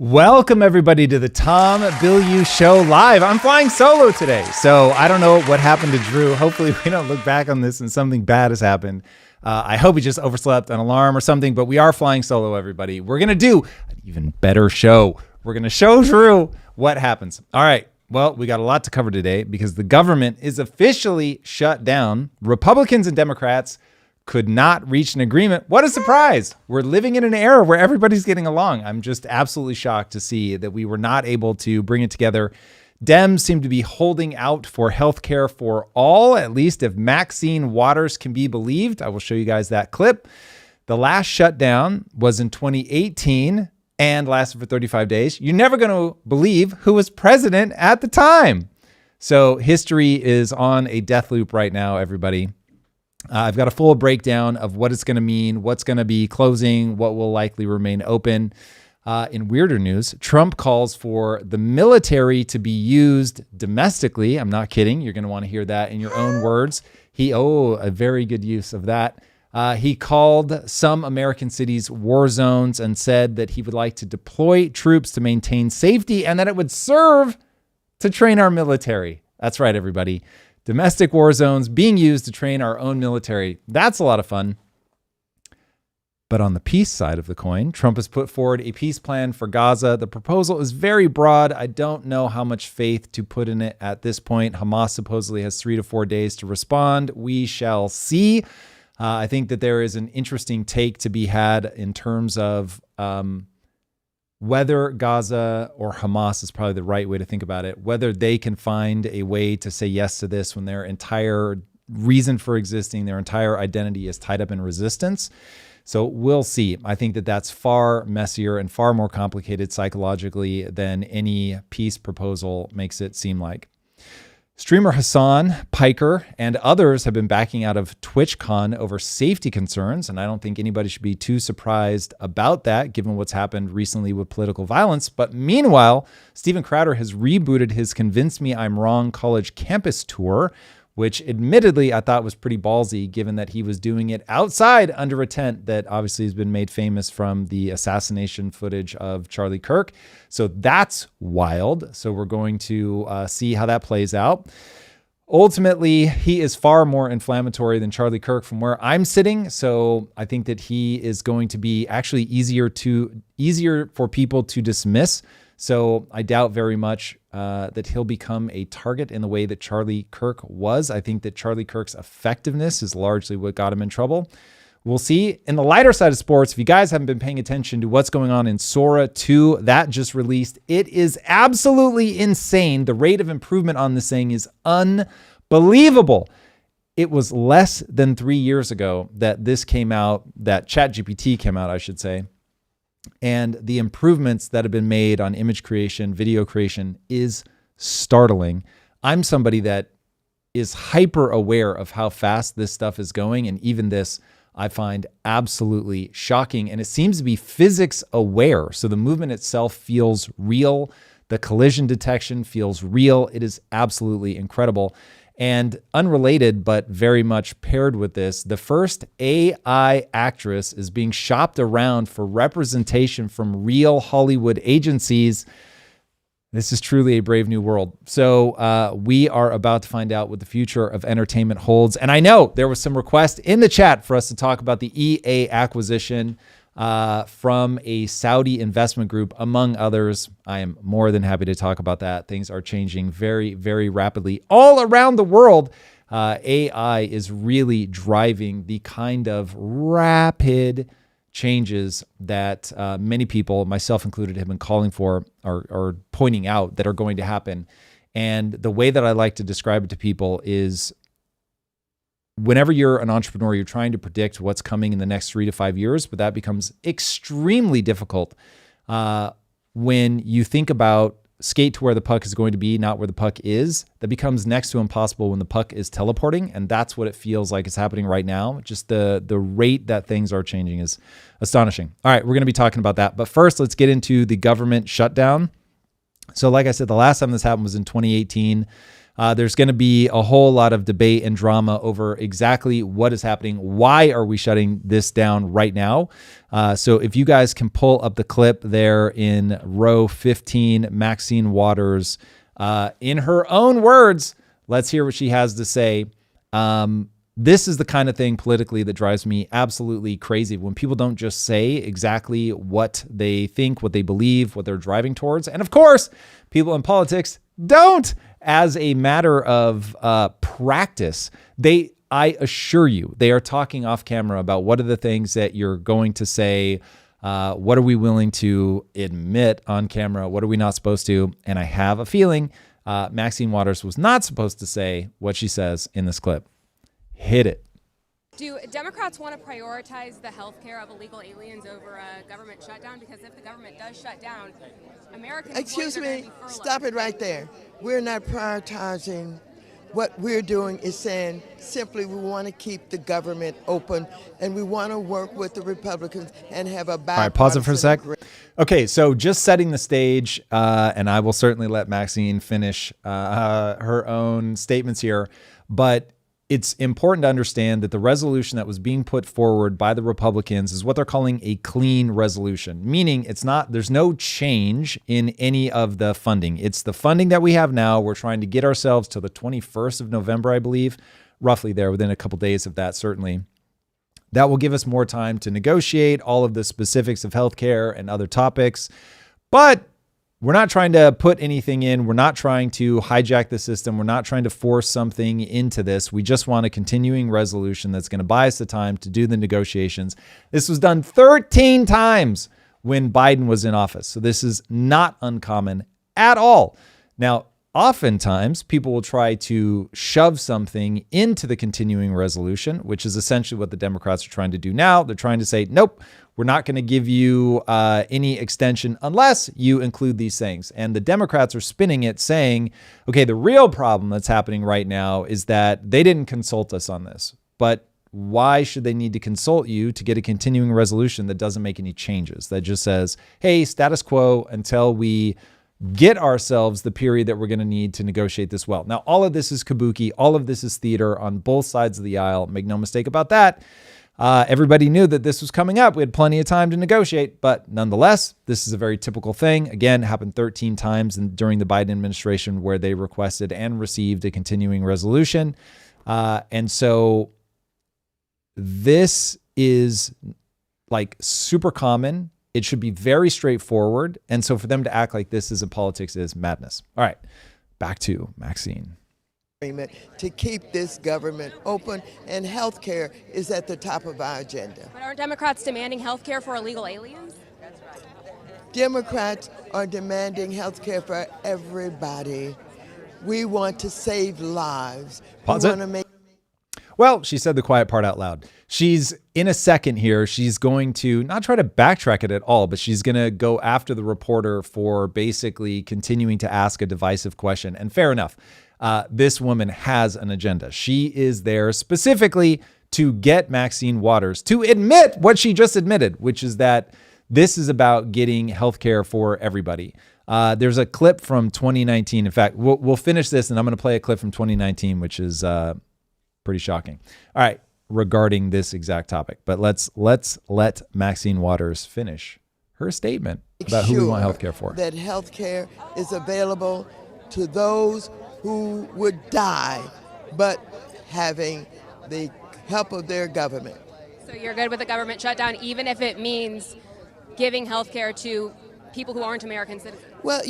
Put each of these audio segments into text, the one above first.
Welcome, everybody, to the Tom Bilyeu Show live. I'm flying solo today, so I don't know what happened to Drew. Hopefully, we don't look back on this and something bad has happened. I hope he just overslept an alarm or something, but we are flying solo, everybody. We're going to do an even better show. We're going to show Drew what happens. All right. Well, we got a lot to cover today because the government is officially shut down. Republicans and Democrats could not reach an agreement. What a surprise. We're living in an era where everybody's getting along. I'm just absolutely shocked to see that we were not able to bring it together. Dems seem to be holding out for healthcare for all, at least if Maxine Waters can be believed. I will show you guys that clip. The last shutdown was in 2018 and lasted for 35 days. You're never going to believe who was president at the time. So history is on a death loop right now, everybody. I've got a full breakdown of what it's going to mean, what's going to be closing, what will likely remain open. In weirder news, Trump calls for the military to be used domestically. I'm not kidding. You're going to want to hear that in your own words. A very good use of that. He called some American cities war zones and said that he would like to deploy troops to maintain safety and that it would serve to train our military. That's right, everybody. Domestic war zones being used to train our own military. That's a lot of fun. But on the peace side of the coin, Trump has put forward a peace plan for Gaza. The proposal is very broad. I don't know how much faith to put in it at this point. Hamas supposedly has 3 to 4 days to respond. We shall see. I think that there is an interesting take to be had in terms of whether Gaza or Hamas is probably the right way to think about it, whether they can find a way to say yes to this when their entire reason for existing, their entire identity is tied up in resistance. So we'll see. I think that that's far messier and far more complicated psychologically than any peace proposal makes it seem like. Streamer Hassan Piker and others have been backing out of TwitchCon over safety concerns, and I don't think anybody should be too surprised about that, given what's happened recently with political violence. But meanwhile, Steven Crowder has rebooted his Convince Me I'm Wrong college campus tour, which admittedly I thought was pretty ballsy, given that he was doing it outside under a tent that obviously has been made famous from the assassination footage of Charlie Kirk. So that's wild. So we're going to see how that plays out. Ultimately, he is far more inflammatory than Charlie Kirk from where I'm sitting. So I think that he is going to be actually easier for people to dismiss. So I doubt very much that he'll become a target in the way that Charlie Kirk was. I think that Charlie Kirk's effectiveness is largely what got him in trouble. We'll see. In the lighter side of sports, if you guys haven't been paying attention to what's going on in Sora 2, that just released. It is absolutely insane. The rate of improvement on this thing is unbelievable. It was less than 3 years ago that this came out, that ChatGPT came out, I should say. And the improvements that have been made on image creation, video creation is startling. I'm somebody that is hyper aware of how fast this stuff is going. And even this, I find absolutely shocking. And it seems to be physics aware. So the movement itself feels real. The collision detection feels real. It is absolutely incredible. And unrelated, but very much paired with this, the first AI actress is being shopped around for representation from real Hollywood agencies. This is truly a brave new world. So we are about to find out what the future of entertainment holds. And I know there was some request in the chat for us to talk about the EA acquisition from a Saudi investment group, among others. I am more than happy to talk about that. Things are changing very, very rapidly all around the world. AI is really driving the kind of rapid changes that many people, myself included, have been calling for or pointing out that are going to happen. And the way that I like to describe it to people is whenever you're an entrepreneur, you're trying to predict what's coming in the next 3 to 5 years, but that becomes extremely difficult when you think about skate to where the puck is going to be, not where the puck is. That becomes next to impossible when the puck is teleporting, and that's what it feels like is happening right now. Just the rate that things are changing is astonishing. All right, we're going to be talking about that. But first, let's get into the government shutdown. So like I said, the last time this happened was in 2018. There's going to be a whole lot of debate and drama over exactly what is happening. Why are we shutting this down right now? So if you guys can pull up the clip there in row 15, Maxine Waters, in her own words, let's hear what she has to say. This is the kind of thing politically that drives me absolutely crazy, when people don't just say exactly what they think, what they believe, what they're driving towards. And of course, people in politics don't. As a matter of practice, I assure you, they are talking off camera about what are the things that you're going to say. What are we willing to admit on camera? What are we not supposed to? And I have a feeling Maxine Waters was not supposed to say what she says in this clip. Hit it. Do Democrats want to prioritize the health care of illegal aliens over a government shutdown? Because if the government does shut down, American Excuse me, stop it right there. We're not prioritizing. What we're doing is saying simply we want to keep the government open, and we want to work with the Republicans and have a bipartisan. All right, pause it for a sec. Okay, so just setting the stage, and I will certainly let Maxine finish her own statements here, but it's important to understand that the resolution that was being put forward by the Republicans is what they're calling a clean resolution, meaning there's no change in any of the funding. It's the funding that we have now. We're trying to get ourselves to the 21st of November, I believe, roughly there, within a couple days of that, certainly. That will give us more time to negotiate all of the specifics of healthcare and other topics. But we're not trying to put anything in. We're not trying to hijack the system. We're not trying to force something into this. We just want a continuing resolution that's going to buy us the time to do the negotiations. This was done 13 times when Biden was in office. So this is not uncommon at all. Now, oftentimes people will try to shove something into the continuing resolution, which is essentially what the Democrats are trying to do now. They're trying to say, nope, we're not going to give you any extension unless you include these things. And the Democrats are spinning it saying, okay, the real problem that's happening right now is that they didn't consult us on this. But why should they need to consult you to get a continuing resolution that doesn't make any changes? That just says, hey, status quo until we get ourselves the period that we're going to need to negotiate this well. Now, all of this is kabuki. All of this is theater on both sides of the aisle. Make no mistake about that. Everybody knew that this was coming up. We had plenty of time to negotiate, but nonetheless, this is a very typical thing. Again, happened 13 times during the Biden administration where they requested and received a continuing resolution. And so this is like super common. It should be very straightforward. And so for them to act like this is in politics is madness. All right, back to Maxine. To keep this government open, and health care is at the top of our agenda. But aren't Democrats demanding health care for illegal aliens? Democrats are demanding health care for everybody. We want to save lives. Pause it. Well, she said the quiet part out loud. She's in a second here. She's going to not try to backtrack it at all, but she's going to go after the reporter for basically continuing to ask a divisive question. And fair enough. This woman has an agenda. She is there specifically to get Maxine Waters to admit what she just admitted, which is that this is about getting healthcare for everybody. There's a clip from 2019. In fact, we'll finish this and I'm going to play a clip from 2019, which is pretty shocking. All right, regarding this exact topic. But let's let Maxine Waters finish her statement about who we want healthcare for. That healthcare is available to those who would die, but having the help of their government. So you're good with the government shutdown, even if it means giving health care to people who aren't American citizens? Well,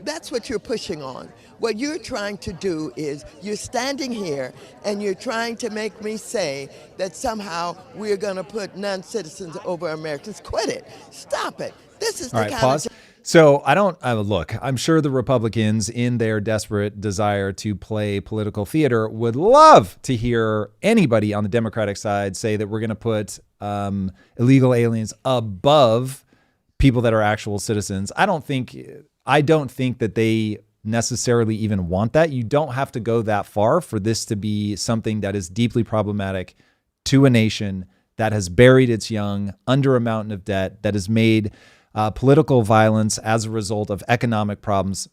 that's what you're pushing on. What you're trying to do is you're standing here and you're trying to make me say that somehow we're going to put non-citizens over Americans. Quit it. Stop it. This is the kind pause. So look, I'm sure the Republicans in their desperate desire to play political theater would love to hear anybody on the Democratic side say that we're going to put illegal aliens above people that are actual citizens. I don't think that they necessarily even want that. You don't have to go that far for this to be something that is deeply problematic to a nation that has buried its young under a mountain of debt, that has made political violence as a result of economic problems.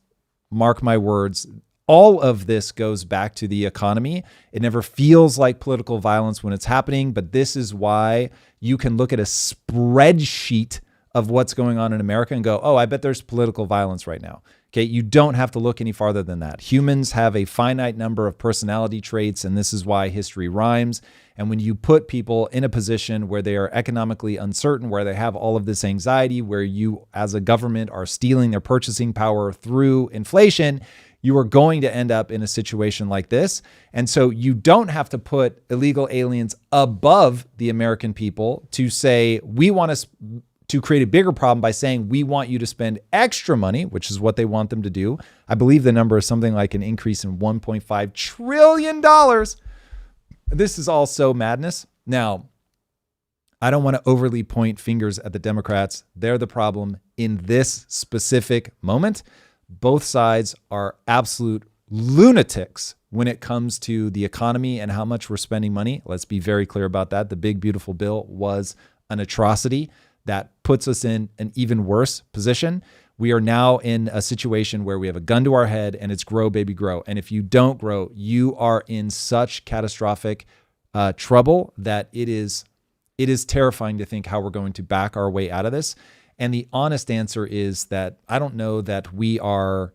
Mark my words, all of this goes back to the economy. It never feels like political violence when it's happening, but this is why you can look at a spreadsheet of what's going on in America and go, oh, I bet there's political violence right now. Okay, you don't have to look any farther than that. Humans have a finite number of personality traits, and this is why history rhymes. And when you put people in a position where they are economically uncertain, where they have all of this anxiety, where you as a government are stealing their purchasing power through inflation, you are going to end up in a situation like this. And so you don't have to put illegal aliens above the American people to say, we want to create a bigger problem by saying we want you to spend extra money, which is what they want them to do. I believe the number is something like an increase in $1.5 trillion. This is also madness. Now, I don't want to overly point fingers at the Democrats. They're the problem in this specific moment. Both sides are absolute lunatics when it comes to the economy and how much we're spending money. Let's be very clear about that. The big, beautiful bill was an atrocity that puts us in an even worse position. We are now in a situation where we have a gun to our head and it's grow, baby, grow. And if you don't grow, you are in such catastrophic trouble that it is terrifying to think how we're going to back our way out of this. And the honest answer is that I don't know that we are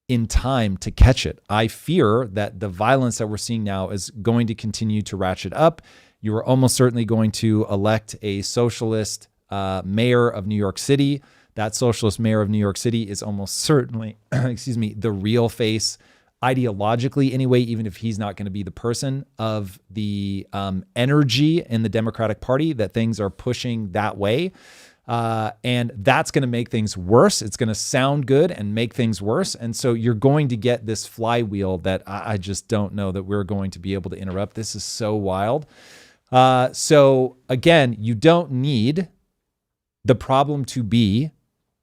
in time to catch it. I fear that the violence that we're seeing now is going to continue to ratchet up. You are almost certainly going to elect a socialist mayor of New York City. That socialist mayor of New York City is almost certainly, the real face, ideologically anyway, even if he's not going to be the person of the energy in the Democratic Party, that things are pushing that way. And that's going to make things worse. It's going to sound good and make things worse. And so you're going to get this flywheel that I just don't know that we're going to be able to interrupt. This is so wild. So again, you don't need the problem to be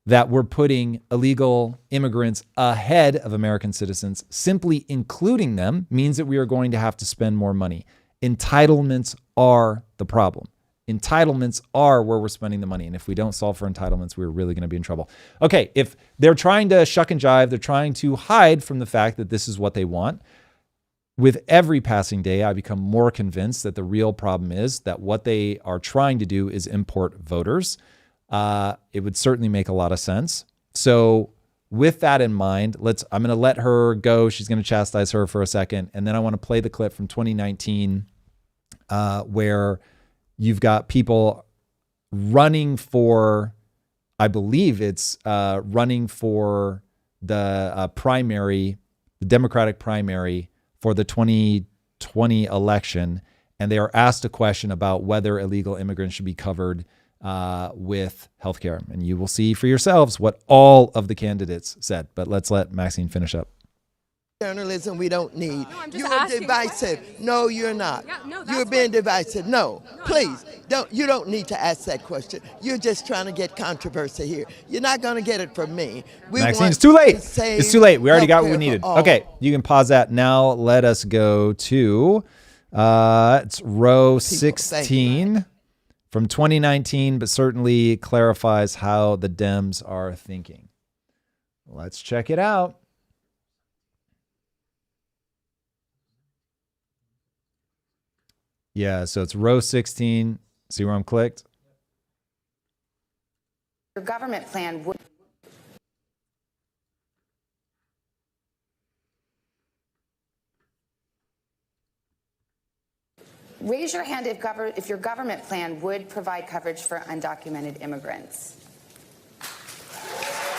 that we're putting illegal immigrants ahead of American citizens. Simply including them means that we are going to have to spend more money. Entitlements are the problem. Entitlements are where we're spending the money. And if we don't solve for entitlements, we're really going to be in trouble. Okay, if they're trying to shuck and jive, they're trying to hide from the fact that this is what they want. With every passing day, I become more convinced that the real problem is that what they are trying to do is import voters. It would certainly make a lot of sense. So with that in mind, I'm going to let her go. She's going to chastise her for a second. And then I want to play the clip from 2019 where you've got people running for, I believe it's running for the primary, the Democratic primary for the 2020 election. And they are asked a question about whether illegal immigrants should be covered with healthcare. And you will see for yourselves what all of the candidates said. But let's let Maxine finish up. Journalism we don't need. No, I'm just You're asking divisive. No, you're not. Yeah, no, that's You're being divisive. No, please don't. You don't need to ask that question. You're just trying to get controversy here. You're not going to get it from me. Maxine, it's too late. It's too late. We already got what we needed. Okay, you can pause that now. Let us go to it's row 16 from 2019, but certainly clarifies how the Dems are thinking. Let's check it out. Yeah, so it's row 16. See where I'm clicked? Your government plan would raise your hand if your government plan would provide coverage for undocumented immigrants.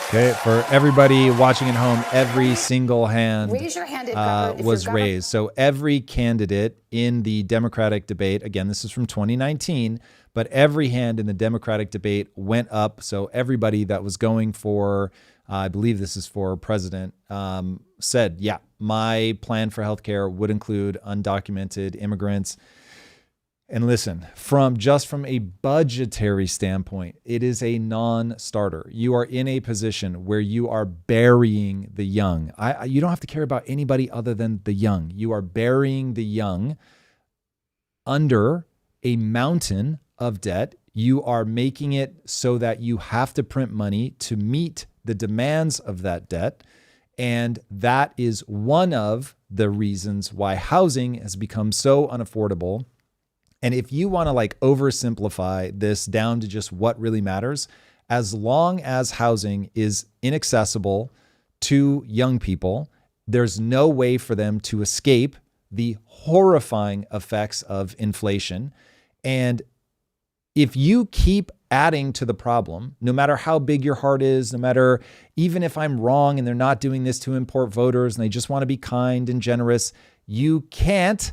Okay, for everybody watching at home, every single hand, raise your hand if was raised. So every candidate in the Democratic debate, again, this is from 2019, but every hand in the Democratic debate went up. So everybody that was going for, I believe this is for president, said, yeah, my plan for healthcare would include undocumented immigrants. And listen, from a budgetary standpoint, it is a non-starter. You are in a position where you are burying the young. You don't have to care about anybody other than the young. You are burying the young under a mountain of debt. You are making it so that you have to print money to meet the demands of that debt. And that is one of the reasons why housing has become so unaffordable. And if you want to like oversimplify this down to just what really matters, as long as housing is inaccessible to young people, there's no way for them to escape the horrifying effects of inflation. And if you keep adding to the problem, no matter how big your heart is, no matter even if I'm wrong and they're not doing this to import voters and they just want to be kind and generous, you can't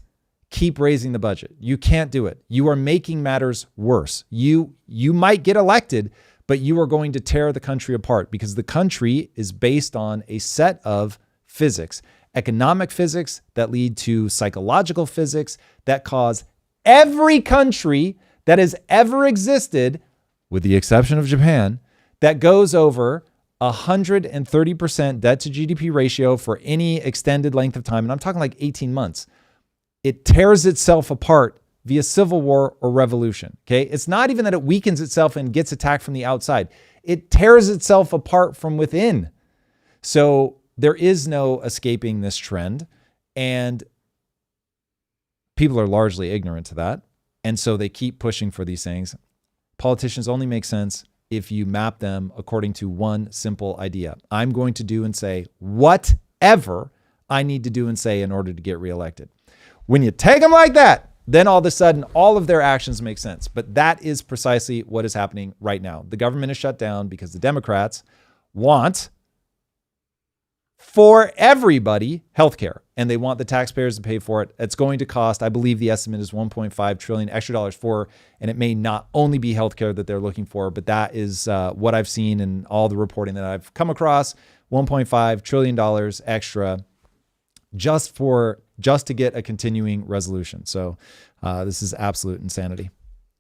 keep raising the budget. You can't do it. You are making matters worse. You might get elected, but you are going to tear the country apart because the country is based on a set of physics, economic physics that lead to psychological physics that cause every country that has ever existed, with the exception of Japan, that goes over 130% debt to GDP ratio for any extended length of time, and I'm talking like 18 months, it tears itself apart via civil war or revolution. Okay. It's not even that it weakens itself and gets attacked from the outside. It tears itself apart from within. So there is no escaping this trend. And people are largely ignorant to that. And so they keep pushing for these things. Politicians only make sense if you map them according to one simple idea. I'm going to do and say whatever I need to do and say in order to get reelected. When you take them like that, then all of a sudden, all of their actions make sense. But that is precisely what is happening right now. The government is shut down because the Democrats want for everybody healthcare, and they want the taxpayers to pay for it. It's going to cost, I believe the estimate is 1.5 trillion extra dollars for, and it may not only be healthcare that they're looking for, but that is what I've seen in all the reporting that I've come across, $1.5 trillion extra just to get a continuing resolution. So this is absolute insanity.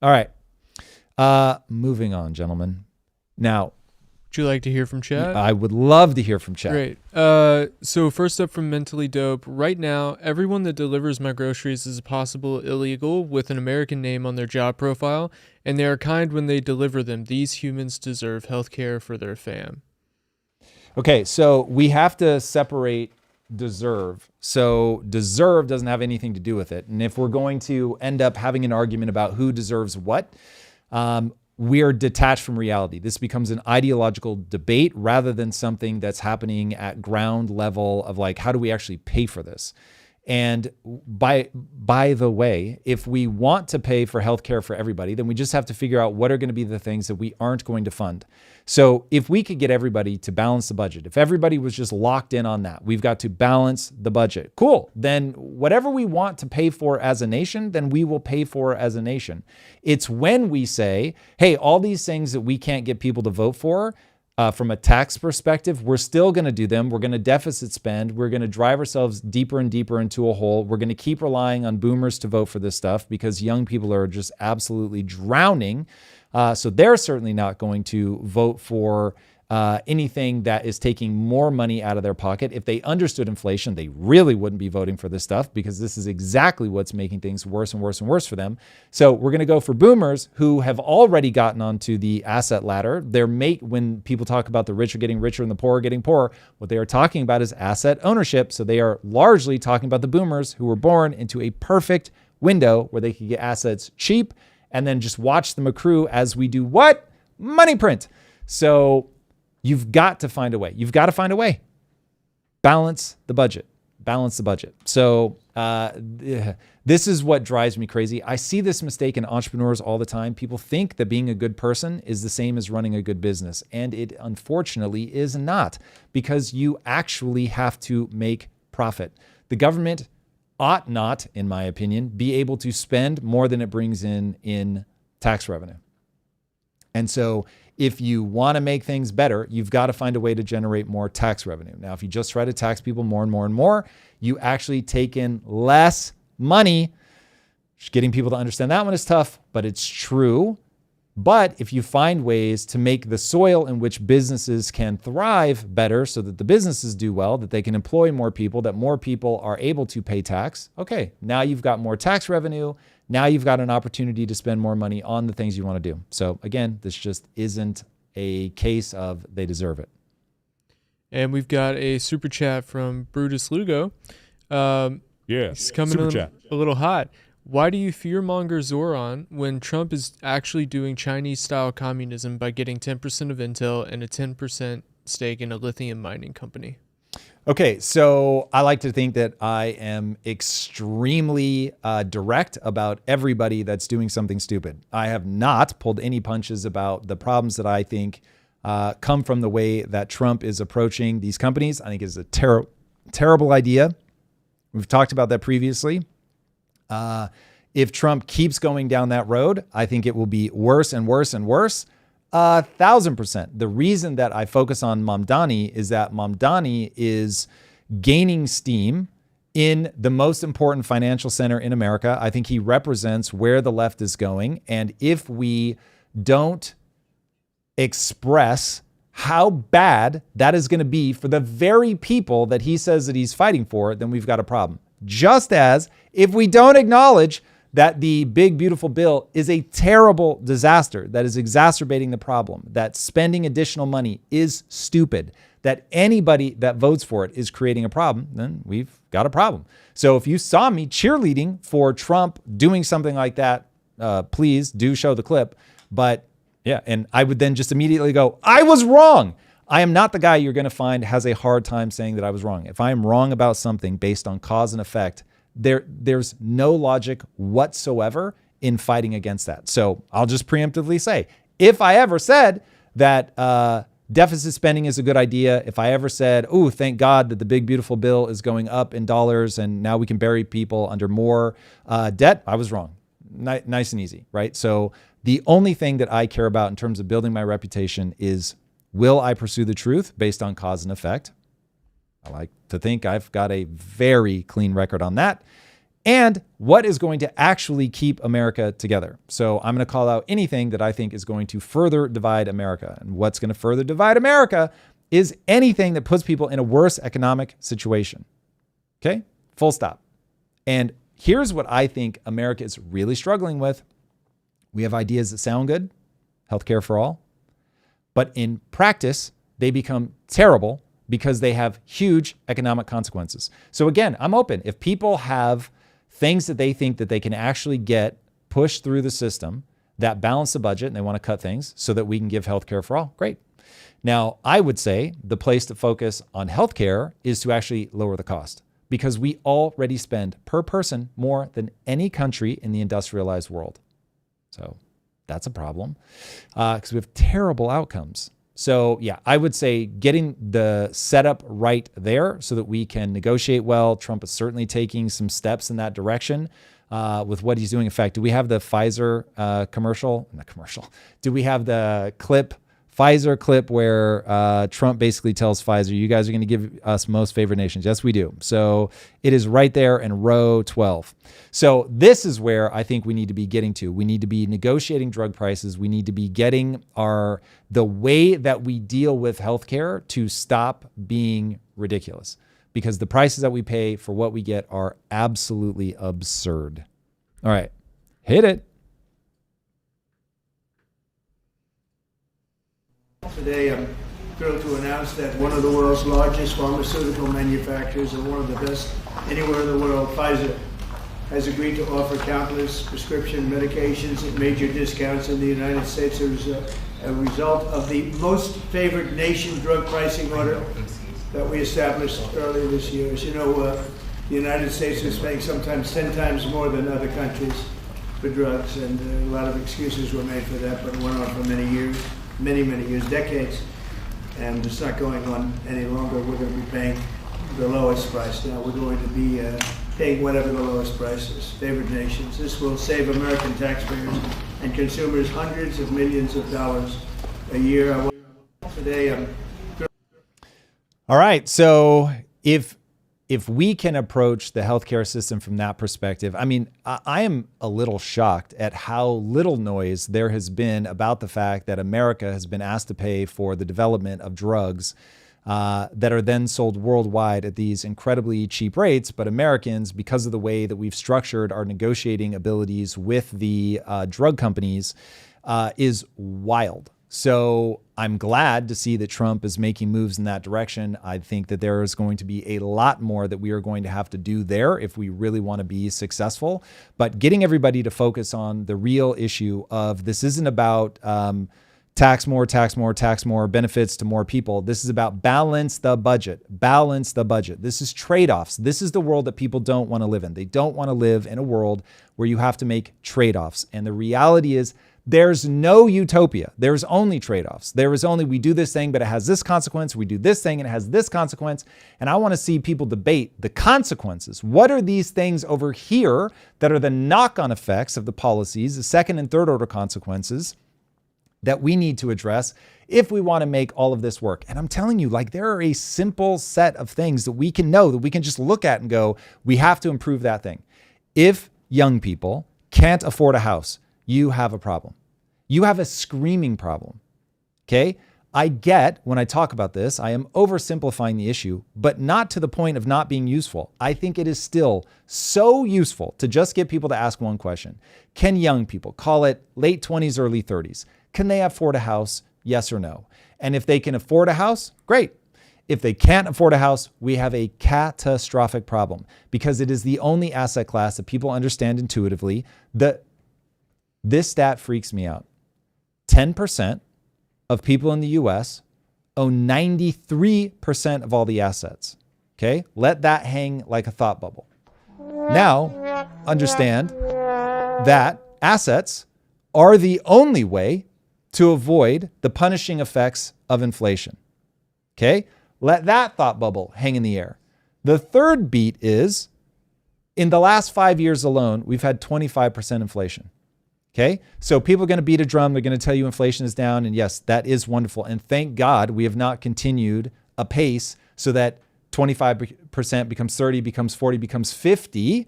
All right. Moving on, gentlemen. Now, would you like to hear from chat? I would love to hear from chat. Great. So first up from Mentally Dope. Right now, everyone that delivers my groceries is a possible illegal with an American name on their job profile, and they are kind when they deliver them. These humans deserve health care for their fam. Okay, so we have to separate deserve. So deserve doesn't have anything to do with it. And if we're going to end up having an argument about who deserves what, we're detached from reality. This becomes an ideological debate rather than something that's happening at ground level of like, how do we actually pay for this? And by the way, if we want to pay for healthcare for everybody, then we just have to figure out what are going to be the things that we aren't going to fund. So if we could get everybody to balance the budget, if everybody was just locked in on that, we've got to balance the budget. Cool. Then whatever we want to pay for as a nation, then we will pay for as a nation. It's when we say, hey, all these things that we can't get people to vote for, from a tax perspective, we're still going to do them. We're going to deficit spend. We're going to drive ourselves deeper and deeper into a hole. We're going to keep relying on boomers to vote for this stuff because young people are just absolutely drowning. So they're certainly not going to vote for anything that is taking more money out of their pocket. If they understood inflation, they really wouldn't be voting for this stuff because this is exactly what's making things worse and worse and worse for them. So we're going to go for boomers who have already gotten onto the asset ladder. When people talk about the rich are getting richer and the poor are getting poorer, what they are talking about is asset ownership. So they are largely talking about the boomers who were born into a perfect window where they could get assets cheap and then just watch them accrue as we do what? Money print. So you've got to find a way. You've got to find a way. Balance the budget. Balance the budget. So this is what drives me crazy. I see this mistake in entrepreneurs all the time. People think that being a good person is the same as running a good business. And it unfortunately is not, because you actually have to make profit. The government ought not, in my opinion, be able to spend more than it brings in tax revenue. And so if you want to make things better, you've got to find a way to generate more tax revenue. Now, if you just try to tax people more and more and more, you actually take in less money. Just getting people to understand that one is tough, but it's true. But if you find ways to make the soil in which businesses can thrive better so that the businesses do well, that they can employ more people, that more people are able to pay tax, okay, now you've got more tax revenue. Now you've got an opportunity to spend more money on the things you want to do. So again, this just isn't a case of they deserve it. And we've got a super chat from Brutus Lugo. He's coming in a little hot. Why do you fearmonger Zoran when Trump is actually doing Chinese-style communism by getting 10% of Intel and a 10% stake in a lithium mining company? Okay, so I like to think that I am extremely direct about everybody that's doing something stupid. I have not pulled any punches about the problems that I think come from the way that Trump is approaching these companies. I think it's a terrible idea. We've talked about that previously. If Trump keeps going down that road, I think it will be worse and worse and worse. 1,000%. The reason that I focus on Mamdani is that Mamdani is gaining steam in the most important financial center in America. I think he represents where the left is going. And if we don't express how bad that is going to be for the very people that he says that he's fighting for, then we've got a problem. Just as if we don't acknowledge that the big, beautiful bill is a terrible disaster that is exacerbating the problem, that spending additional money is stupid, that anybody that votes for it is creating a problem, then we've got a problem. So if you saw me cheerleading for Trump doing something like that, please do show the clip. But yeah, and I would then just immediately go, I was wrong. I am not the guy you're going to find has a hard time saying that I was wrong. If I am wrong about something based on cause and effect, there's no logic whatsoever in fighting against that. So I'll just preemptively say, if I ever said that deficit spending is a good idea, if I ever said, oh, thank God that the big, beautiful bill is going up in dollars and now we can bury people under more debt, I was wrong. Nice and easy, right? So the only thing that I care about in terms of building my reputation is, will I pursue the truth based on cause and effect? I like to think I've got a very clean record on that. And what is going to actually keep America together? So I'm going to call out anything that I think is going to further divide America. And what's going to further divide America is anything that puts people in a worse economic situation. Okay? Full stop. And here's what I think America is really struggling with. We have ideas that sound good, healthcare for all, but in practice, they become terrible because they have huge economic consequences. So again, I'm open. If people have things that they think that they can actually get pushed through the system that balance the budget and they want to cut things so that we can give healthcare for all, great. Now, I would say the place to focus on healthcare is to actually lower the cost, because we already spend per person more than any country in the industrialized world. So that's a problem because we have terrible outcomes. So yeah, I would say getting the setup right there so that we can negotiate well. Trump is certainly taking some steps in that direction with what he's doing. In fact, do we have the Pfizer commercial? Not commercial. Do we have the Pfizer clip where Trump basically tells Pfizer, you guys are going to give us most favored nations? Yes, we do. So it is right there in row 12. So this is where I think we need to be getting to. We need to be negotiating drug prices. We need to be getting the way that we deal with healthcare to stop being ridiculous, because the prices that we pay for what we get are absolutely absurd. All right, hit it. Today, I'm thrilled to announce that one of the world's largest pharmaceutical manufacturers and one of the best anywhere in the world, Pfizer, has agreed to offer countless prescription medications at major discounts in the United States as a result of the most favored nation drug pricing order that we established earlier this year. As you know, the United States is paying sometimes 10 times more than other countries for drugs, and a lot of excuses were made for that, but it went on for many years. Many years, decades, and it's not going on any longer. We're going to be paying the lowest price now. We're going to be paying whatever the lowest price is, favored nations. This will save American taxpayers and consumers hundreds of millions of dollars a year. Today, all right, so if we can approach the healthcare system from that perspective, I mean, I am a little shocked at how little noise there has been about the fact that America has been asked to pay for the development of drugs that are then sold worldwide at these incredibly cheap rates. But Americans, because of the way that we've structured our negotiating abilities with the drug companies, is wild. So I'm glad to see that Trump is making moves in that direction. I think that there is going to be a lot more that we are going to have to do there if we really want to be successful. But getting everybody to focus on the real issue of this isn't about tax more, benefits to more people. This is about balance the budget. This is trade-offs. This is the world that people don't want to live in. They don't want to live in a world where you have to make trade-offs. And the reality is there's no utopia. There's only trade-offs. There is only, we do this thing, but it has this consequence. We do this thing and it has this consequence. And I want to see people debate the consequences. What are these things over here that are the knock-on effects of the policies, the second and third order consequences that we need to address if we want to make all of this work? And I'm telling you, like, there are a simple set of things that we can know, that we can just look at and go, we have to improve that thing. If young people can't afford a house, you have a problem. You have a screaming problem. Okay? I get when I talk about this, I am oversimplifying the issue, but not to the point of not being useful. I think it is still so useful to just get people to ask one question. Can young people, call it late 20s, early 30s, can they afford a house? Yes or no? And if they can afford a house, great. If they can't afford a house, we have a catastrophic problem, because it is the only asset class that people understand intuitively. This stat freaks me out. 10% of people in the US own 93% of all the assets. Okay? Let that hang like a thought bubble. Now, understand that assets are the only way to avoid the punishing effects of inflation. Okay? Let that thought bubble hang in the air. The third beat is, in the last 5 years alone, we've had 25% inflation. Okay? So people are going to beat a drum. They're going to tell you inflation is down. And yes, that is wonderful. And thank God we have not continued a pace so that 25% becomes 30, becomes 40, becomes 50.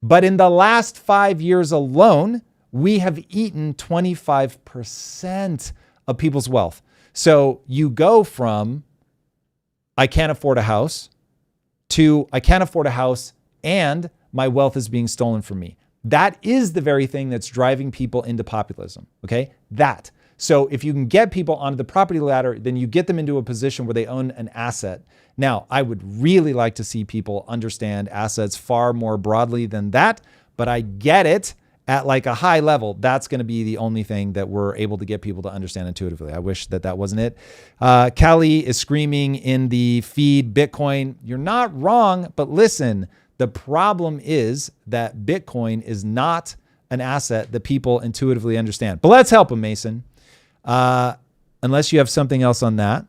But in the last 5 years alone, we have eaten 25% of people's wealth. So you go from, I can't afford a house, to I can't afford a house and my wealth is being stolen from me. That is the very thing that's driving people into populism, okay? That. So if you can get people onto the property ladder, then you get them into a position where they own an asset. Now, I would really like to see people understand assets far more broadly than that, but I get it at like a high level. That's going to be the only thing that we're able to get people to understand intuitively. I wish that wasn't it. Callie is screaming in the feed, Bitcoin. You're not wrong, but listen, the problem is that Bitcoin is not an asset that people intuitively understand. But let's help them, Mason. Unless you have something else on that.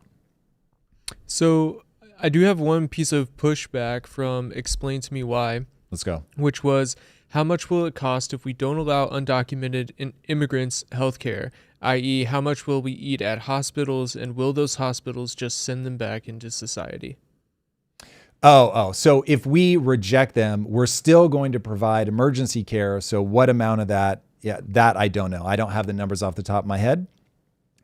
So I do have one piece of pushback from Explain to Me Why. Let's go. Which was, how much will it cost if we don't allow undocumented immigrants healthcare? I.e., how much will we eat at hospitals, and will those hospitals just send them back into society? So if we reject them, we're still going to provide emergency care. So what amount of that? Yeah, that I don't know. I don't have the numbers off the top of my head.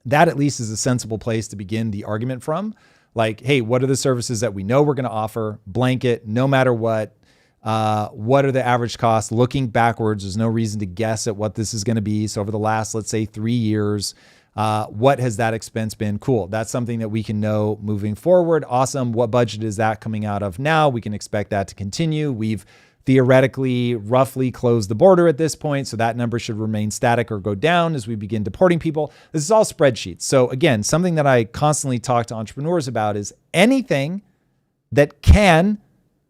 That at least is a sensible place to begin the argument from. Like, hey, what are the services that we know we're going to offer? Blanket, no matter what. What are the average costs? Looking backwards, there's no reason to guess at what this is going to be. So over the last, let's say 3 years, what has that expense been? Cool. That's something that we can know moving forward. Awesome. What budget is that coming out of now? We can expect that to continue. We've theoretically roughly closed the border at this point, so that number should remain static or go down as we begin deporting people. This is all spreadsheets. So again, something that I constantly talk to entrepreneurs about is anything that can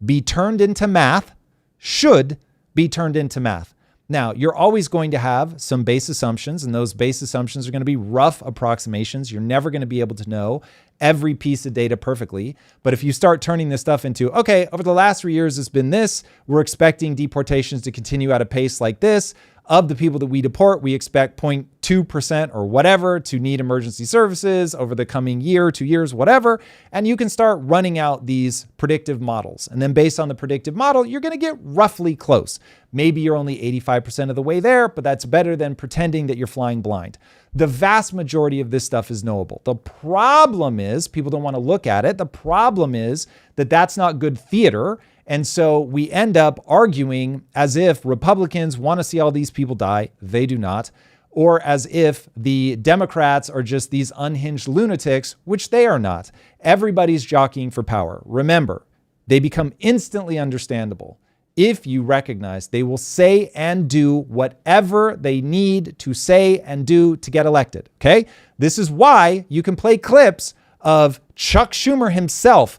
be turned into math should be turned into math. Now, you're always going to have some base assumptions, and those base assumptions are going to be rough approximations. You're never going to be able to know every piece of data perfectly. But if you start turning this stuff into, okay, over the last 3 years, it's been this. We're expecting deportations to continue at a pace like this. Of the people that we deport, we expect 0.2% or whatever to need emergency services over the coming year, 2 years, whatever. And you can start running out these predictive models. And then based on the predictive model, you're going to get roughly close. Maybe you're only 85% of the way there, but that's better than pretending that you're flying blind. The vast majority of this stuff is knowable. The problem is people don't want to look at it. The problem is that that's not good theater. And so we end up arguing as if Republicans want to see all these people die. They do not. or as if the Democrats are just these unhinged lunatics, which they are not. Everybody's jockeying for power. Remember, they become instantly understandable if you recognize they will say and do whatever they need to say and do to get elected. Okay? This is why you can play clips of Chuck Schumer himself,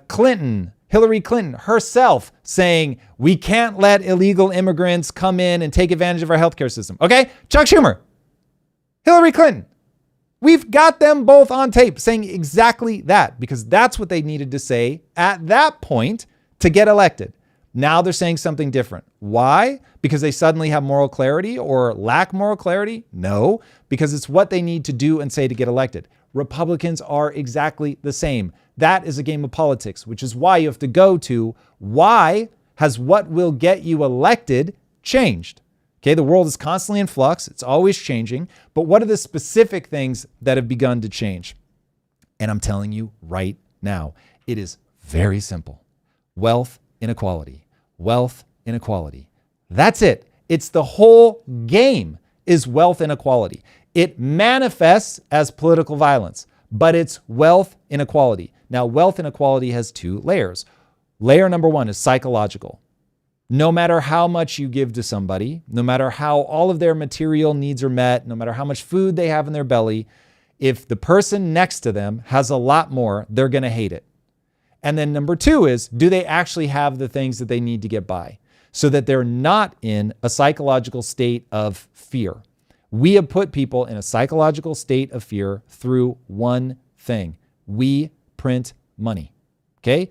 Clinton, Hillary Clinton herself saying, we can't let illegal immigrants come in and take advantage of our healthcare system. Okay? Chuck Schumer, Hillary Clinton. We've got them both on tape saying exactly that because that's what they needed to say at that point to get elected. Now they're saying something different. Why? Because they suddenly have moral clarity or lack moral clarity? No, because it's what they need to do and say to get elected. Republicans are exactly the same. That is a game of politics, which is why you have to go to why has what will get you elected changed? Okay, the world is constantly in flux. It's always changing. But what are the specific things that have begun to change? And I'm telling you right now, it is very simple. Wealth inequality. Wealth inequality. That's it. It's the whole game is wealth inequality. It manifests as political violence, but it's wealth inequality. Now, wealth inequality has two layers. Layer number one is psychological. No matter how much you give to somebody, no matter how all of their material needs are met, no matter how much food they have in their belly, if the person next to them has a lot more, they're going to hate it. And then number two is, do they actually have the things that they need to get by so that they're not in a psychological state of fear? We have put people in a psychological state of fear through one thing. We print money. Okay?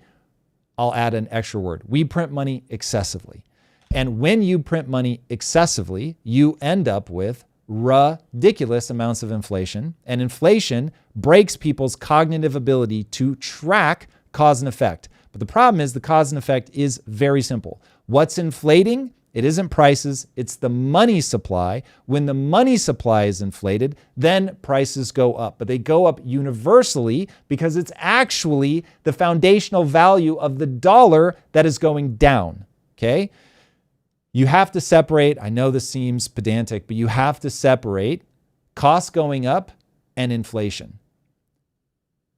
I'll add an extra word. We print money excessively. And when you print money excessively, you end up with ridiculous amounts of inflation. And inflation breaks people's cognitive ability to track cause and effect. But the problem is the cause and effect is very simple. What's inflating? It isn't prices, it's the money supply. When the money supply is inflated, then prices go up. But they go up universally because it's actually the foundational value of the dollar that is going down. Okay? You have to separate, I know this seems pedantic, but you have to separate costs going up and inflation.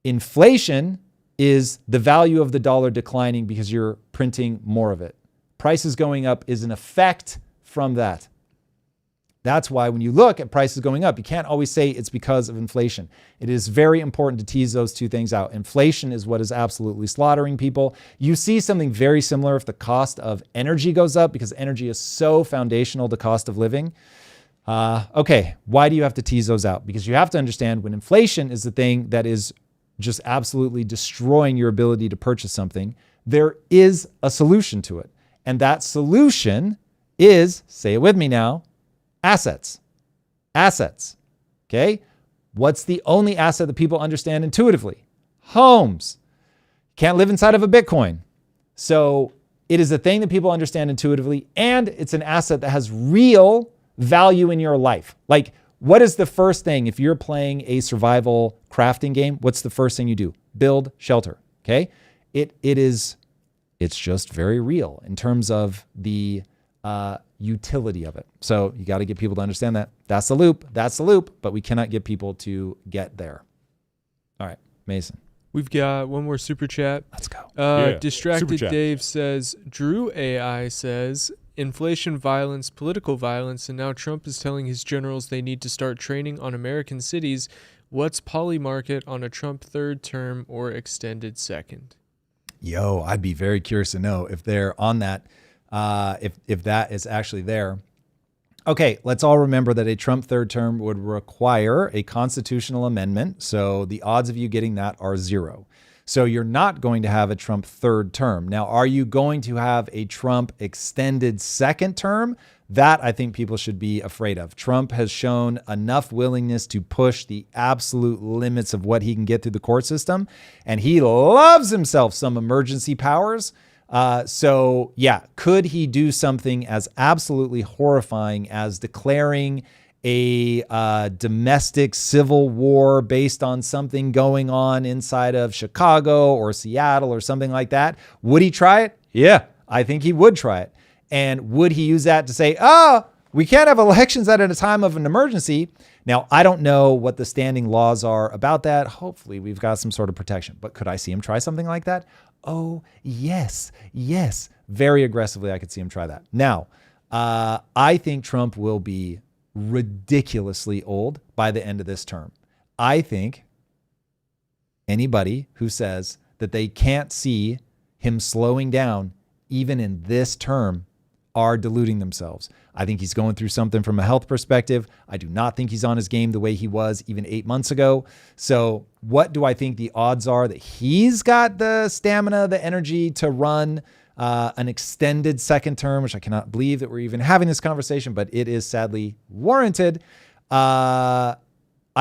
Inflation is the value of the dollar declining because you're printing more of it. Prices going up is an effect from that. That's why when you look at prices going up, you can't always say it's because of inflation. It is very important to tease those two things out. Inflation is what is absolutely slaughtering people. You see something very similar if the cost of energy goes up because energy is so foundational to cost of living. Okay, why do you have to tease those out? Because you have to understand when inflation is the thing that is just absolutely destroying your ability to purchase something, there is a solution to it. And that solution is, say it with me now, assets. Assets. Okay? What's the only asset that people understand intuitively? Homes. Can't live inside of a Bitcoin. So it is a thing that people understand intuitively, and it's an asset that has real value in your life. Like, what is the first thing if you're playing a survival crafting game? What's the first thing you do? Build shelter. Okay? It's just very real in terms of the utility of it. So you got to get people to understand that. That's the loop. That's the loop. But we cannot get people to get there. All right, Mason. We've got one more super chat. Let's go. Distracted Super chat. Dave says, Drew AI says, inflation, violence, political violence, and now Trump is telling his generals they need to start training on American cities. What's poly market on a Trump third term or extended second? Yo, I'd be very curious to know if they're on that, if that is actually there. Okay, let's all remember that a Trump third term would require a constitutional amendment. So the odds of you getting that are 0. So you're not going to have a Trump third term. Now, are you going to have a Trump extended second term? That I think people should be afraid of. Trump has shown enough willingness to push the absolute limits of what he can get through the court system. And he loves himself some emergency powers. So yeah, could he do something as absolutely horrifying as declaring a domestic civil war based on something going on inside of Chicago or Seattle or something like that? Would he try it? Yeah, I think he would try it. And would he use that to say, oh, We can't have elections at a time of an emergency. Now, I don't know what the standing laws are about that. Hopefully we've got some sort of protection, but could I see him try something like that? Oh, yes. Very aggressively, I could see him try that. Now, I think Trump will be ridiculously old by the end of this term. I think anybody who says that they can't see him slowing down even in this term are deluding themselves. I think he's going through something from a health perspective. I do not think he's on his game the way he was even 8 months ago. So what do I think the odds are that he's got the stamina, the energy to run an extended second term, which I cannot believe that we're even having this conversation, but it is sadly warranted. I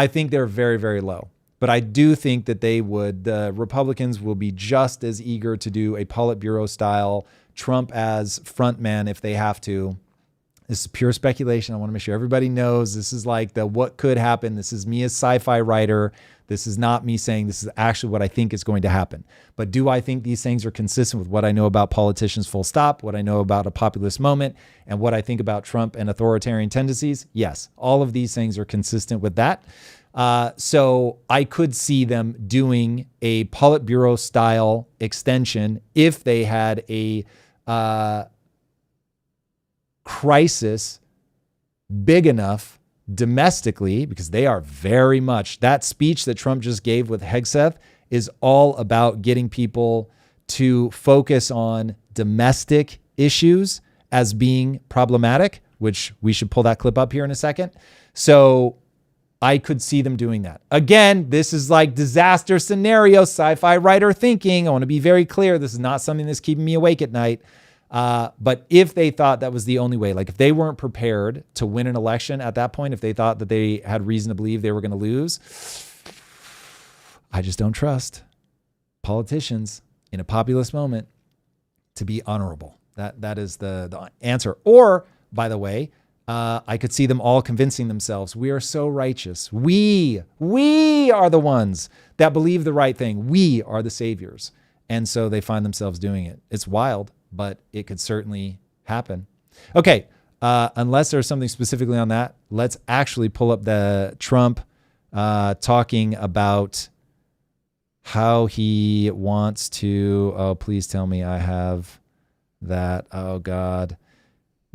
think they're very, very low. But I do think that the Republicans will be just as eager to do a Politburo style Trump as front man if they have to. This is pure speculation. I want to make sure everybody knows this is like the what could happen. This is me as sci-fi writer. This is not me saying this is actually what I think is going to happen. But do I think these things are consistent with what I know about politicians, full stop, what I know about a populist moment, and what I think about Trump and authoritarian tendencies? Yes, all of these things are consistent with that. So I could see them doing a Politburo style extension if they had a crisis big enough domestically, because they are very much, that speech that Trump just gave with Hegseth is all about getting people to focus on domestic issues as being problematic, which we should pull that clip up here in a second. So I could see them doing that. Again, this is like disaster scenario, sci-fi writer thinking. I want to be very clear. This is not something that's keeping me awake at night. But if they thought that was the only way, like if they weren't prepared to win an election at that point, if they thought that they had reason to believe they were going to lose, I just don't trust politicians in a populist moment to be honorable. That is the answer. Or, by the way, I could see them all convincing themselves, we are so righteous. We are the ones that believe the right thing. We are the saviors. And so they find themselves doing it. It's wild, but it could certainly happen. Okay, unless there's something specifically on that, let's actually pull up the Trump talking about how he wants to, oh, please tell me I have that. Oh, God.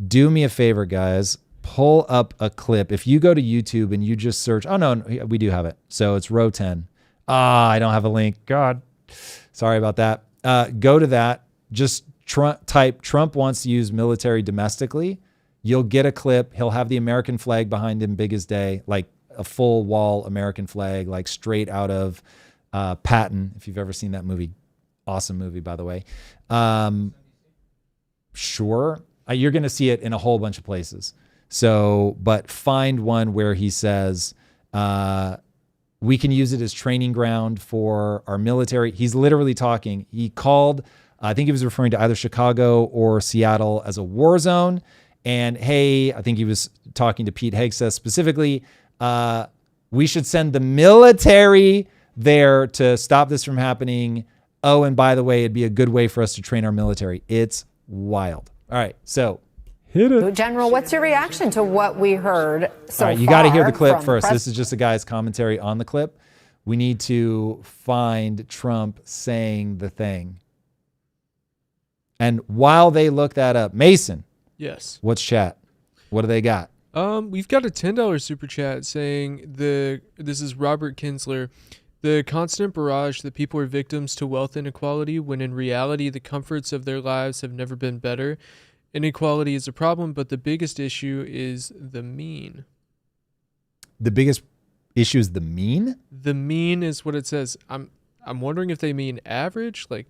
Do me a favor, guys. Pull up a clip. If you go to YouTube and you just search, oh, no, we do have it. So it's row 10. I don't have a link. God, sorry about that. Go to that. Just type Trump wants to use military domestically. You'll get a clip. He'll have the American flag behind him, big as day, like a full wall American flag, like straight out of Patton, if you've ever seen that movie. Awesome movie, by the way. Sure. You're going to see it in a whole bunch of places. So, but find one where he says, we can use it as training ground for our military. He's literally talking. He called, I think he was referring to either Chicago or Seattle as a war zone. And hey, I think he was talking to Pete Hegseth specifically. We should send the military there to stop this from happening. Oh, and by the way, it'd be a good way for us to train our military. It's wild. All right, so hit it. General, what's your reaction to what we heard so far? All right, you got to hear the clip first. This is just a guy's commentary on the clip. We need to find Trump saying the thing. And while they look that up, Mason. Yes. What's chat? What do they got? We've got a $10 super chat saying this is Robert Kinsler. The constant barrage that people are victims to wealth inequality when in reality the comforts of their lives have never been better. Inequality is a problem, but the biggest issue is the mean. The biggest issue is the mean? The mean is what it says. I'm wondering if they mean average, like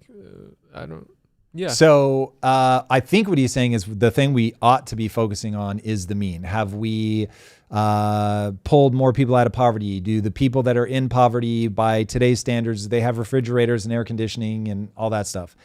I don't. Yeah. So I think what he's saying is the thing we ought to be focusing on is the mean. Have we pulled more people out of poverty? Do the people that are in poverty by today's standards, they have refrigerators and air conditioning and all that stuff?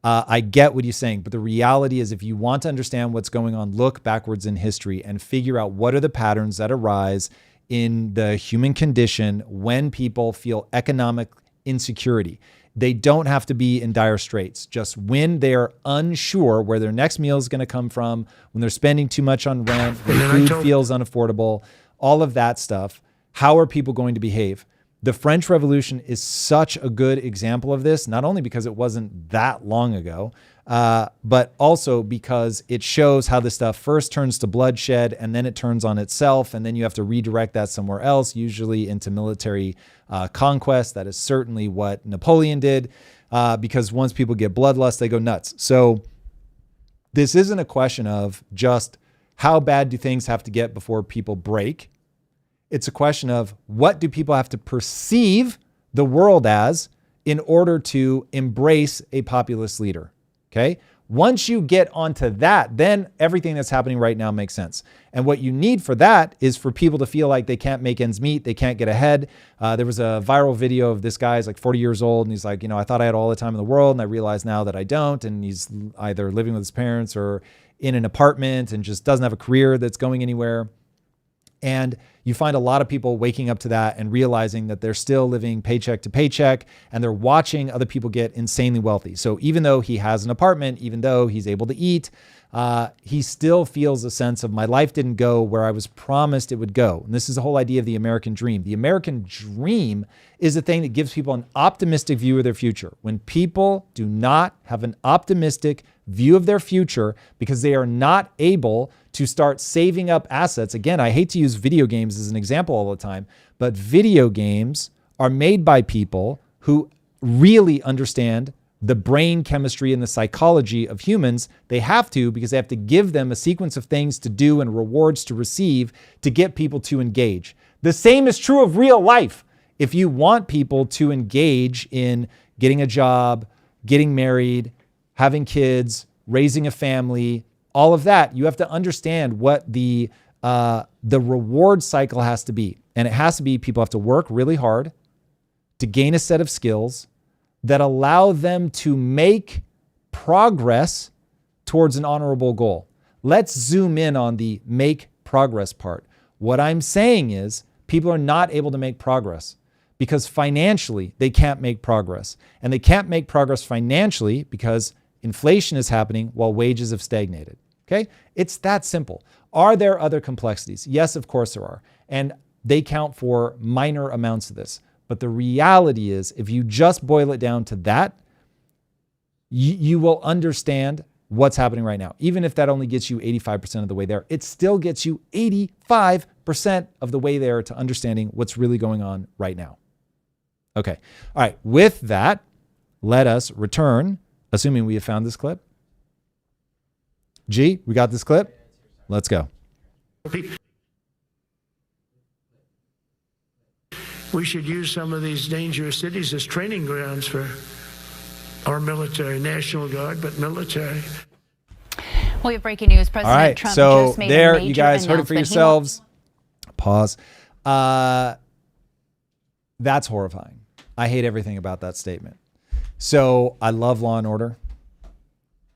I get what he's saying, but the reality is if you want to understand what's going on, look backwards in history and figure out what are the patterns that arise in the human condition when people feel economic insecurity. They don't have to be in dire straits. Just when they're unsure where their next meal is going to come from, when they're spending too much on rent, when food feels unaffordable, all of that stuff, how are people going to behave? The French Revolution is such a good example of this, not only because it wasn't that long ago, but also because it shows how this stuff first turns to bloodshed and then it turns on itself. And then you have to redirect that somewhere else, usually into military conquest. That is certainly what Napoleon did, because once people get bloodlust, they go nuts. So this isn't a question of just how bad do things have to get before people break. It's a question of what do people have to perceive the world as in order to embrace a populist leader. Okay. Once you get onto that, then everything that's happening right now makes sense. And what you need for that is for people to feel like they can't make ends meet. They can't get ahead. There was a viral video of this guy, he's like 40 years old. And he's like, I thought I had all the time in the world. And I realize now that I don't. And he's either living with his parents or in an apartment and just doesn't have a career that's going anywhere. And you find a lot of people waking up to that and realizing that they're still living paycheck to paycheck and they're watching other people get insanely wealthy. So even though he has an apartment, even though he's able to eat, he still feels a sense of my life didn't go where I was promised it would go. And this is the whole idea of the American dream. The American dream is the thing that gives people an optimistic view of their future. When people do not have an optimistic view of their future because they are not able to start saving up assets. Again, I hate to use video games as an example all the time, but video games are made by people who really understand the brain chemistry and the psychology of humans. They have to, because they have to give them a sequence of things to do and rewards to receive to get people to engage. The same is true of real life. If you want people to engage in getting a job, getting married, having kids, raising a family, all of that, you have to understand what the reward cycle has to be. And it has to be people have to work really hard to gain a set of skills that allow them to make progress towards an honorable goal. Let's zoom in on the make progress part. What I'm saying is people are not able to make progress because financially they can't make progress. And they can't make progress financially because inflation is happening while wages have stagnated. Okay? It's that simple. Are there other complexities? Yes, of course there are. And they count for minor amounts of this. But the reality is, if you just boil it down to that, you will understand what's happening right now. Even if that only gets you 85% of the way there, it still gets you 85% of the way there to understanding what's really going on right now. Okay. All right. With that, let us return, assuming we have found this clip. G, we got this clip? Let's go. We should use some of these dangerous cities as training grounds for our military, National Guard, but military. We have breaking news. President Trump just made a major you guys heard it for yourselves. Pause. That's horrifying. I hate everything about that statement. So I love Law and Order.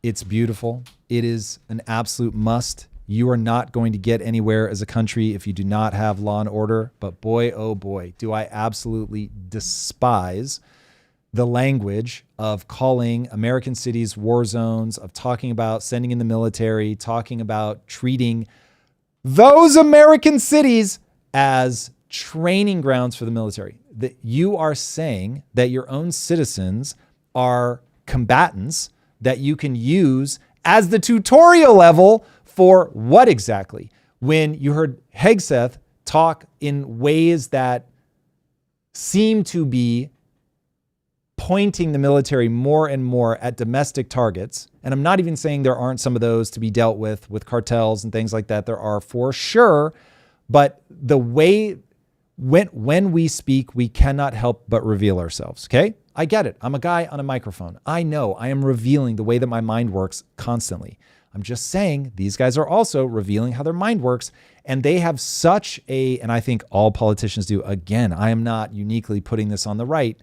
It's beautiful. It is an absolute must. You are not going to get anywhere as a country if you do not have law and order. But boy, oh boy, do I absolutely despise the language of calling American cities war zones, of talking about sending in the military, talking about treating those American cities as training grounds for the military. That you are saying that your own citizens are combatants that you can use as the tutorial level for what exactly? When you heard Hegseth talk in ways that seem to be pointing the military more and more at domestic targets, and I'm not even saying there aren't some of those to be dealt with cartels and things like that. There are for sure, but the way when we speak, we cannot help but reveal ourselves, okay? I get it. I'm a guy on a microphone. I know I am revealing the way that my mind works constantly. I'm just saying these guys are also revealing how their mind works, and they have such and I think all politicians do. Again, I am not uniquely putting this on the right,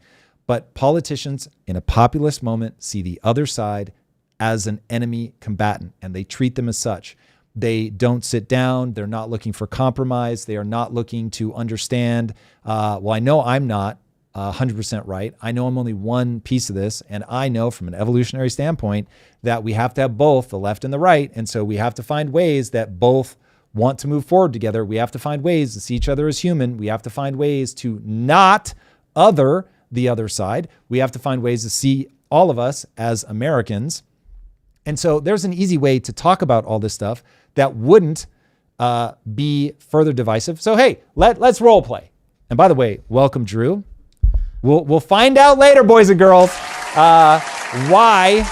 but politicians in a populist moment see the other side as an enemy combatant, and they treat them as such. They don't sit down. They're not looking for compromise. They are not looking to understand. Well, I know I'm not. 100% right. I know I'm only one piece of this, and I know from an evolutionary standpoint that we have to have both the left and the right, and so we have to find ways that both want to move forward together. We have to find ways to see each other as human. We have to find ways to not other the other side. We have to find ways to see all of us as Americans. And so there's an easy way to talk about all this stuff that wouldn't be further divisive. So, hey, let's role play. And by the way, welcome, Drew. We'll find out later, boys and girls, why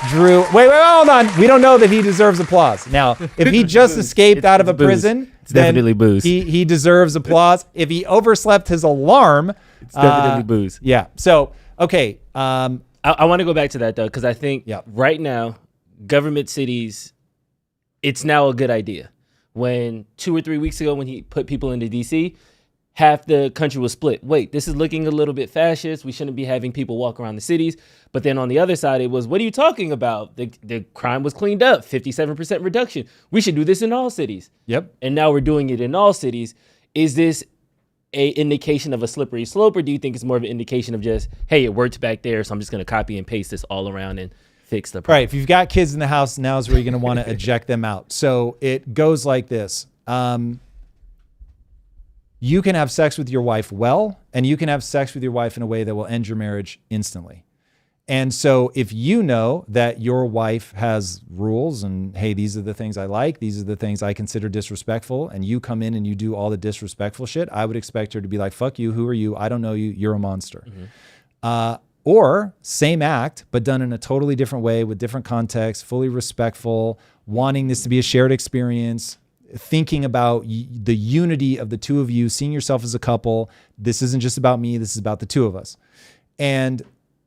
Drew. Wait, hold on. We don't know that he deserves applause. Now, if he just escaped out of a prison, it's definitely booze. He deserves applause. If he overslept his alarm, it's definitely booze. Yeah. So, okay. I want to go back to that though, because I think right now, government cities, it's now a good idea. When 2 or 3 weeks ago, when he put people into DC, half the country was split. Wait, this is looking a little bit fascist. We shouldn't be having people walk around the cities. But then on the other side, it was, what are you talking about? The crime was cleaned up, 57% reduction. We should do this in all cities. Yep. And now we're doing it in all cities. Is this a indication of a slippery slope, or do you think it's more of an indication of just, hey, it worked back there, so I'm just going to copy and paste this all around and fix the problem? Right. If you've got kids in the house, now is where you're going to want to eject them out. So it goes like this. You can have sex with your wife well, and you can have sex with your wife in a way that will end your marriage instantly. And so if you know that your wife has rules and, hey, these are the things I like, these are the things I consider disrespectful, and you come in and you do all the disrespectful shit, I would expect her to be like, fuck you, who are you? I don't know you, you're a monster. Or same act, but done in a totally different way with different context, fully respectful, wanting this to be a shared experience, thinking about the unity of the two of you, seeing yourself as a couple. This isn't just about me. This is about the two of us. And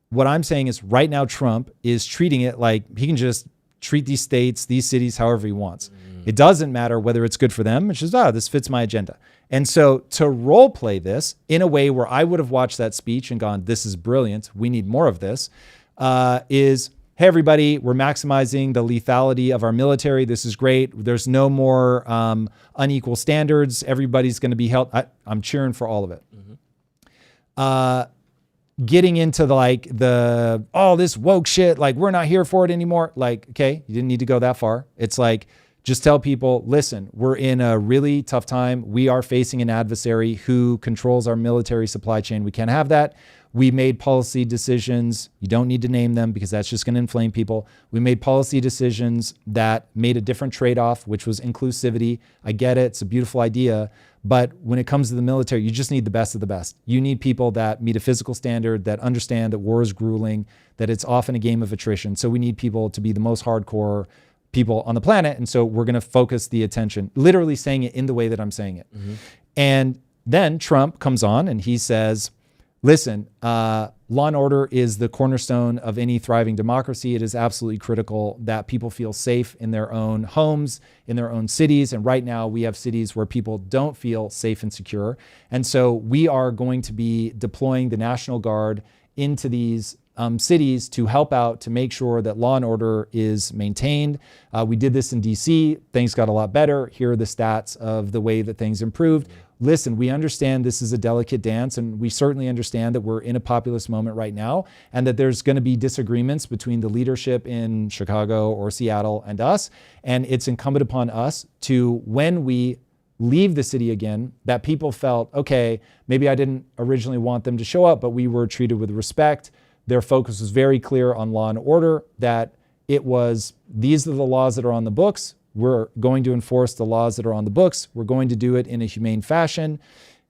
what I'm saying is right now, Trump is treating it like he can just treat these states, these cities, however he wants. It doesn't matter whether it's good for them. It's just, this fits my agenda. And so to role play this in a way where I would have watched that speech and gone, this is brilliant, we need more of this, is, hey, everybody, we're maximizing the lethality of our military. This is great. There's no more unequal standards. Everybody's going to be held. I'm cheering for all of it. Getting into this woke shit, like we're not here for it anymore. Like, okay, you didn't need to go that far. It's like, just tell people, listen, we're in a really tough time. We are facing an adversary who controls our military supply chain. We can't have that. We made policy decisions. You don't need to name them because that's just going to inflame people. We made policy decisions that made a different trade-off, which was inclusivity. I get it. It's a beautiful idea. But when it comes to the military, you just need the best of the best. You need people that meet a physical standard, that understand that war is grueling, that it's often a game of attrition. So we need people to be the most hardcore people on the planet. And so we're going to focus the attention, literally saying it in the way that I'm saying it. And then Trump comes on and he says, listen, law and order is the cornerstone of any thriving democracy. It is absolutely critical that people feel safe in their own homes, in their own cities. And right now we have cities where people don't feel safe and secure. And so we are going to be deploying the National Guard into these cities to help out, to make sure that law and order is maintained. We did this in DC. Things got a lot better. Here are the stats of the way that things improved. Listen, we understand this is a delicate dance, and we certainly understand that we're in a populist moment right now, and that there's going to be disagreements between the leadership in Chicago or Seattle and us. And it's incumbent upon us to, when we leave the city again, that people felt, okay, maybe I didn't originally want them to show up, but we were treated with respect. Their focus was very clear on law and order, that it was, these are the laws that are on the books. We're going to enforce the laws that are on the books. We're going to do it in a humane fashion,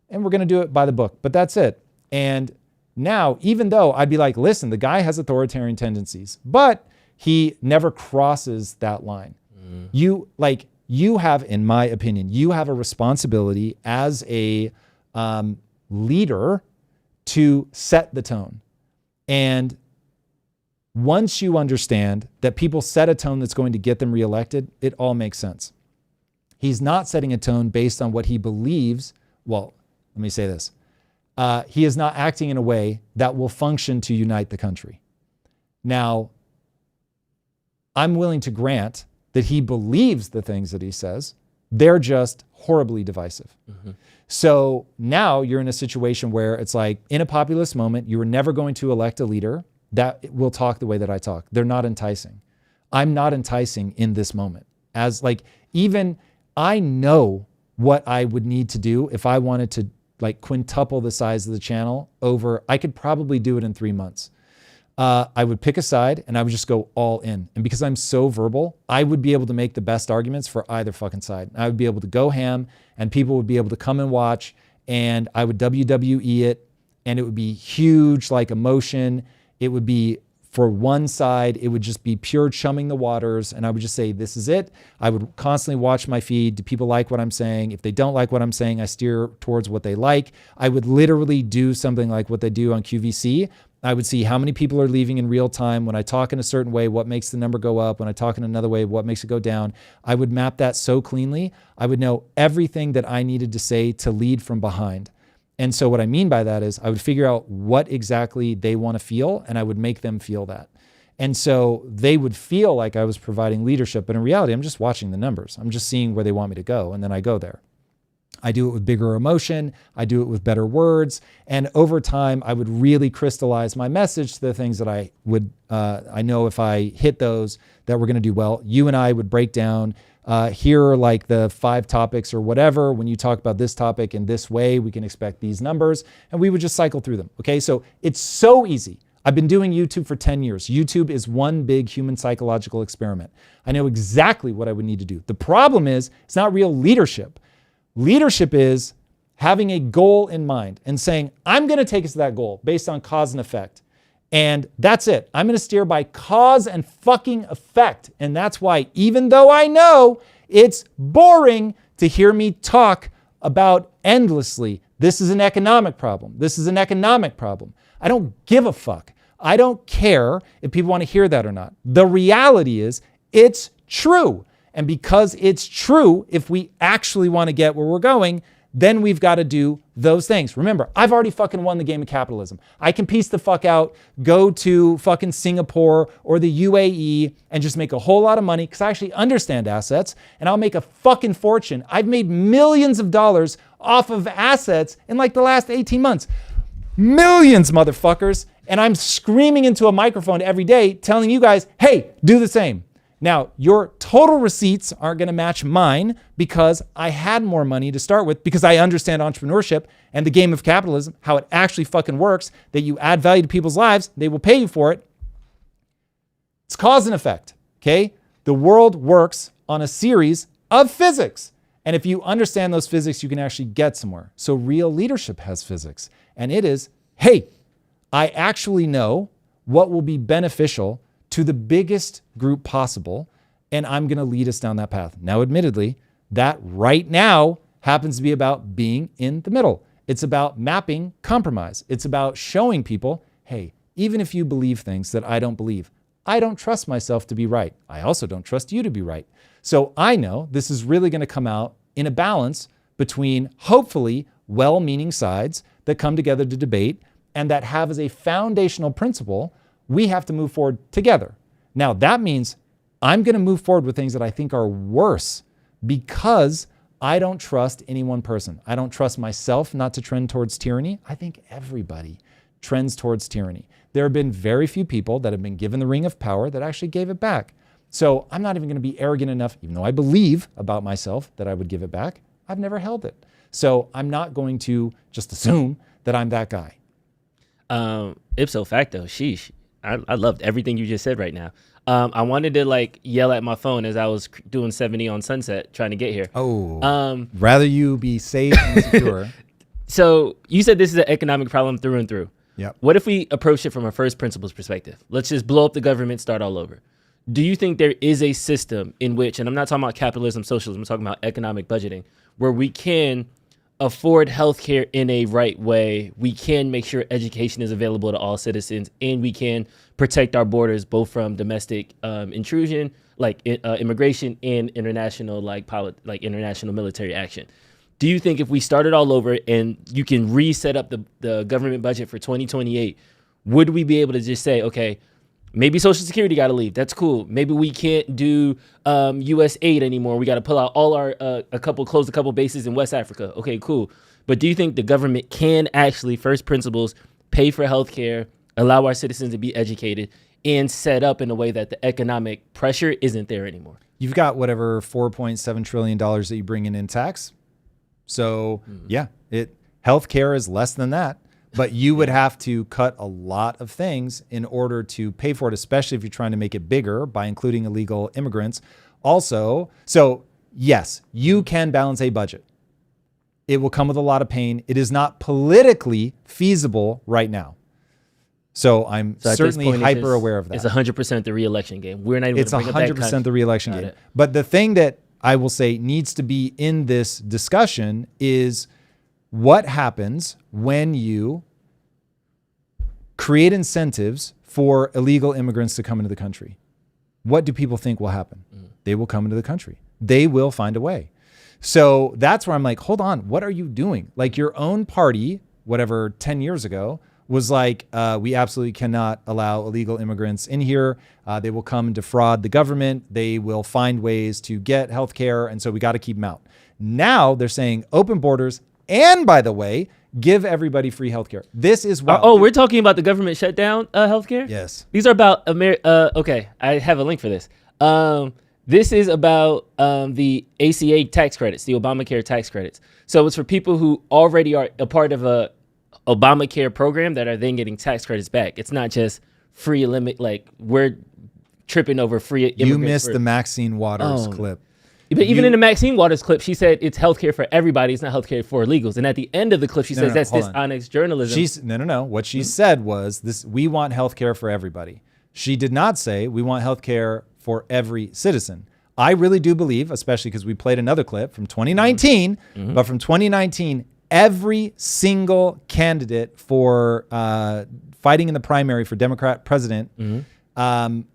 and we're going to do it by the book. But that's it. And now, even though I'd be like, listen, the guy has authoritarian tendencies, but he never crosses that line. You have, in my opinion, you have a responsibility as a leader to set the tone. And once you understand that people set a tone that's going to get them reelected, it all makes sense. He's not setting a tone based on what he believes. Well, let me say this. He is not acting in a way that will function to unite the country. Now, I'm willing to grant that he believes the things that he says, They're just horribly divisive. So now you're in a situation where it's like, in a populist moment, you are never going to elect a leader that will talk the way that I talk. They're not enticing. I'm not enticing in this moment. As like, even I know what I would need to do if I wanted to like quintuple the size of the channel over, I could probably do it in 3 months. I would pick a side and I would just go all in. And because I'm so verbal, I would be able to make the best arguments for either fucking side. I would be able to go ham and people would be able to come and watch, and I would WWE it, and it would be huge, like emotion. It would be, for one side, it would just be pure chumming the waters. And I would just say, this is it. I would constantly watch my feed. Do people like what I'm saying? If they don't like what I'm saying, I steer towards what they like. I would literally do something like what they do on QVC. I would see how many people are leaving in real time. When I talk in a certain way, what makes the number go up? When I talk in another way, what makes it go down? I would map that so cleanly. I would know everything that I needed to say to lead from behind. And so what I mean by that is I would figure out what exactly they want to feel, and I would make them feel that. And so they would feel like I was providing leadership, but in reality, I'm just watching the numbers. I'm just seeing where they want me to go, and then I go there. I do it with bigger emotion. I do it with better words. And over time, I would really crystallize my message to the things that I would, I know if I hit those, that we're going to do well. You and I would break down, here are like the 5 topics or whatever. When you talk about this topic in this way, we can expect these numbers, and we would just cycle through them. Okay. So it's so easy. I've been doing YouTube for 10 years. YouTube is one big human psychological experiment. I know exactly what I would need to do. The problem is it's not real leadership. Leadership is having a goal in mind and saying, I'm going to take us to that goal based on cause and effect. And that's it. I'm going to steer by cause and fucking effect. And that's why, even though I know it's boring to hear me talk about endlessly, this is an economic problem. This is an economic problem. I don't give a fuck. I don't care if people want to hear that or not. The reality is it's true. And because it's true, if we actually want to get where we're going, then we've got to do those things. Remember, I've already fucking won the game of capitalism. I can piece the fuck out, go to fucking Singapore or the UAE and just make a whole lot of money because I actually understand assets, and I'll make a fucking fortune. I've made millions of dollars off of assets in like the last 18 months. Millions, motherfuckers. And I'm screaming into a microphone every day telling you guys, hey, do the same. Now, your total receipts aren't going to match mine because I had more money to start with, because I understand entrepreneurship and the game of capitalism, how it actually fucking works, that you add value to people's lives, they will pay you for it. It's cause and effect, okay? The world works on a series of physics. And if you understand those physics, you can actually get somewhere. So real leadership has physics. And it is, hey, I actually know what will be beneficial to the biggest group possible, and I'm going to lead us down that path. Now, admittedly, that right now happens to be about being in the middle. It's about mapping compromise. It's about showing people, hey, even if you believe things that I don't believe, I don't trust myself to be right. I also don't trust you to be right. So I know this is really going to come out in a balance between hopefully well-meaning sides that come together to debate and that have as a foundational principle, we have to move forward together. Now, that means I'm going to move forward with things that I think are worse because I don't trust any one person. I don't trust myself not to trend towards tyranny. I think everybody trends towards tyranny. There have been very few people that have been given the ring of power that actually gave it back. So I'm not even going to be arrogant enough, even though I believe about myself that I would give it back. I've never held it. So I'm not going to just assume that I'm that guy. Ipso facto, sheesh. I loved everything you just said right now. I wanted to like yell at my phone as I was doing 70 on Sunset trying to get here. Rather you be safe and secure. So you said this is an economic problem through and through. Yep. What if we approach it from a first principles perspective? Let's just blow up the government, start all over. Do you think there is a system in which, and I'm not talking about capitalism, socialism, I'm talking about economic budgeting, where we can afford healthcare in a right way, we can make sure education is available to all citizens, and we can protect our borders both from domestic intrusion, like immigration, and international international military action? Do you think if we started all over and you can reset up the government budget for 2028, would we be able to just say, okay, Maybe Social Security got to leave. That's cool. Maybe we can't do U.S. aid anymore. We got to pull out all our close a couple bases in West Africa. Okay, cool. But do you think the government can actually, first principles, pay for healthcare, allow our citizens to be educated, and set up in a way that the economic pressure isn't there anymore? You've got whatever $4.7 trillion that you bring in tax. So yeah, healthcare is less than that, but you would have to cut a lot of things in order to pay for it, especially if you're trying to make it bigger by including illegal immigrants. Also, so yes, you can balance a budget. It will come with a lot of pain. It is not politically feasible right now. So I'm certainly hyper aware of that. It's 100% the re-election game. We're not even. It's 100% the re-election game. But the thing that I will say needs to be in this discussion is what happens when you create incentives for illegal immigrants to come into the country. What do people think will happen? They will come into the country. They will find a way. So that's where I'm like, hold on, what are you doing? Like your own party, whatever, 10 years ago, was like, we absolutely cannot allow illegal immigrants in here. They will come and defraud the government. They will find ways to get health care. And so we got to keep them out. Now they're saying open borders. And by the way, give everybody free health care. This is what. We're talking about the government shutdown health care? Yes. These are about okay, I have a link for this. This is about the ACA tax credits, the Obamacare tax credits. So it's for people who already are a part of a Obamacare program that are then getting tax credits back. It's not just free limit, like we're tripping over free immigrants. You missed the Maxine Waters clip. But even in the Maxine Waters clip, she said it's healthcare for everybody. It's not healthcare for illegals. And at the end of the clip, she says that's dishonest journalism. No. What she said was this: we want healthcare for everybody. She did not say we want healthcare for every citizen. I really do believe, especially because we played another clip from 2019, but from 2019, every single candidate for fighting in the primary for Democrat president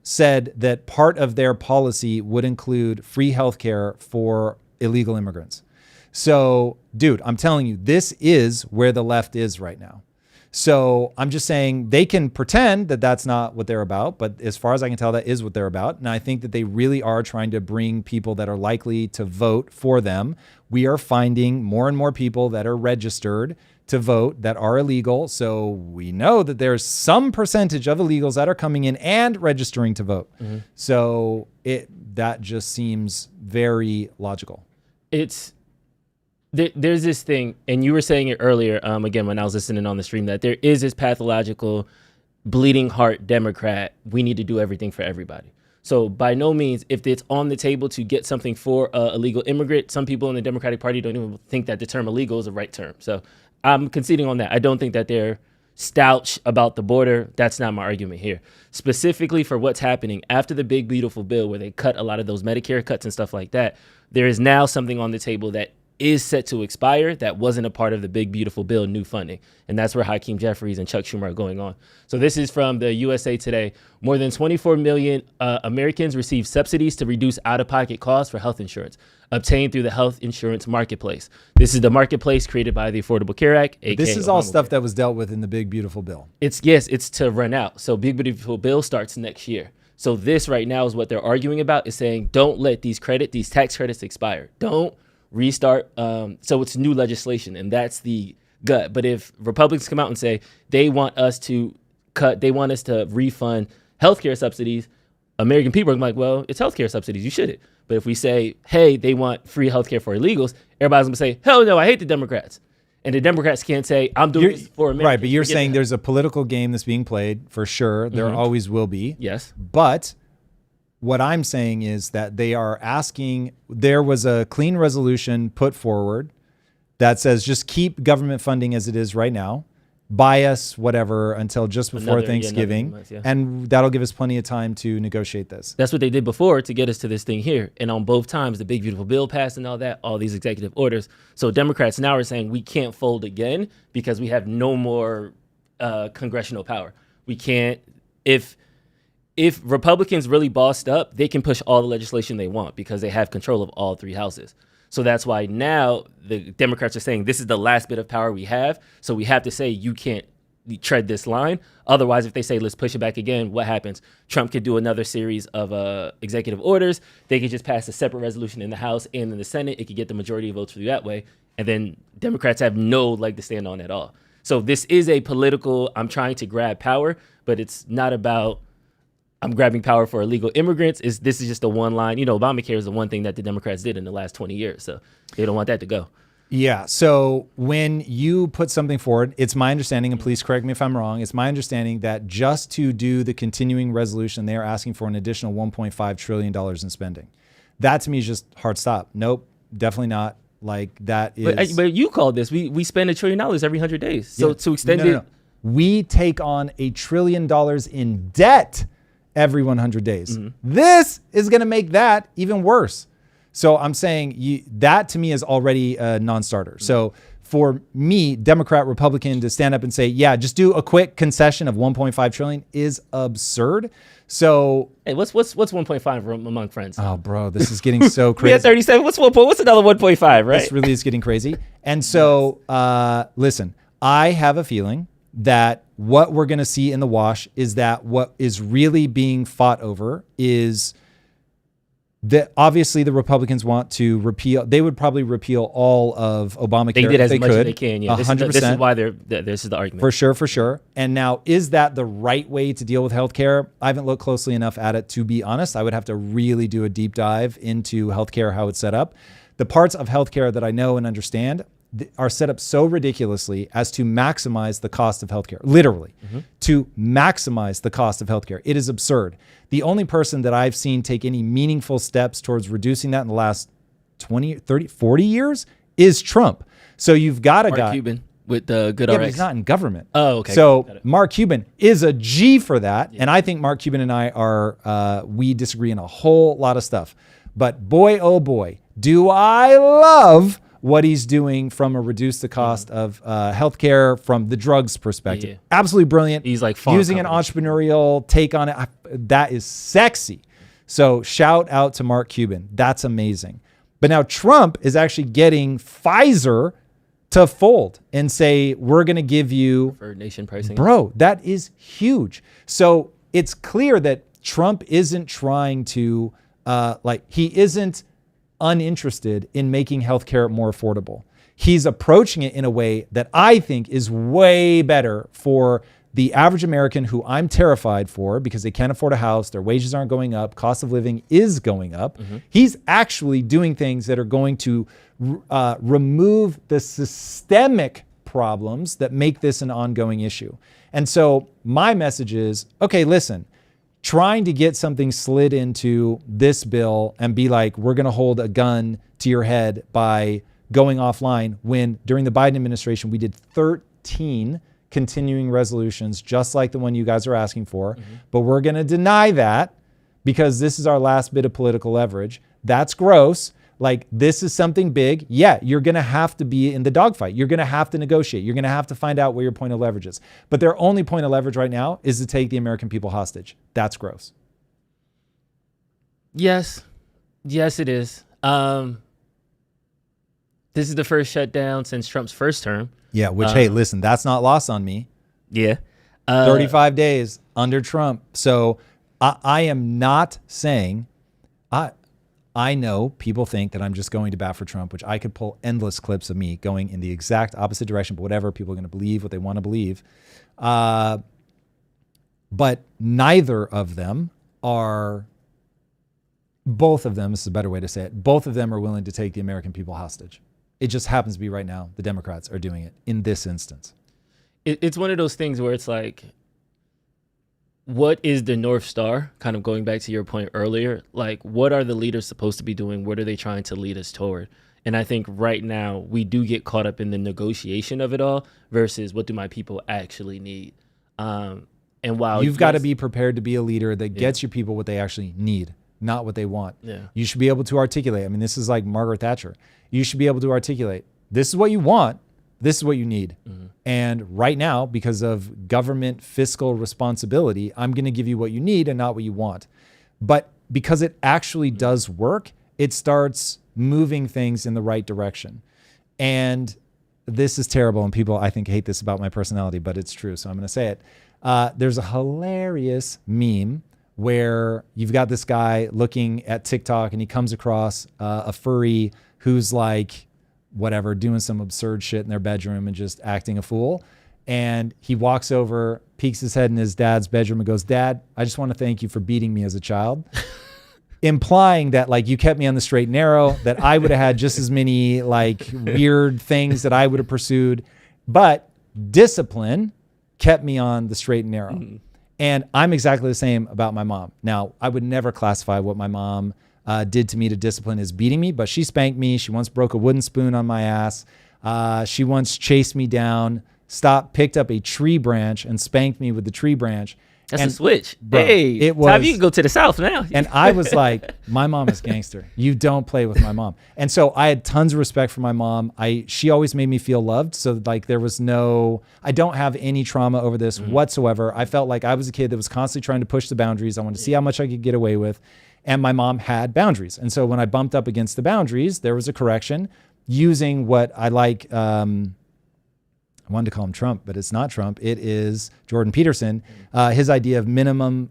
said that part of their policy would include free healthcare for illegal immigrants. So, dude, I'm telling you, this is where the left is right now. So I'm just saying they can pretend that that's not what they're about, but as far as I can tell, that is what they're about. And I think that they really are trying to bring people that are likely to vote for them. We are finding more and more people that are registered to vote that are illegal. So we know that there's some percentage of illegals that are coming in and registering to vote. So that just seems very logical. There's this thing, and you were saying it earlier, again, when I was listening on the stream, that there is this pathological bleeding heart Democrat. We need to do everything for everybody. So by no means, if it's on the table to get something for illegal immigrant, some people in the Democratic Party don't even think that the term illegal is the right term. So I'm conceding on that. I don't think that they're stouch about the border. That's not my argument here. Specifically for what's happening after the big, beautiful bill where they cut a lot of those Medicare cuts and stuff like that, there is now something on the table that is set to expire that wasn't a part of the big, beautiful bill, new funding. And that's where Hakeem Jeffries and Chuck Schumer are going on. So this is from the USA Today. More than 24 million Americans receive subsidies to reduce out-of-pocket costs for health insurance obtained through the health insurance marketplace. This is the marketplace created by the Affordable Care Act. This is all stuff that was dealt with in the big, beautiful bill. It's to run out. So big, beautiful bill starts next year. So this right now is what they're arguing about, is saying don't let these tax credits expire. Don't restart. So it's new legislation, and that's the gut. But if Republicans come out and say they want us to refund healthcare subsidies, American people are like, well, it's healthcare subsidies, you shouldn't. But if we say, hey, they want free healthcare for illegals, everybody's gonna say, hell no, I hate the Democrats. And the Democrats can't say, I'm doing this for Americans. Right, but you're saying there's a political game that's being played, for sure. There always will be. Yes. But what I'm saying is that they are asking, there was a clean resolution put forward that says just keep government funding as it is right now, buy us whatever until just before Thanksgiving, and that'll give us plenty of time to negotiate this. That's what they did before to get us to this thing here. And on both times, the big, beautiful bill passed and all that, all these executive orders. So Democrats now are saying we can't fold again because we have no more congressional power. We can't, if Republicans really bossed up, they can push all the legislation they want because they have control of all three houses. So that's why now the Democrats are saying this is the last bit of power we have. So we have to say you can't tread this line. Otherwise, if they say, let's push it back again, what happens? Trump could do another series of executive orders. They could just pass a separate resolution in the House and in the Senate. It could get the majority of votes through that way. And then Democrats have no leg to stand on at all. So this is a political, I'm trying to grab power, but it's not about I'm grabbing power for illegal immigrants. This is just the one line. Obamacare is the one thing that the Democrats did in the last 20 years. So they don't want that to go. Yeah. So when you put something forward, it's my understanding, and please correct me if I'm wrong, it's my understanding that just to do the continuing resolution, they are asking for an additional $1.5 trillion in spending. That to me is just hard stop. Nope, definitely not. Like that is. But you called this. We spend $1 trillion every 100 days. So to extend it. We take on $1 trillion in debt every 100 days. This is going to make that even worse. So I'm saying that to me is already a non-starter. So for me, Democrat, Republican, to stand up and say, yeah, just do a quick concession of 1.5 trillion is absurd. So hey, what's 1.5 among friends? Oh, bro, this is getting so crazy. We had 37. What's another 1.5, right? This really is getting crazy. And so, listen, I have a feeling that what we're going to see in the wash is that what is really being fought over is that obviously the Republicans want to repeal. They would probably repeal all of Obamacare. They did as much could. as they can. Yeah, 100%. This is why this is the argument. For sure. And now, is that the right way to deal with healthcare? I haven't looked closely enough at it to be honest. I would have to really do a deep dive into healthcare, how it's set up. The parts of healthcare that I know and understand are set up so ridiculously as to maximize the cost of healthcare, literally, to maximize the cost of healthcare. It is absurd. The only person that I've seen take any meaningful steps towards reducing that in the last 20, 30, 40 years is Trump. So you've got a guy. Mark Cuban with the GoodRx. Yeah, but he's not in government. Oh, okay. So Mark Cuban is a G for that. Yeah. And I think Mark Cuban and I are, we disagree in a whole lot of stuff. But boy, oh boy, do I love what he's doing from a reduce the cost of healthcare from the drugs perspective. Yeah. Absolutely brilliant. He's like using an entrepreneurial take on it. That is sexy. So shout out to Mark Cuban. That's amazing. But now Trump is actually getting Pfizer to fold and say, we're going to give you preferred nation pricing. Bro, that is huge. So it's clear that Trump isn't trying to he isn't uninterested in making healthcare more affordable. He's approaching it in a way that I think is way better for the average American, who I'm terrified for because they can't afford a house, their wages aren't going up, cost of living is going up. He's actually doing things that are going to remove the systemic problems that make this an ongoing issue. And so my message is, okay, listen, trying to get something slid into this bill and be like, we're going to hold a gun to your head by going offline, when during the Biden administration, we did 13 continuing resolutions, just like the one you guys are asking for. But we're going to deny that because this is our last bit of political leverage. That's gross. Like, this is something big. Yeah, you're going to have to be in the dogfight. You're going to have to negotiate. You're going to have to find out where your point of leverage is. But their only point of leverage right now is to take the American people hostage. That's gross. Yes, it is. This is the first shutdown since Trump's first term. Yeah, which, hey, listen, that's not lost on me. Yeah. 35 days under Trump. So I am not saying... I know people think that I'm just going to bat for Trump, which I could pull endless clips of me going in the exact opposite direction, but whatever, people are going to believe what they want to believe. But neither of them are, both of them, this is a better way to say it, both of them are willing to take the American people hostage. It just happens to be right now, the Democrats are doing it in this instance. It's one of those things where it's like, what is the North Star? Kind of going back to your point earlier, like, what are the leaders supposed to be doing? What are they trying to lead us toward? And I think right now we do get caught up in the negotiation of it all versus what do my people actually need? And while you've got to be prepared to be a leader that gets your people what they actually need, not what they want. Yeah. You should be able to articulate. I mean, this is like Margaret Thatcher. You should be able to articulate, this is what you want. This is what you need. And right now, because of government fiscal responsibility, I'm going to give you what you need and not what you want. But because it actually does work, it starts moving things in the right direction. And this is terrible, and people, I think, hate this about my personality, but it's true, so I'm going to say it. There's a hilarious meme where you've got this guy looking at TikTok, and he comes across a furry who's like, whatever, doing some absurd shit in their bedroom and just acting a fool. And he walks over, peeks his head in his dad's bedroom and goes, "Dad, I just want to thank you for beating me as a child." Implying that like you kept me on the straight and narrow, that I would have had just as many like weird things that I would have pursued, but discipline kept me on the straight and narrow. Mm-hmm. And I'm exactly the same about my mom. Now, I would never classify what my mom did to me to discipline as beating me, but she spanked me. She once broke a wooden spoon on my ass. She once chased me down, picked up a tree branch and spanked me with the tree branch. That's a switch. Bro, hey, it was, Tom, you can go to the South now. And I was like, my mom is gangster. You don't play with my mom. And so I had tons of respect for my mom. She always made me feel loved. So like there was I don't have any trauma over this whatsoever. I felt like I was a kid that was constantly trying to push the boundaries. I wanted to see how much I could get away with. And my mom had boundaries. And so when I bumped up against the boundaries, there was a correction using what I like, I wanted to call him Trump, but it's not Trump. It is Jordan Peterson. His idea of minimum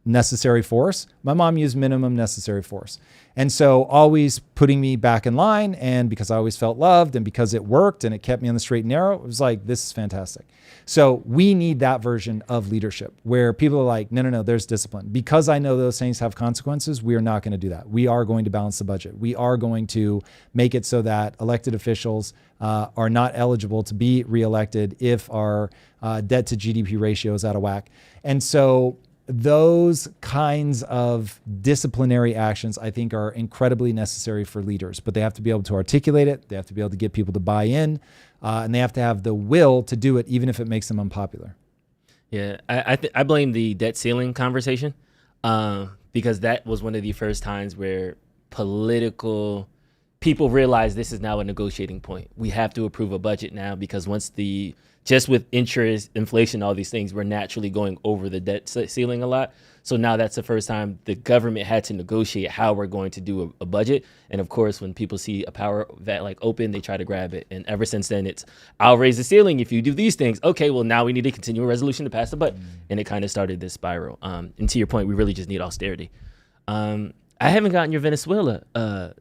necessary force. My mom used minimum necessary force. And so always putting me back in line, and because I always felt loved and because it worked and it kept me on the straight and narrow, it was like, this is fantastic. So we need that version of leadership where people are like, no, there's discipline. Because I know those things have consequences, we are not going to do that. We are going to balance the budget. We are going to make it so that elected officials are not eligible to be reelected if our debt to GDP ratio is out of whack. And so those kinds of disciplinary actions, I think, are incredibly necessary for leaders, but they have to be able to articulate it. They have to be able to get people to buy in, and they have to have the will to do it, even if it makes them unpopular. Yeah, I blame the debt ceiling conversation because that was one of the first times where political people realized this is now a negotiating point. We have to approve a budget now because just with interest, inflation, all these things, we're naturally going over the debt ceiling a lot. So now that's the first time the government had to negotiate how we're going to do a budget. And of course, when people see a power vat like open, they try to grab it. And ever since then, I'll raise the ceiling if you do these things. Okay, well, now we need to continue a resolution to pass the budget. And it kind of started this spiral. And to your point, we really just need austerity. I haven't gotten your Venezuela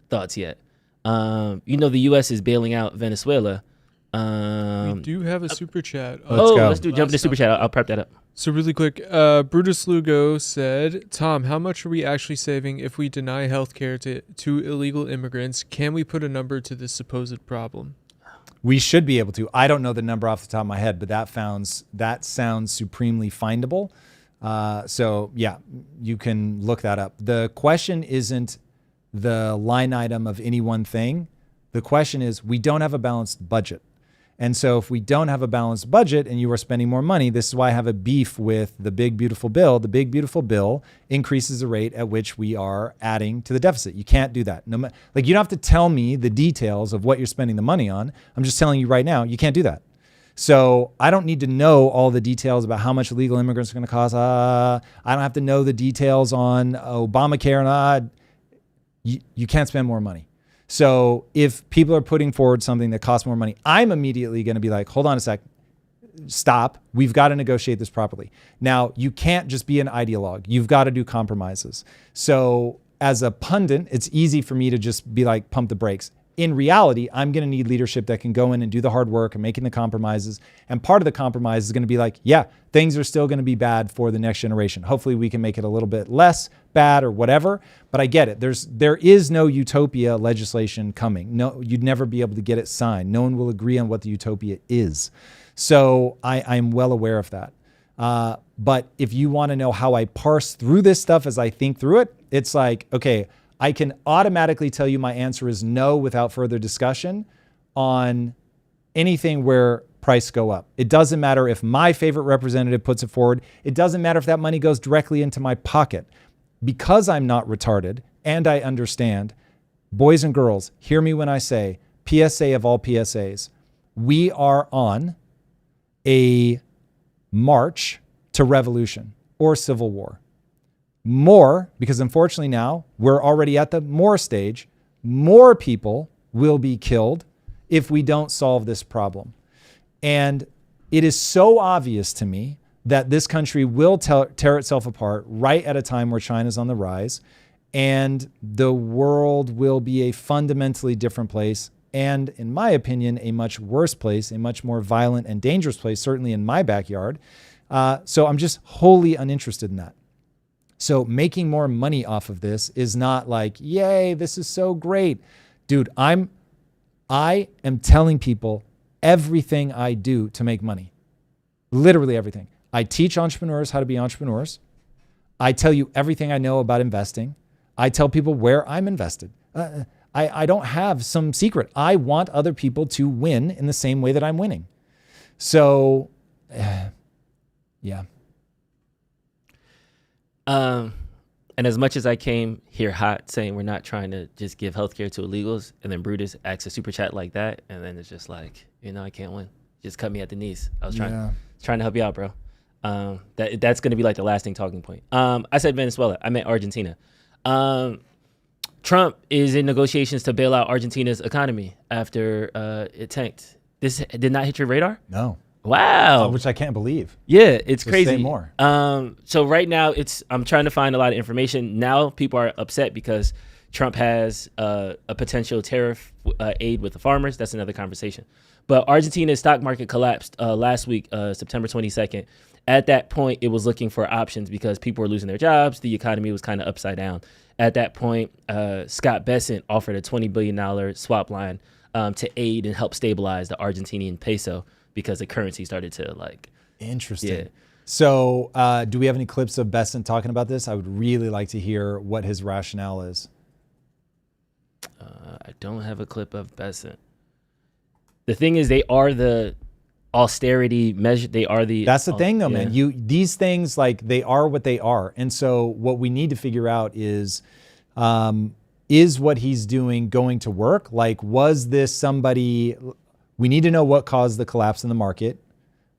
thoughts yet. The U.S. is bailing out Venezuela. We do have a super chat. Let's jump into super chat. I'll prep that up. So really quick, Brutus Lugo said, Tom, how much are we actually saving if we deny healthcare to illegal immigrants? Can we put a number to this supposed problem? We should be able to. I don't know the number off the top of my head, but that sounds supremely findable. So yeah, you can look that up. The question isn't the line item of any one thing. The question is, we don't have a balanced budget. And so if we don't have a balanced budget and you are spending more money, this is why I have a beef with the big, beautiful bill. The big, beautiful bill increases the rate at which we are adding to the deficit. You can't do that. You don't have to tell me the details of what you're spending the money on. I'm just telling you right now, you can't do that. So I don't need to know all the details about how much illegal immigrants are going to cost. I don't have to know the details on Obamacare. You can't spend more money. So if people are putting forward something that costs more money, I'm immediately going to be like, hold on a sec, stop. We've got to negotiate this properly. Now, you can't just be an ideologue. You've got to do compromises. So as a pundit, it's easy for me to just be like, pump the brakes. In reality, I'm going to need leadership that can go in and do the hard work and making the compromises. And part of the compromise is going to be like, yeah, things are still going to be bad for the next generation. Hopefully we can make it a little bit less bad or whatever. But I get it. There is no utopia legislation coming. No, you'd never be able to get it signed. No one will agree on what the utopia is. So I'm well aware of that. But if you want to know how I parse through this stuff as I think through it, it's like, okay, I can automatically tell you my answer is no without further discussion on anything where prices go up. It doesn't matter if my favorite representative puts it forward. It doesn't matter if that money goes directly into my pocket. Because I'm not retarded and I understand, boys and girls, hear me when I say, PSA of all PSAs, we are on a march to revolution or civil war. More, because unfortunately now we're already at the more stage, more people will be killed if we don't solve this problem. And it is so obvious to me that this country will tear itself apart right at a time where China's on the rise, and the world will be a fundamentally different place. And in my opinion, a much worse place, a much more violent and dangerous place, certainly in my backyard. So I'm just wholly uninterested in that. So making more money off of this is not like, yay, this is so great. Dude, I am telling people everything I do to make money. Literally everything. I teach entrepreneurs how to be entrepreneurs. I tell you everything I know about investing. I tell people where I'm invested. I don't have some secret. I want other people to win in the same way that I'm winning. So, yeah. And as much as I came here hot saying we're not trying to just give healthcare to illegals, and then Brutus acts a super chat like that, and then it's just like, I can't win. Just cut me at the knees. I was trying to help you out, bro. That's going to be like the lasting talking point. I said Venezuela. I meant Argentina. Trump is in negotiations to bail out Argentina's economy after it tanked. This did not hit your radar? No. Wow. Which I can't believe. Yeah, it's crazy. Say more. So right now I'm trying to find a lot of information. Now people are upset because Trump has a potential tariff aid with the farmers. That's another conversation. But Argentina's stock market collapsed last week, September 22nd. At that point, it was looking for options because people were losing their jobs. The economy was kind of upside down. At that point, Scott Bessent offered a $20 billion swap line to aid and help stabilize the Argentinian peso because the currency started to Interesting. Yeah. So do we have any clips of Bessent talking about this? I would really like to hear what his rationale is. I don't have a clip of Bessent. The thing is, they are the austerity measure. They are the. That's the thing, though, man. These things, they are what they are, and so what we need to figure out is what he's doing going to work? Was this somebody? We need to know what caused the collapse in the market.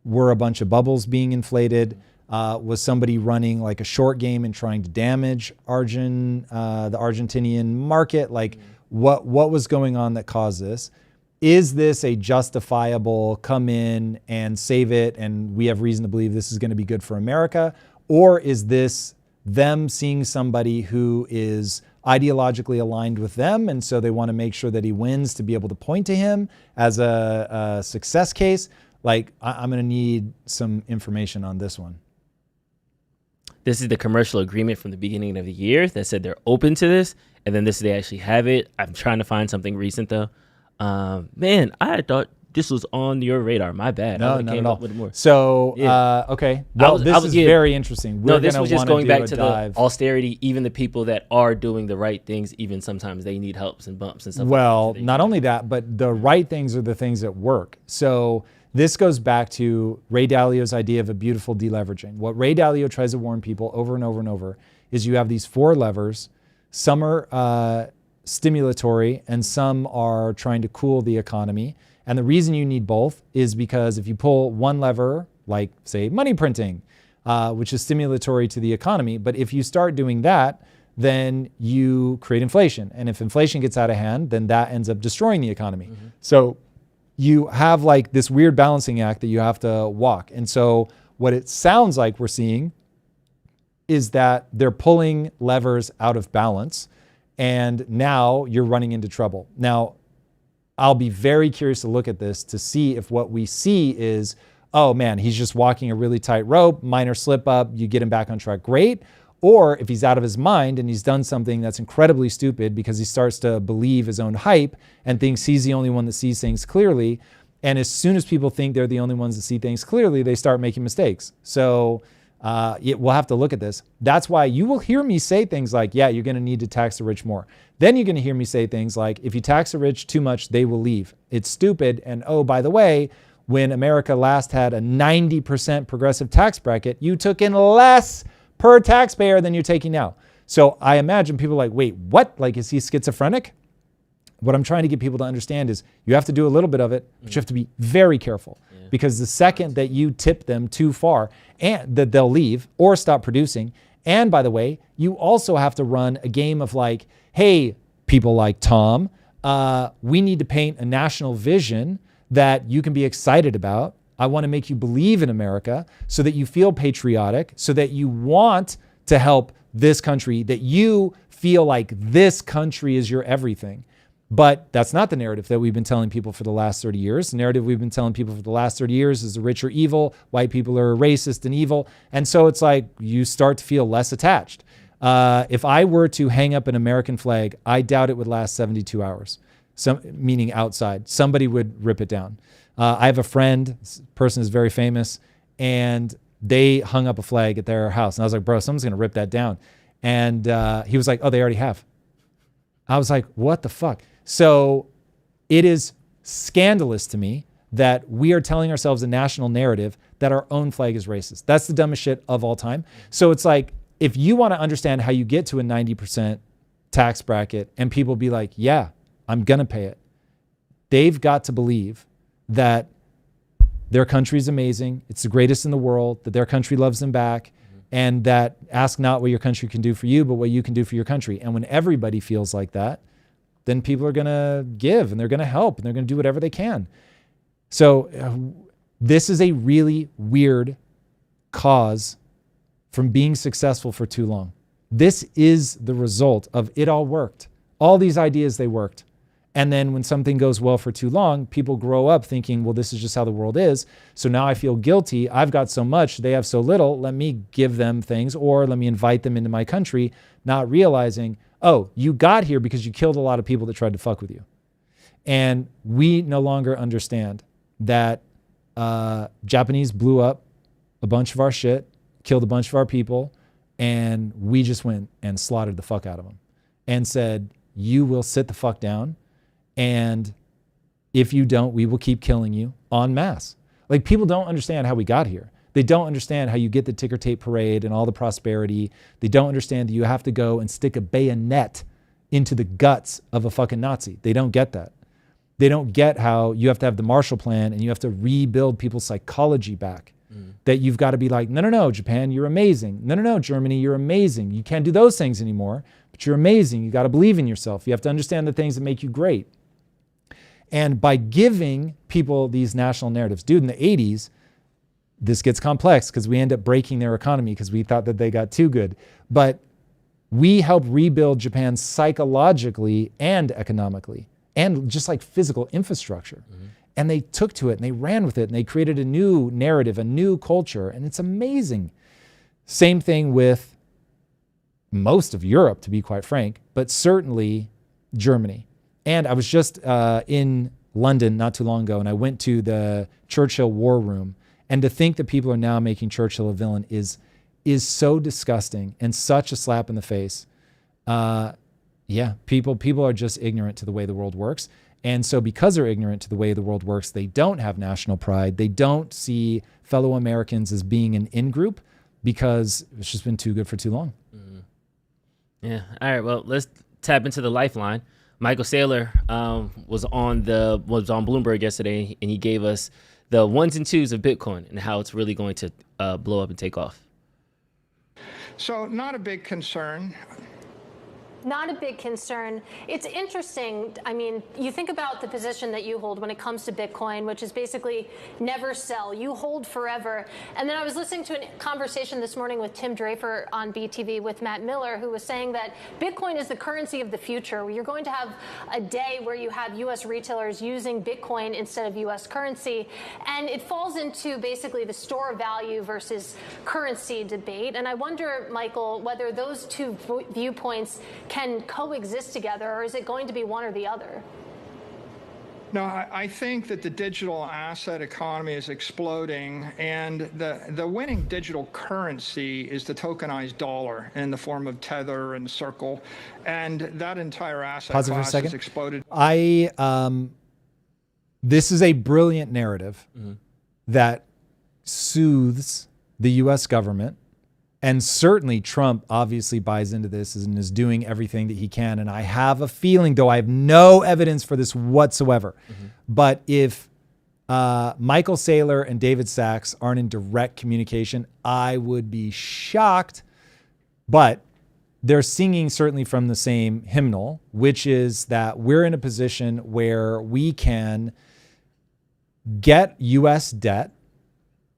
Were a bunch of bubbles being inflated? Was somebody running a short game and trying to damage the Argentinian market? What was going on that caused this? Is this a justifiable come in and save it and we have reason to believe this is going to be good for America? Or is this them seeing somebody who is ideologically aligned with them and so they want to make sure that he wins to be able to point to him as a success case? I'm going to need some information on this one. This is the commercial agreement from the beginning of the year that said they're open to this. And then they actually have it. I'm trying to find something recent though. Man, I thought this was on your radar. My bad. No, not at all. So, okay. Well, this is very interesting. This was just going back to the austerity. Even the people that are doing the right things, even sometimes they need helps and bumps and stuff. Well, not only that, but the right things are the things that work. So this goes back to Ray Dalio's idea of a beautiful deleveraging. What Ray Dalio tries to warn people over and over and over is you have these four levers. Some are stimulatory and some are trying to cool the economy. And the reason you need both is because if you pull one lever, like say money printing, which is stimulatory to the economy, but if you start doing that, then you create inflation. And if inflation gets out of hand, then that ends up destroying the economy. Mm-hmm. So you have this weird balancing act that you have to walk. And so what it sounds like we're seeing is that they're pulling levers out of balance. And now you're running into trouble. Now, I'll be very curious to look at this to see if what we see is, oh man, he's just walking a really tight rope, minor slip up, you get him back on track, great. Or if he's out of his mind and he's done something that's incredibly stupid because he starts to believe his own hype and thinks he's the only one that sees things clearly. And as soon as people think they're the only ones that see things clearly, they start making mistakes. So we'll have to look at this. That's why you will hear me say things like, yeah, you're going to need to tax the rich more. Then you're going to hear me say things like, if you tax the rich too much, they will leave. It's stupid. And oh, by the way, when America last had a 90% progressive tax bracket, you took in less per taxpayer than you're taking now. So I imagine people are like, wait, what? Is he schizophrenic? What I'm trying to get people to understand is you have to do a little bit of it, but you have to be very careful. Because the second that you tip them too far, and that they'll leave or stop producing. And by the way, you also have to run a game of hey, people like Tom, we need to paint a national vision that you can be excited about. I want to make you believe in America so that you feel patriotic, so that you want to help this country, that you feel like this country is your everything. But that's not the narrative that we've been telling people for the last 30 years. The narrative we've been telling people for the last 30 years is the rich are evil, white people are racist and evil. And so it's like you start to feel less attached. If I were to hang up an American flag, I doubt it would last 72 hours, meaning outside. Somebody would rip it down. I have a friend, this person is very famous, and they hung up a flag at their house. And I was like, bro, someone's going to rip that down. And he was like, oh, they already have. I was like, what the fuck? So it is scandalous to me that we are telling ourselves a national narrative that our own flag is racist. That's the dumbest shit of all time. So it's like, if you want to understand how you get to a 90% tax bracket and people be like, yeah, I'm going to pay it, they've got to believe that their country is amazing, it's the greatest in the world, that their country loves them back, and that ask not what your country can do for you, but what you can do for your country. And when everybody feels like that, then people are going to give and they're going to help and they're going to do whatever they can. So this is a really weird cause from being successful for too long. This is the result of it all worked. All these ideas, they worked. And then when something goes well for too long, people grow up thinking, well, this is just how the world is. So now I feel guilty. I've got so much, they have so little. Let me give them things, or let me invite them into my country, not realizing, oh, you got here because you killed a lot of people that tried to fuck with you. And we no longer understand that Japanese blew up a bunch of our shit, killed a bunch of our people, and we just went and slaughtered the fuck out of them and said, you will sit the fuck down. And if you don't, we will keep killing you en masse. Like, people don't understand how we got here. They don't understand how you get the ticker tape parade and all the prosperity. They don't understand that you have to go and stick a bayonet into the guts of a fucking Nazi. They don't get that. They don't get how you have to have the Marshall Plan and you have to rebuild people's psychology back. That you've got to be like, no, Japan, you're amazing. No, Germany, you're amazing. You can't do those things anymore, but you're amazing. You got to believe in yourself. You have to understand the things that make you great. And by giving people these national narratives, dude, in the 80s, this gets complex because we end up breaking their economy because we thought that they got too good. But we helped rebuild Japan psychologically and economically and just like physical infrastructure. And they took to it and they ran with it and they created a new narrative, a new culture, and it's amazing. Same thing with most of Europe, to be quite frank, but certainly Germany. And I was just in London not too long ago, and I went to the Churchill War Room, and to think that people are now making Churchill a villain is so disgusting and such a slap in the face. People are just ignorant to the way the world works. And so because they're ignorant to the way the world works, they don't have national pride. They don't see fellow Americans as being an in-group because it's just been too good for too long. Yeah. All right. Well, let's tap into the lifeline. Michael Saylor was on Bloomberg yesterday, and he gave us the ones and twos of Bitcoin and how it's really going to blow up and take off. So not a big concern. Not a big concern. It's interesting. I mean, you think about the position that you hold when it comes to Bitcoin, which is basically never sell. You hold forever. And then I was listening to a conversation this morning with Tim Draper on BTV with Matt Miller, who was saying that Bitcoin is the currency of the future. You're going to have a day where you have U.S. retailers using Bitcoin instead of U.S. currency. And it falls into basically the store of value versus currency debate. And I wonder, Michael, whether those two viewpoints can coexist together, or is it going to be one or the other? No, I think that the digital asset economy is exploding, and the winning digital currency is the tokenized dollar in the form of Tether and Circle, and that entire asset class has exploded. This is a brilliant narrative that soothes the U.S. government. And certainly Trump obviously buys into this and is doing everything that he can. And I have a feeling, though I have no evidence for this whatsoever, but if Michael Saylor and David Sachs aren't in direct communication, I would be shocked. But they're singing certainly from the same hymnal, which is that we're in a position where we can get U.S. debt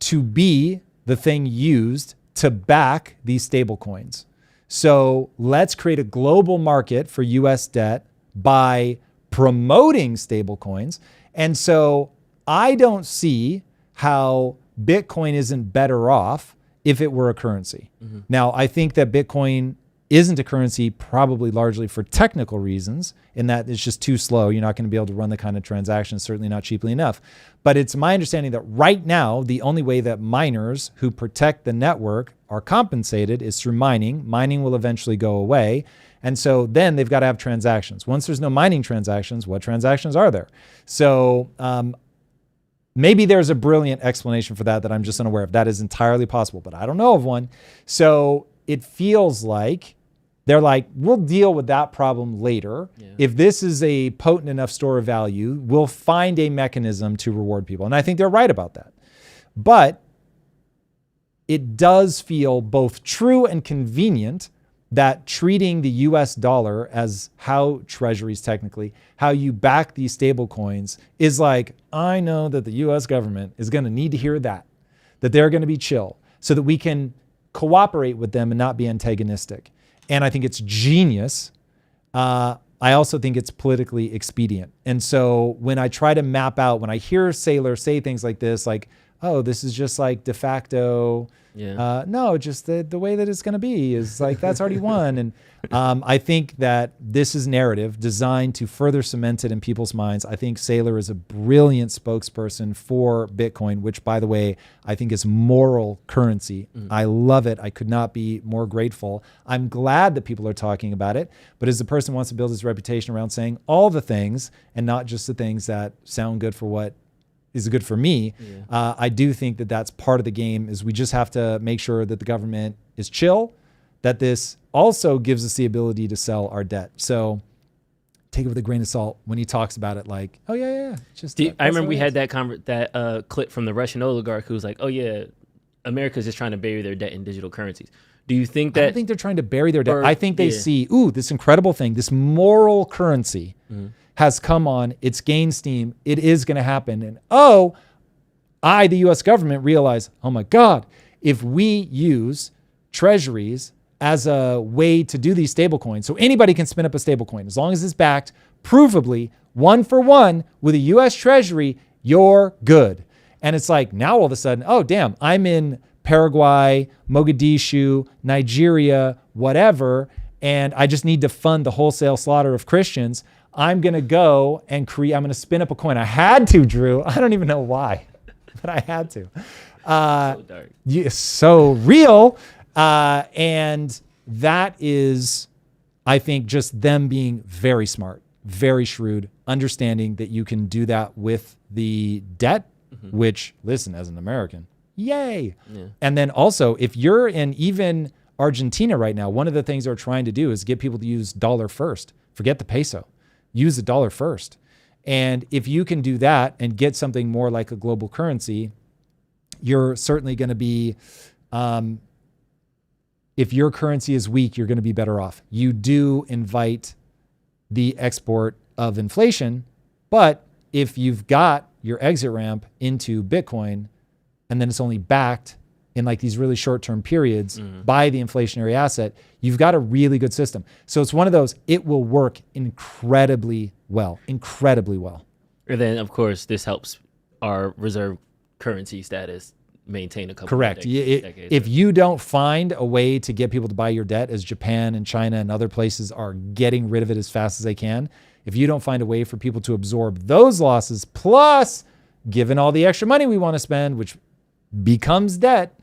to be the thing used to back these stable coins. So let's create a global market for U.S. debt by promoting stable coins. And so I don't see how Bitcoin isn't better off if it were a currency. Mm-hmm. Now, I think that Bitcoin isn't a currency probably largely for technical reasons, in that it's just too slow. You're not going to be able to run the kind of transactions, certainly not cheaply enough. But it's my understanding that right now, the only way that miners who protect the network are compensated is through mining. Mining will eventually go away. And so then they've got to have transactions. Once there's no mining transactions, what transactions are there? So maybe there's a brilliant explanation for that I'm just unaware of. That is entirely possible, but I don't know of one. So it feels like they're like, we'll deal with that problem later. Yeah. If this is a potent enough store of value, we'll find a mechanism to reward people. And I think they're right about that. But it does feel both true and convenient that treating the US dollar as how treasuries technically, how you back these stable coins is like, I know that the US government is going to need to hear that they're going to be chill so that we can cooperate with them and not be antagonistic. And I think it's genius. I also think it's politically expedient. And so when I try to map out, when I hear Saylor say things like this, like, oh, this is just like de facto. Yeah. No, just the way that it's going to be is like, that's already won. And I think that this is narrative designed to further cement it in people's minds. I think Saylor is a brilliant spokesperson for Bitcoin, which, by the way, I think is moral currency. I love it. I could not be more grateful. I'm glad that people are talking about it. But as the person who wants to build his reputation around saying all the things and not just the things that sound good for what is good for me. Yeah. I do think that that's part of the game, is we just have to make sure that the government is chill, that this also gives us the ability to sell our debt. So take it with a grain of salt when he talks about it, like, oh yeah. Just I remember we had that clip from the Russian oligarch who was like, oh yeah, America's just trying to bury their debt in digital currencies. Do you think that? I don't think they're trying to bury their debt. I think they see, this incredible thing, this moral currency has come on, it's gained steam, it is going to happen. And the US government, realize, oh my God, if we use treasuries as a way to do these stablecoins, so anybody can spin up a stablecoin, as long as it's backed provably 1-for-1 with a US treasury, you're good. And it's like, now all of a sudden, oh damn, I'm in Paraguay, Mogadishu, Nigeria, whatever, and I just need to fund the wholesale slaughter of Christians. I'm going to go and I'm going to spin up a coin. I had to, Drew. I don't even know why, but I had to. So dark. So real. And that is, I think, just them being very smart, very shrewd, understanding that you can do that with the debt, which, listen, as an American, yay. Yeah. And then also, if you're in even Argentina right now, one of the things they're trying to do is get people to use dollar first. Forget the peso. Use the dollar first. And if you can do that and get something more like a global currency, you're certainly going to be, if your currency is weak, you're going to be better off. You do invite the export of inflation, but if you've got your exit ramp into Bitcoin and then it's only backed in like these really short-term periods by the inflationary asset, you've got a really good system. So it's one of those, it will work incredibly well. And then, of course, this helps our reserve currency status maintain a couple Correct. Of decades. If you don't find a way to get people to buy your debt, as Japan and China and other places are getting rid of it as fast as they can, if you don't find a way for people to absorb those losses, plus given all the extra money we want to spend, which becomes debt,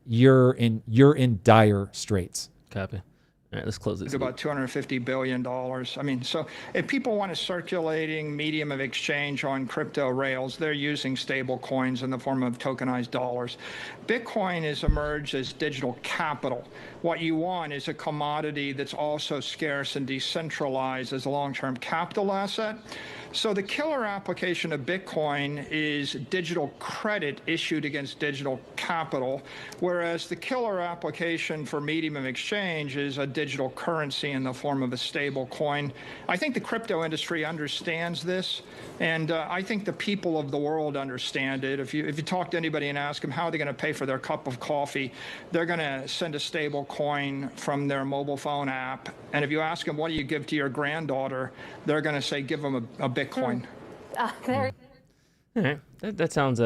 you're in dire straits. Copy. All right, let's close this. It's about $250 billion. I mean, so if people want a circulating medium of exchange on crypto rails, they're using stable coins in the form of tokenized dollars. Bitcoin has emerged as digital capital. What you want is a commodity that's also scarce and decentralized as a long-term capital asset. So the killer application of Bitcoin is digital credit issued against digital capital, whereas the killer application for medium of exchange is a digital currency in the form of a stable coin. I think the crypto industry understands this, and I think the people of the world understand it. If you talk to anybody and ask them how they're going to pay for their cup of coffee, they're going to send a stable coin from their mobile phone app. And if you ask them, what do you give to your granddaughter, they're going to say, give them a Bitcoin. All right. That sounds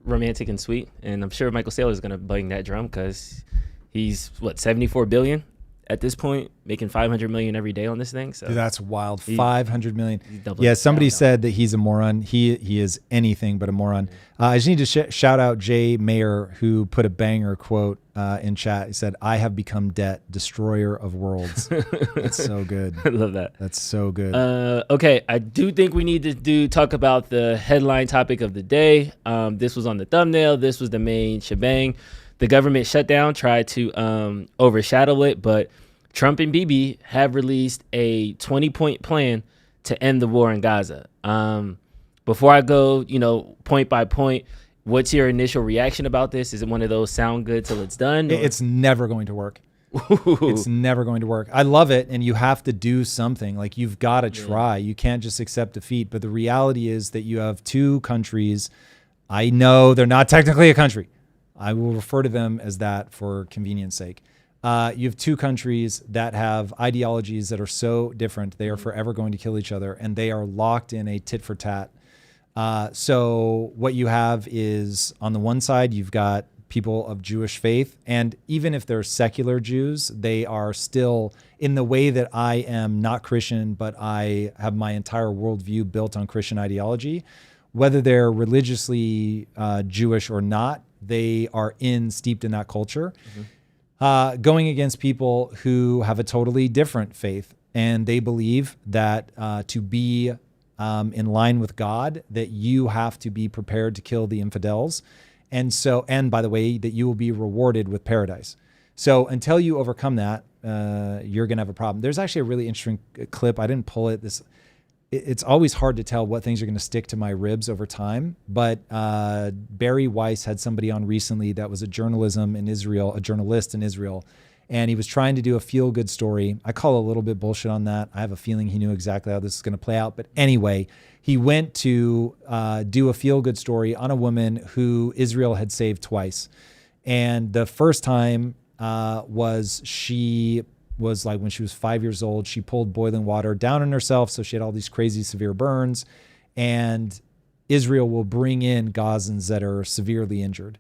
romantic and sweet. And I'm sure Michael Saylor is going to bang that drum because he's, what, 74 billion at this point, making 500 million every day on this thing. So dude, that's wild. 500 million. Yeah, somebody said that he's a moron. He is anything but a moron. I just need to shout out Jay Mayer, who put a banger quote in chat. He said, "I have become debt, destroyer of worlds." That's so good. I love that. That's so good. Okay, I do think we need to talk about the headline topic of the day. This was on the thumbnail. This was the main shebang. The government shutdown tried to overshadow it, but Trump and Bibi have released a 20-point plan to end the war in Gaza. Before I go, point by point, what's your initial reaction about this? Is it one of those sound good till it's done? Or? It's never going to work. It's never going to work. I love it, and you have to do something. Like, you've got to try. You can't just accept defeat. But the reality is that you have two countries. I know they're not technically a country. I will refer to them as that for convenience sake. You have two countries that have ideologies that are so different. They are forever going to kill each other, and they are locked in a tit for tat. So what you have is, on the one side, you've got people of Jewish faith, and even if they're secular Jews, they are still, in the way that I am not Christian, but I have my entire worldview built on Christian ideology. Whether they're religiously Jewish or not, they are steeped in that culture. Going against people who have a totally different faith, and they believe that to be in line with God, that you have to be prepared to kill the infidels, and by the way, that you will be rewarded with paradise. So until you overcome that, you're going to have a problem. There's actually a really interesting clip. I didn't pull it. It's always hard to tell what things are going to stick to my ribs over time. But Barry Weiss had somebody on recently that was a journalist in Israel, and he was trying to do a feel-good story. I call a little bit bullshit on that. I have a feeling he knew exactly how this is going to play out. But anyway, he went to do a feel-good story on a woman who Israel had saved twice. And the first time she was like when she was 5 years old. She pulled boiling water down on herself, so she had all these crazy severe burns. And Israel will bring in Gazans that are severely injured.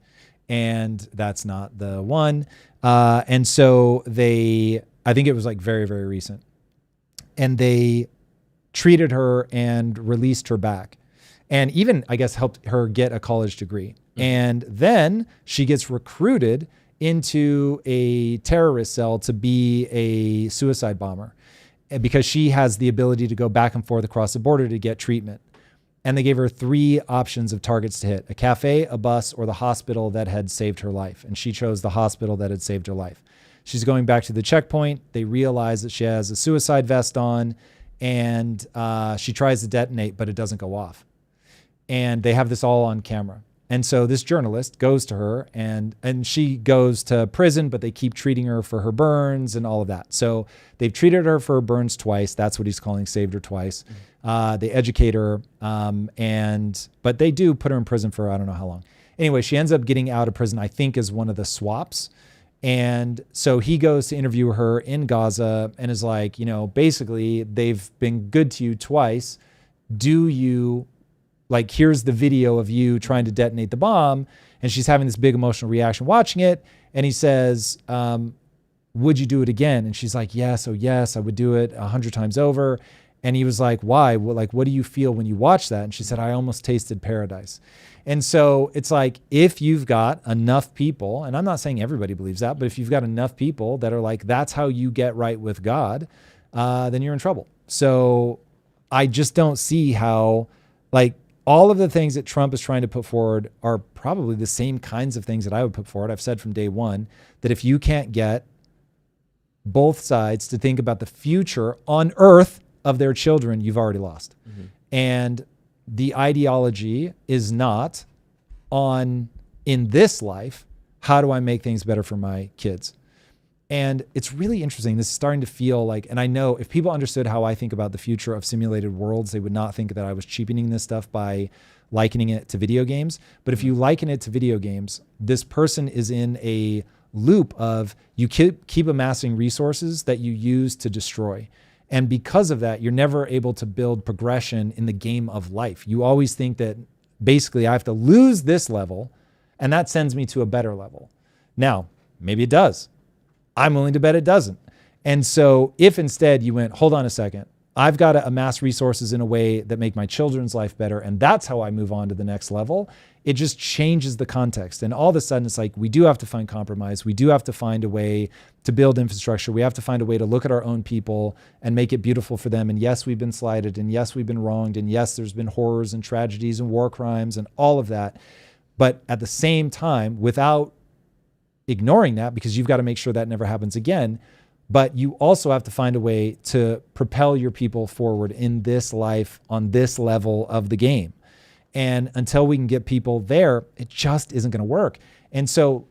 And that's not the one. And so I think it was like very, very recent. And they treated her and released her back. And even, I guess, helped her get a college degree. And then she gets recruited into a terrorist cell to be a suicide bomber, because she has the ability to go back and forth across the border to get treatment. And they gave her 3 options of targets to hit: a cafe, a bus, or the hospital that had saved her life. And she chose the hospital that had saved her life. She's going back to the checkpoint. They realize that she has a suicide vest on, and she tries to detonate, but it doesn't go off. And they have this all on camera. And so this journalist goes to her, and she goes to prison, but they keep treating her for her burns and all of that. So they've treated her for her burns twice. That's what he's calling saved her twice. They educate her, but they do put her in prison for I don't know how long. Anyway, she ends up getting out of prison, I think, as one of the swaps. And so he goes to interview her in Gaza and is like, basically, they've been good to you twice. Here's the video of you trying to detonate the bomb. And she's having this big emotional reaction watching it. And he says, would you do it again? And she's like, yes, I would do it 100 times over. And he was like, why? What do you feel when you watch that? And she said, I almost tasted paradise. And so it's like, if you've got enough people, and I'm not saying everybody believes that, but if you've got enough people that are like, that's how you get right with God, then you're in trouble. So I just don't see how, all of the things that Trump is trying to put forward are probably the same kinds of things that I would put forward. I've said from day one that if you can't get both sides to think about the future on earth of their children, you've already lost. And the ideology is not on, in this life, how do I make things better for my kids? And it's really interesting. This is starting to feel like, and I know if people understood how I think about the future of simulated worlds, they would not think that I was cheapening this stuff by likening it to video games. But if you liken it to video games, this person is in a loop of you keep amassing resources that you use to destroy. And because of that, you're never able to build progression in the game of life. You always think that basically I have to lose this level and that sends me to a better level. Now, maybe it does. I'm willing to bet it doesn't. And so if instead you went, hold on a second, I've got to amass resources in a way that make my children's life better, and that's how I move on to the next level, it just changes the context. And all of a sudden it's like, we do have to find compromise. We do have to find a way to build infrastructure. We have to find a way to look at our own people and make it beautiful for them. And yes, we've been slighted, and yes, we've been wronged, and yes, there's been horrors and tragedies and war crimes and all of that. But at the same time, without ignoring that, because you've got to make sure that never happens again, but you also have to find a way to propel your people forward in this life on this level of the game. And until we can get people there, it just isn't going to work. And so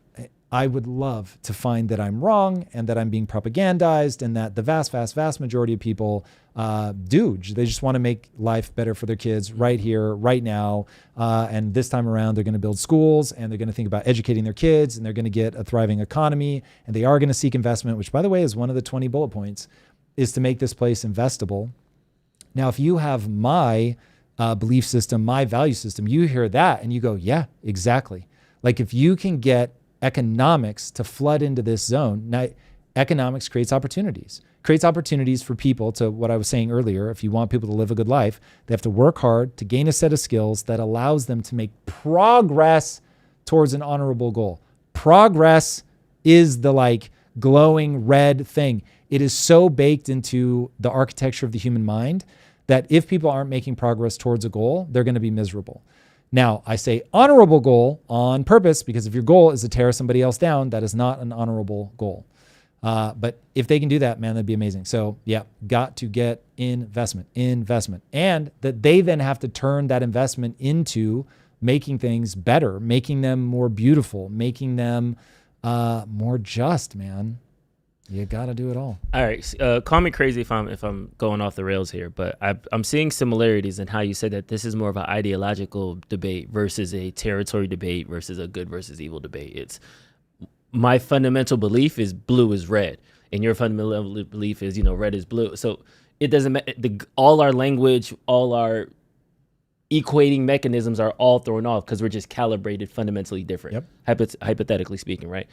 I would love to find that I'm wrong and that I'm being propagandized, and that the vast majority of people they just want to make life better for their kids right here, right now. And this time around, they're going to build schools, and they're going to think about educating their kids, and they're going to get a thriving economy, and they are going to seek investment, which, by the way, is one of the 20 bullet points, is to make this place investable. Now, if you have my belief system, my value system, you hear that and you go, yeah, exactly. Like if you can get economics to flood into this zone, now economics creates opportunities for people to, what I was saying earlier, if you want people to live a good life, they have to work hard to gain a set of skills that allows them to make progress towards an honorable goal. Progress is the like glowing red thing. It is so baked into the architecture of the human mind that if people aren't making progress towards a goal, they're going to be miserable. Now, I say honorable goal on purpose, because if your goal is to tear somebody else down, that is not an honorable goal. But if they can do that, man, that'd be amazing. So yeah, got to get investment. And that they then have to turn that investment into making things better, making them more beautiful, making them more just, man. You got to do it all. All right. Call me crazy if I'm going off the rails here, but I'm seeing similarities in how you said that this is more of an ideological debate versus a territory debate versus a good versus evil debate. It's my fundamental belief is blue is red, and your fundamental belief is, red is blue. So it doesn't matter. All our language, all our equating mechanisms are all thrown off because we're just calibrated fundamentally different. Yep. Hypothetically speaking, right?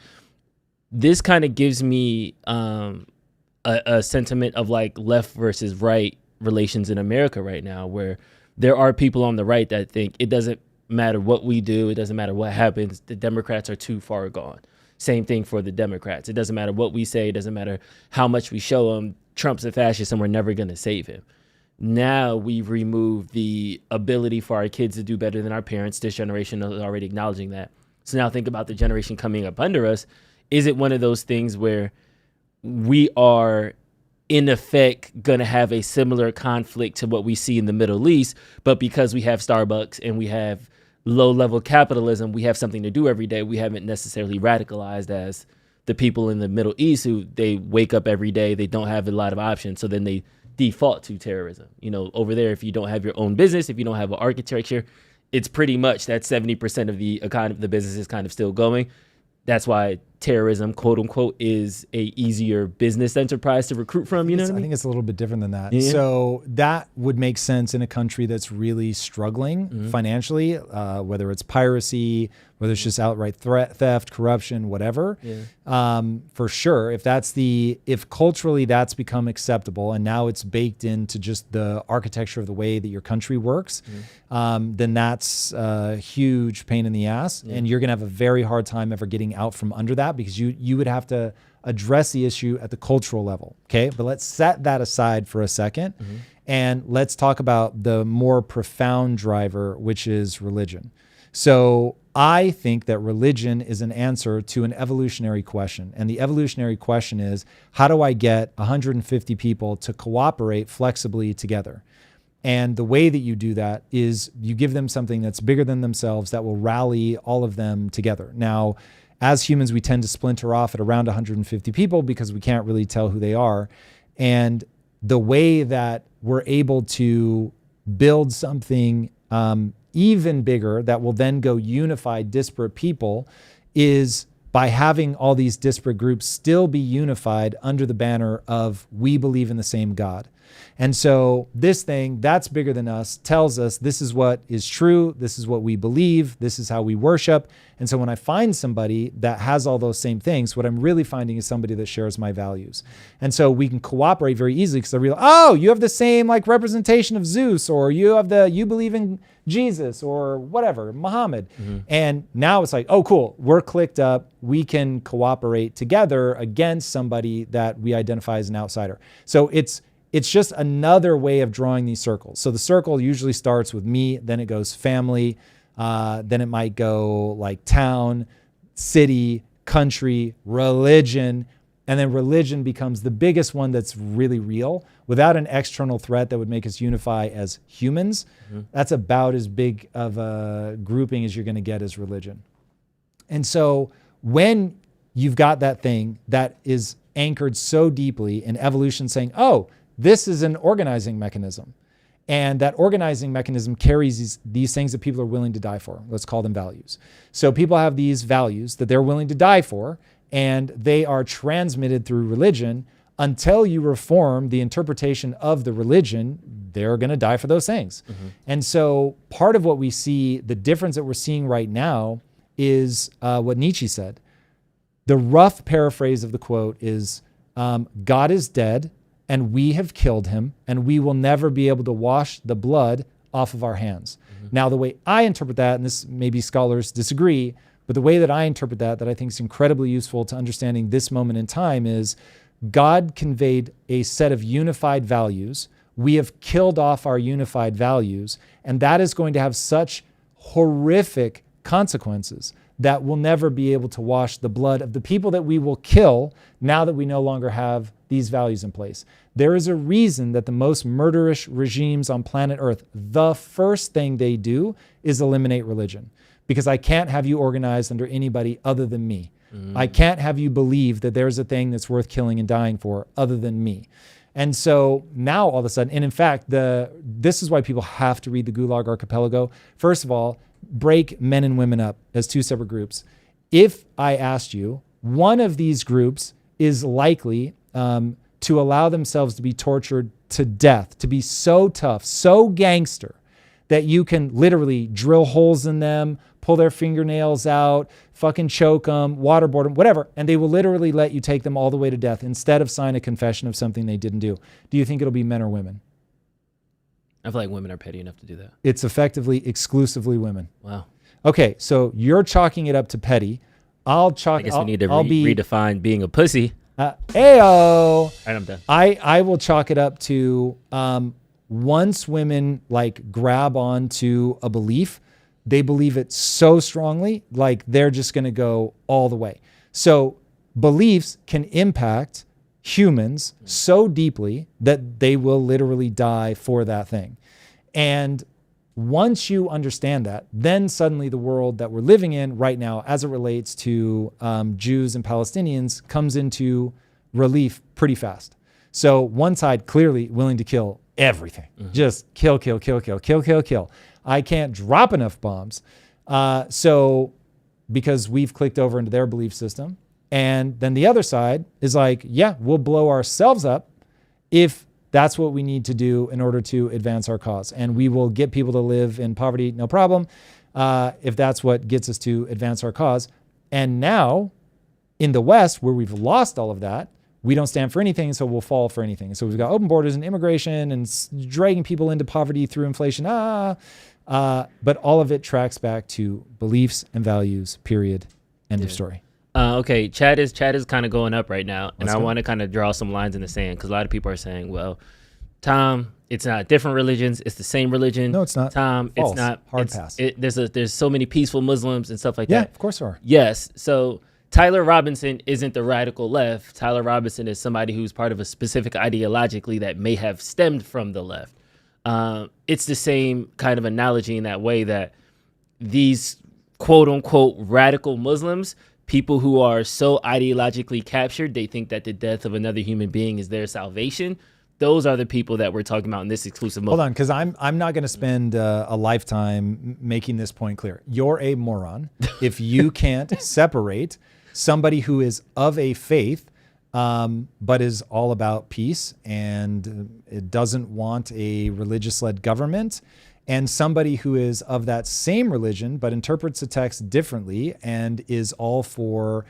This kind of gives me a sentiment of like left versus right relations in America right now, where there are people on the right that think it doesn't matter what we do, it doesn't matter what happens, the Democrats are too far gone. Same thing for the Democrats. It doesn't matter what we say, it doesn't matter how much we show them, Trump's a fascist and we're never going to save him. Now we've removed the ability for our kids to do better than our parents. This generation is already acknowledging that. So now think about the generation coming up under us. Is it one of those things where we are, in effect, going to have a similar conflict to what we see in the Middle East, but because we have Starbucks and we have low-level capitalism, we have something to do every day. We haven't necessarily radicalized as the people in the Middle East who they wake up every day, they don't have a lot of options, so then they default to terrorism. Over there, if you don't have your own business, if you don't have an architecture, it's pretty much that 70% of the economy, the business is kind of still going. That's why terrorism, quote unquote, is a easier business enterprise to recruit from. You know what I mean? I think it's a little bit different than that. Yeah. So that would make sense in a country that's really struggling financially, whether it's piracy, whether it's just outright theft, corruption, whatever. Yeah. For sure, if culturally that's become acceptable and now it's baked into just the architecture of the way that your country works, then that's a huge pain in the ass, and you're gonna have a very hard time ever getting out from under that, because you would have to address the issue at the cultural level. Okay, but let's set that aside for a second, and let's talk about the more profound driver, which is religion. So I think that religion is an answer to an evolutionary question. And the evolutionary question is, how do I get 150 people to cooperate flexibly together? And the way that you do that is you give them something that's bigger than themselves that will rally all of them together. Now, as humans, we tend to splinter off at around 150 people because we can't really tell who they are. And the way that we're able to build something even bigger that will then go unify disparate people is by having all these disparate groups still be unified under the banner of we believe in the same God. And so this thing that's bigger than us tells us this is what is true. This is what we believe. This is how we worship. And so when I find somebody that has all those same things, what I'm really finding is somebody that shares my values. And so we can cooperate very easily because I realize, oh, you have the same like representation of Zeus, or you believe in Jesus or whatever, Muhammad. And now it's like, oh, cool. We're clicked up. We can cooperate together against somebody that we identify as an outsider. So it's just another way of drawing these circles. So the circle usually starts with me, then it goes family, then it might go like town, city, country, religion, and then religion becomes the biggest one that's really real. Without an external threat that would make us unify as humans, that's about as big of a grouping as you're going to get as religion. And so when you've got that thing that is anchored so deeply in evolution saying, oh, this is an organizing mechanism. And that organizing mechanism carries these things that people are willing to die for. Let's call them values. So people have these values that they're willing to die for, and they are transmitted through religion. Until you reform the interpretation of the religion, they're going to die for those things. And so part of what we see, the difference that we're seeing right now is what Nietzsche said. The rough paraphrase of the quote is, God is dead, and we have killed him, and we will never be able to wash the blood off of our hands. Now, the way I interpret that, and this maybe scholars disagree, but the way that I interpret that I think is incredibly useful to understanding this moment in time is God conveyed a set of unified values. We have killed off our unified values, and that is going to have such horrific consequences that we'll never be able to wash the blood of the people that we will kill now that we no longer have these values in place. There is a reason that the most murderous regimes on planet Earth, the first thing they do is eliminate religion, because I can't have you organized under anybody other than me. I can't have you believe that there's a thing that's worth killing and dying for other than me. And so now all of a sudden, and in fact, this is why people have to read the Gulag Archipelago. First of all, break men and women up as two separate groups. If I asked you, one of these groups is likely to allow themselves to be tortured to death, to be so tough, so gangster, that you can literally drill holes in them, pull their fingernails out, fucking choke them, waterboard them, whatever, and they will literally let you take them all the way to death instead of sign a confession of something they didn't do. Do you think it'll be men or women? I feel like women are petty enough to do that. It's effectively exclusively women. Wow. Okay, so you're chalking it up to petty. I guess we need to redefine being a pussy. Ayo. All right, I'm done. I will chalk it up to once women like grab onto a belief, they believe it so strongly, like they're just going to go all the way. So beliefs can impact humans so deeply that they will literally die for that thing. And once you understand that, then suddenly the world that we're living in right now, as it relates to Jews and Palestinians, comes into relief pretty fast. So one side clearly willing to kill everything, just kill. I can't drop enough bombs. So because we've clicked over into their belief system. And then the other side is like, yeah, we'll blow ourselves up if that's what we need to do in order to advance our cause. And we will get people to live in poverty, no problem, if that's what gets us to advance our cause. And now in the West, where we've lost all of that, we don't stand for anything, so we'll fall for anything. So we've got open borders and immigration and dragging people into poverty through inflation. But all of it tracks back to beliefs and values, period. End of story. Okay, chat is kind of going up right now, and I want to kind of draw some lines in the sand because a lot of people are saying, "Well, Tom, it's not different religions; it's the same religion." No, it's not. Tom, false. It's not. Hard pass. There's so many peaceful Muslims and stuff like that. Yeah, of course there are. Yes, so Tyler Robinson isn't the radical left. Tyler Robinson is somebody who's part of a specific ideologically that may have stemmed from the left. It's the same kind of analogy in that way that these quote unquote radical Muslims, people who are so ideologically captured, they think that the death of another human being is their salvation. Those are the people that we're talking about in this exclusive moment. Hold on, because I'm not going to spend a lifetime making this point clear. You're a moron if you can't separate somebody who is of a faith, but is all about peace and it doesn't want a religious-led government, and somebody who is of that same religion but interprets the text differently and is all for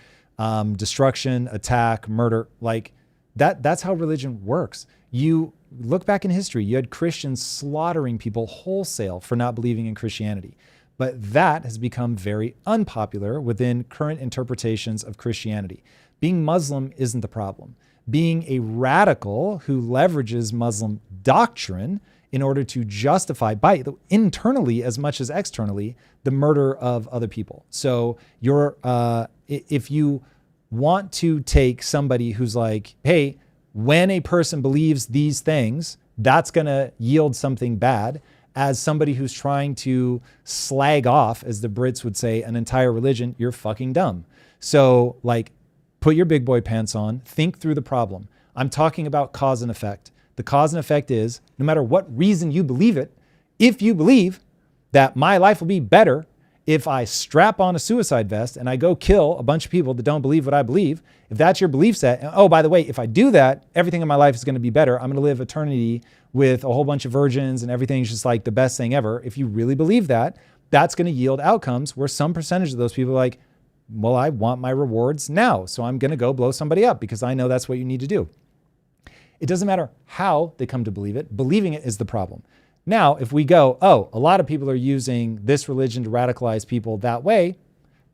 destruction, attack, murder. Like that's how religion works. You look back in history, you had Christians slaughtering people wholesale for not believing in Christianity. But that has become very unpopular within current interpretations of Christianity. Being Muslim isn't the problem. Being a radical who leverages Muslim doctrine in order to justify, internally as much as externally, the murder of other people. So if you want to take somebody who's like, hey, when a person believes these things, that's going to yield something bad, as somebody who's trying to slag off, as the Brits would say, an entire religion, you're fucking dumb. So like, put your big boy pants on, think through the problem. I'm talking about cause and effect. The cause and effect is, no matter what reason you believe it, if you believe that my life will be better if I strap on a suicide vest and I go kill a bunch of people that don't believe what I believe, if that's your belief set, and oh, by the way, if I do that, everything in my life is going to be better. I'm going to live eternity with a whole bunch of virgins and everything's just like the best thing ever. If you really believe that, that's going to yield outcomes where some percentage of those people are like, well, I want my rewards now, so I'm going to go blow somebody up because I know that's what you need to do. It doesn't matter how they come to believe it. Believing it is the problem. Now, if we go, oh, a lot of people are using this religion to radicalize people that way,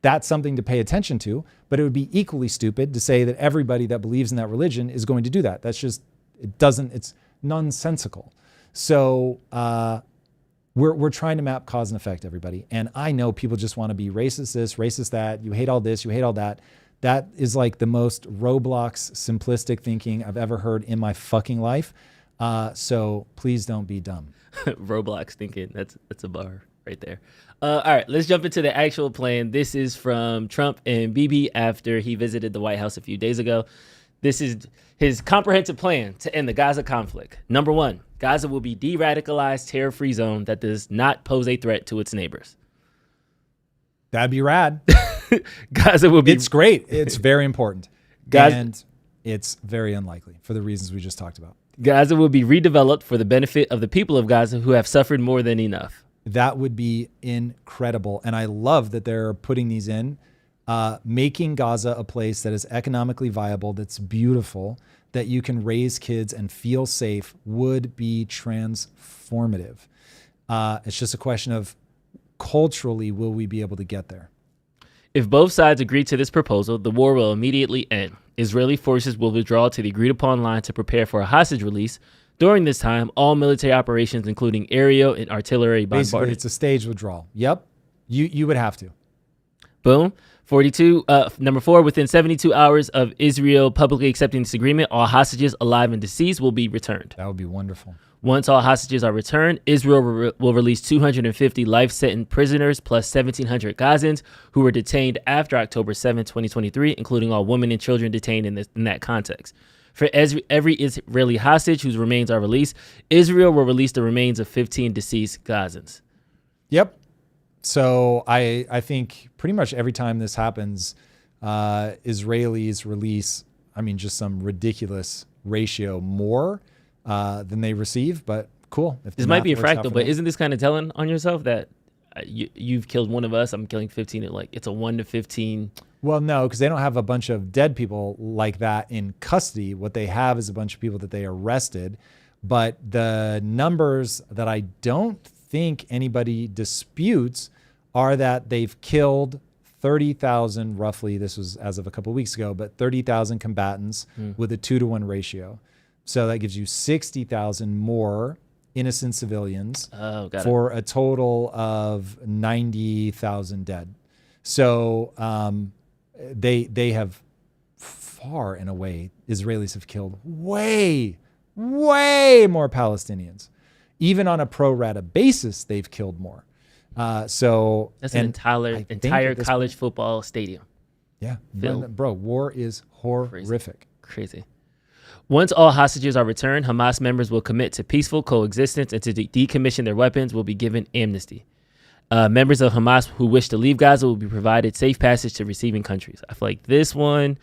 that's something to pay attention to, but it would be equally stupid to say that everybody that believes in that religion is going to do that. That's just, it's nonsensical. So we're trying to map cause and effect, everybody. And I know people just want to be racist this, racist that, you hate all this, you hate all that. That is like the most Roblox simplistic thinking I've ever heard in my fucking life. So please don't be dumb. Roblox thinking, that's a bar right there. All right, let's jump into the actual plan. This is from Trump and Bibi after he visited the White House a few days ago. This is his comprehensive plan to end the Gaza conflict. Number 1, Gaza will be de-radicalized, terror-free zone that does not pose a threat to its neighbors. That'd be rad. Gaza will be... It's great. It's very important. And it's very unlikely for the reasons we just talked about. Gaza will be redeveloped for the benefit of the people of Gaza who have suffered more than enough. That would be incredible. And I love that they're putting these in, making Gaza a place that is economically viable, that's beautiful, that you can raise kids and feel safe would be transformative. It's just a question of culturally, will we be able to get there? If both sides agree to this proposal, the war will immediately end. Israeli forces will withdraw to the agreed-upon line to prepare for a hostage release. During this time, all military operations, including aerial and artillery bombardment. Basically, it's a staged withdrawal. Yep. You would have to. Boom. 42. Number 4, within 72 hours of Israel publicly accepting this agreement, all hostages alive and deceased will be returned. That would be wonderful. Once all hostages are returned, Israel will release 250 life-sentence prisoners plus 1,700 Gazans who were detained after October 7, 2023, including all women and children detained in that context. For every Israeli hostage whose remains are released, Israel will release the remains of 15 deceased Gazans. Yep. So I think pretty much every time this happens, Israelis release, just some ridiculous ratio more than they receive, but cool. This might be a fractal, but isn't this kind of telling on yourself that you've killed one of us, I'm killing 15, it's a 1 to 15? Well, no, because they don't have a bunch of dead people like that in custody. What they have is a bunch of people that they arrested, but the numbers that I don't think anybody disputes are that they've killed 30,000 roughly, this was as of a couple of weeks ago, but 30,000 combatants with a 2-to-1 ratio. So that gives you 60,000 more innocent civilians for a total of 90,000 dead. So they have far and away, Israelis have killed way more Palestinians. even on a pro rata basis, they've killed more. So that's an entire college football stadium. Yeah, bro, war is horrific. Crazy. Once all hostages are returned, Hamas members will commit to peaceful coexistence, and to decommission their weapons will be given amnesty. Members of Hamas who wish to leave Gaza will be provided safe passage to receiving countries. I feel like this one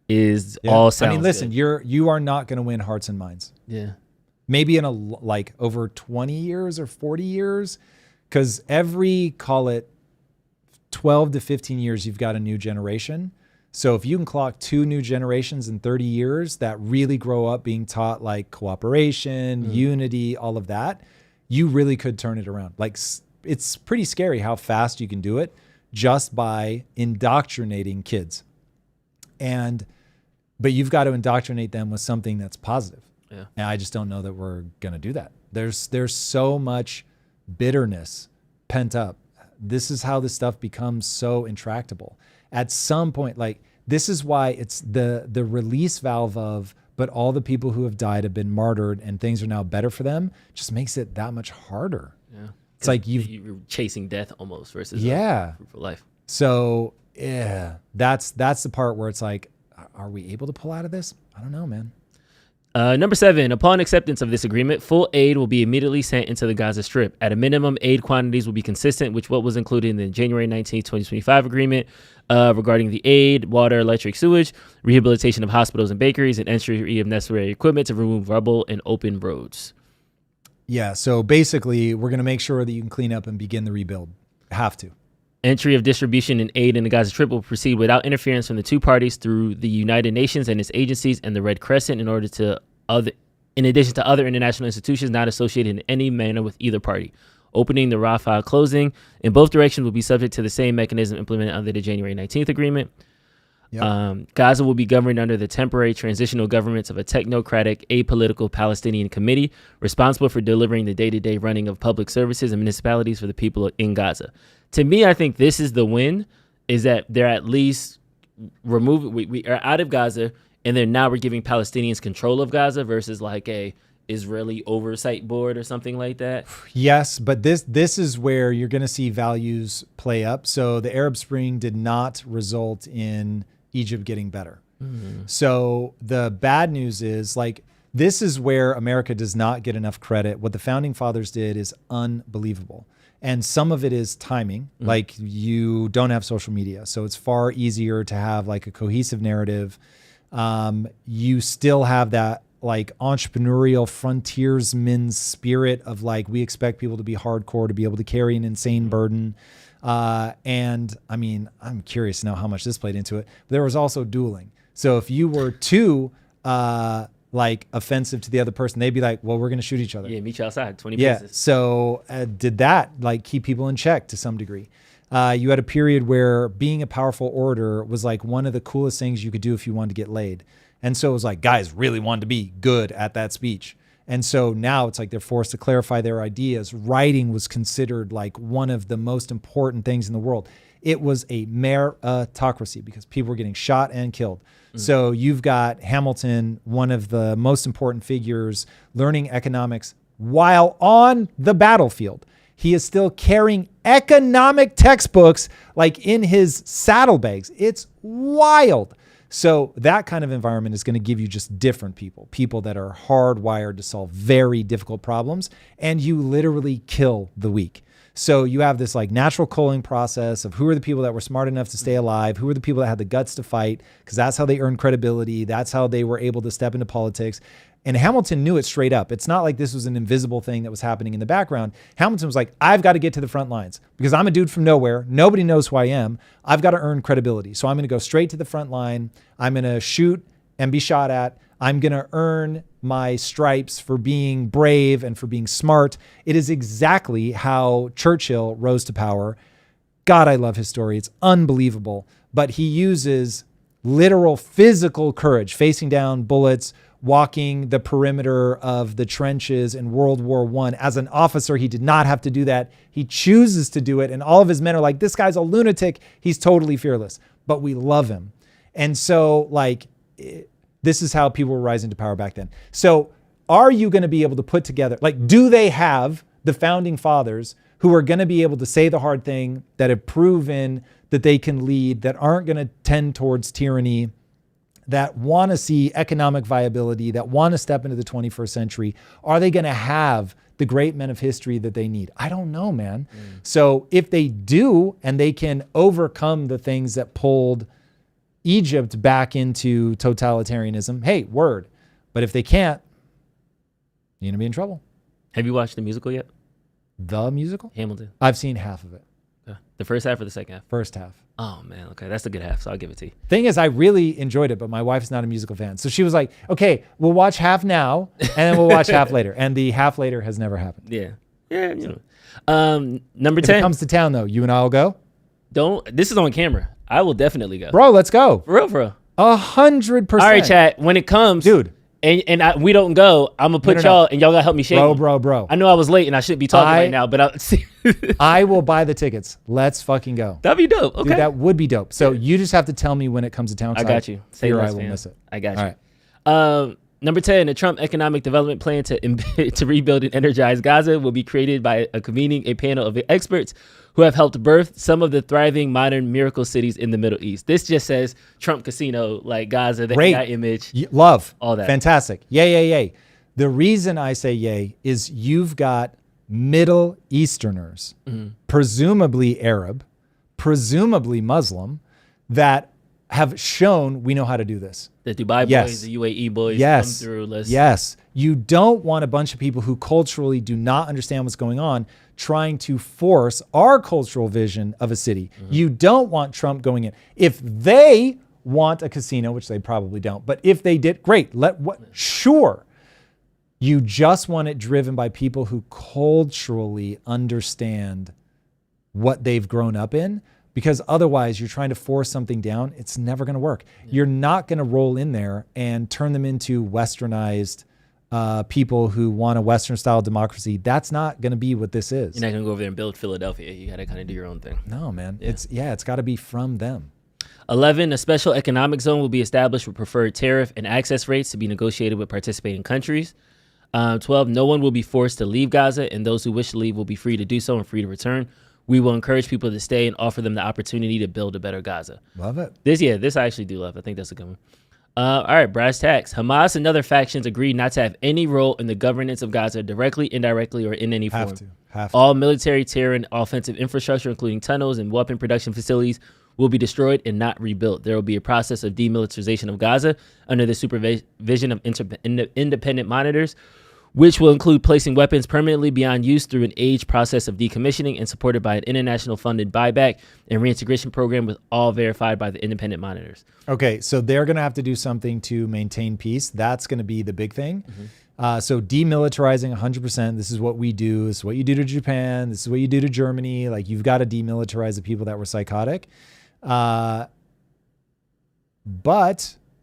is all sounds. I mean, listen, good. you are not going to win hearts and minds. Yeah, maybe in over 20 years or 40 years, because every, call it 12 to 15 years, you've got a new generation. So if you can clock 2 new generations in 30 years that really grow up being taught like cooperation, unity, all of that, you really could turn it around. Like, it's pretty scary how fast you can do it just by indoctrinating kids. But you've got to indoctrinate them with something that's positive. Yeah. And I just don't know that we're going to do that. There's so much bitterness pent up. This is how this stuff becomes so intractable. At some point, like, this is why it's the release valve of, but all the people who have died have been martyred and things are now better for them, just makes it that much harder. Yeah. It's like you're chasing death almost versus for life. So yeah, that's the part where it's like, are we able to pull out of this? I don't know, man. Number 7, upon acceptance of this agreement, full aid will be immediately sent into the Gaza Strip. At a minimum, aid quantities will be consistent with what was included in the January 19, 2025 agreement regarding the aid, water, electric, sewage, rehabilitation of hospitals and bakeries, and entry of necessary equipment to remove rubble and open roads. Yeah, so basically, we're going to make sure that you can clean up and begin the rebuild. Have to. Entry of distribution and aid in the Gaza Strip will proceed without interference from the two parties through the United Nations and its agencies and the Red Crescent in addition to other international institutions not associated in any manner with either party. Opening the Rafah closing in both directions will be subject to the same mechanism implemented under the January 19th agreement. Yep. Gaza will be governed under the temporary transitional governments of a technocratic, apolitical Palestinian committee responsible for delivering the day-to-day running of public services and municipalities for the people in Gaza. To me, I think this is the win, is that they're at least we are out of Gaza, and then now we're giving Palestinians control of Gaza versus like a Israeli oversight board or something like that. Yes, but this is where you're going to see values play up. So the Arab Spring did not result in Egypt getting better. Mm-hmm. So the bad news is, like, this is where America does not get enough credit. What the founding fathers did is unbelievable. And some of it is timing. Mm-hmm. Like, you don't have social media, so it's far easier to have like a cohesive narrative. You still have that like entrepreneurial frontiersman spirit of like, we expect people to be hardcore, to be able to carry an insane burden. And I mean, I'm curious to know how much this played into it. But there was also dueling. So if you were too like offensive to the other person, they'd be like, well, we're going to shoot each other. Yeah, meet you outside, 20 paces. So did that like keep people in check to some degree? You had a period where being a powerful orator was like one of the coolest things you could do if you wanted to get laid. And so it was like guys really wanted to be good at that speech. And so now it's like they're forced to clarify their ideas. Writing was considered like one of the most important things in the world. It was a meritocracy because people were getting shot and killed. Mm. So you've got Hamilton, one of the most important figures, learning economics while on the battlefield. He is still carrying economic textbooks like in his saddlebags. It's wild. So that kind of environment is going to give you just different people that are hardwired to solve very difficult problems, and you literally kill the weak. So you have this like natural culling process of who are the people that were smart enough to stay alive, who are the people that had the guts to fight, because that's how they earned credibility. That's how they were able to step into politics. And Hamilton knew it straight up. It's not like this was an invisible thing that was happening in the background. Hamilton was like, I've got to get to the front lines because I'm a dude from nowhere. Nobody knows who I am. I've got to earn credibility. So I'm going to go straight to the front line. I'm going to shoot and be shot at. I'm going to earn my stripes for being brave and for being smart. It is exactly how Churchill rose to power. God, I love his story. It's unbelievable. But he uses literal physical courage, facing down bullets, walking the perimeter of the trenches in World War I. As an officer, he did not have to do that. He chooses to do it. And all of his men are like, this guy's a lunatic. He's totally fearless, but we love him. And so like, this is how people were rising to power back then. So are you going to be able to put together, like, do they have the founding fathers who are going to be able to say the hard thing, that have proven that they can lead, that aren't going to tend towards tyranny, that want to see economic viability, that want to step into the 21st century? Are they going to have the great men of history that they need? I don't know, man. So if they do, and they can overcome the things that pulled Egypt back into totalitarianism, hey, word. But if they can't, you're going to be in trouble. Have you watched the musical yet? The musical? Hamilton. I've seen half of it. The first half or the second half? First half. Oh, man. Okay, that's a good half, so I'll give it to you. Thing is, I really enjoyed it, but my wife's not a musical fan. So she was like, okay, we'll watch half now, and then we'll watch half later. And the half later has never happened. Yeah. Yeah, you know. Number 10. If it comes to town, though, you and I will go? This is on camera. I will definitely go. Bro, let's go. For real, for real. 100%. All right, chat. When it comes, dude, and we don't go, I'm gonna put y'all, and y'all gotta help me shake. Bro. I know I was late and I shouldn't be talking right now, but I will buy the tickets. Let's fucking go. That'd be dope. Okay, dude, that would be dope. So you just have to tell me when it comes to town. I got you. Say I will miss it. I got you. All right. Number 10, the Trump economic development plan to rebuild and energize Gaza will be created by convening a panel of experts who have helped birth some of the thriving modern miracle cities in the Middle East. This just says Trump casino, like Gaza, the AI image. Love. All that. Fantastic. Yay. The reason I say yay is you've got Middle Easterners, presumably Arab, presumably Muslim, that have shown we know how to do this. The Dubai boys, the UAE boys come through. Yes. You don't want a bunch of people who culturally do not understand what's going on trying to force our cultural vision of a city. You don't want Trump going in. If they want a casino, which they probably don't, but if they did, great. Sure. You just want it driven by people who culturally understand what they've grown up in, because otherwise you're trying to force something down. It's never going to work. You're not going to roll in there and turn them into westernized people who want a Western style democracy. That's not going to be what this is. You're not going to go over there and build Philadelphia. You got to kind of do your own thing. No, man. Yeah. It's got to be from them. 11, a special economic zone will be established with preferred tariff and access rates to be negotiated with participating countries. 12, no one will be forced to leave Gaza, and those who wish to leave will be free to do so and free to return. We will encourage people to stay and offer them the opportunity to build a better Gaza. Love it. This I actually do love. I think that's a good one. All right, brass tacks. Hamas and other factions agreed not to have any role in the governance of Gaza directly, indirectly, or in any form. Have to. All military, terror, and offensive infrastructure, including tunnels and weapon production facilities, will be destroyed and not rebuilt. There will be a process of demilitarization of Gaza under the supervision of independent monitors, which will include placing weapons permanently beyond use through an aged process of decommissioning and supported by an international funded buyback and reintegration program, with all verified by the independent monitors. Okay, so they're going to have to do something to maintain peace. That's going to be the big thing. So demilitarizing 100%. This is what we do. This is what you do to Japan. This is what you do to Germany. Like, you've got to demilitarize the people that were psychotic. But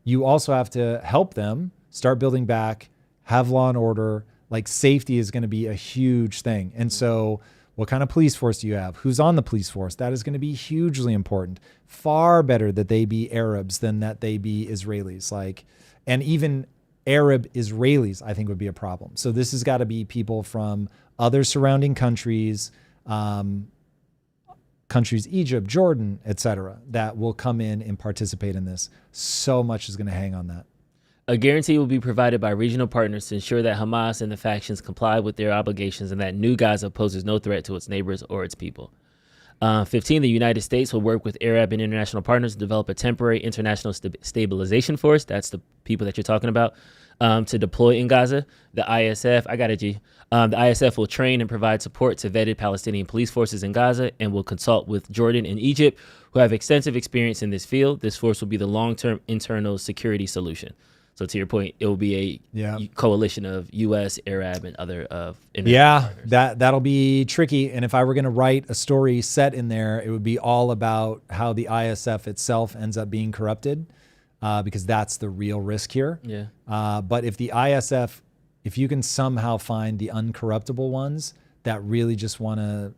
you also have to help them start building back, have law and order. Like, safety is going to be a huge thing. And so what kind of police force do you have? Who's on the police force? That is going to be hugely important. Far better that they be Arabs than that they be Israelis. And even Arab Israelis, I think, would be a problem. So this has got to be people from other surrounding countries, Egypt, Jordan, etc., that will come in and participate in this. So much is going to hang on that. A guarantee will be provided by regional partners to ensure that Hamas and the factions comply with their obligations and that New Gaza poses no threat to its neighbors or its people. 15, the United States will work with Arab and international partners to develop a temporary international stabilization force. That's the people that you're talking about, to deploy in Gaza. The ISF, the ISF will train and provide support to vetted Palestinian police forces in Gaza and will consult with Jordan and Egypt, who have extensive experience in this field. This force will be the long-term internal security solution. So to your point, it will be a coalition of U.S., Arab, and other partners. That'll be tricky. And if I were going to write a story set in there, it would be all about how the ISF itself ends up being corrupted, because that's the real risk here. Yeah. But if the ISF, if you can somehow find the uncorruptible ones that really just want to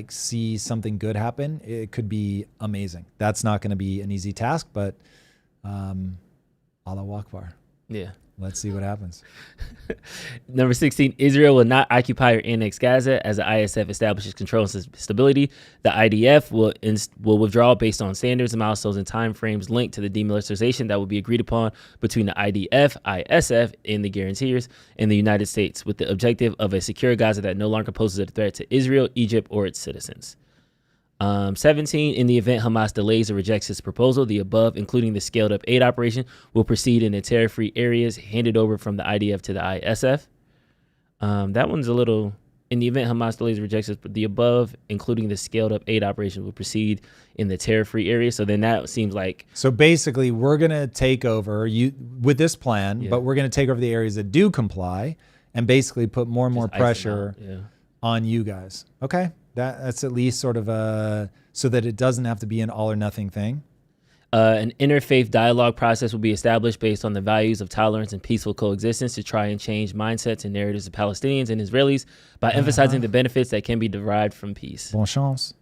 see something good happen, it could be amazing. That's not going to be an easy task, but Allah Akbar. Yeah. Let's see what happens. Number 16, Israel will not occupy or annex Gaza as the ISF establishes control and stability. The IDF will withdraw based on standards, milestones, and timeframes linked to the demilitarization that will be agreed upon between the IDF, ISF, and the guarantors in the United States, with the objective of a secure Gaza that no longer poses a threat to Israel, Egypt, or its citizens. 17, in the event Hamas delays or rejects its proposal, the above, including the scaled up aid operation, will proceed in the terror-free areas handed over from the IDF to the ISF. That one's a little, in the event Hamas delays or rejects it, the above, including the scaled up aid operation, will proceed in the terror-free area. So then that seems like. So basically, we're going to take over with this plan, but we're going to take over the areas that do comply and basically put more and more pressure on you guys. Okay. That's at least sort of so that it doesn't have to be an all or nothing thing. An interfaith dialogue process will be established based on the values of tolerance and peaceful coexistence to try and change mindsets and narratives of Palestinians and Israelis by emphasizing the benefits that can be derived from peace. Bon chance.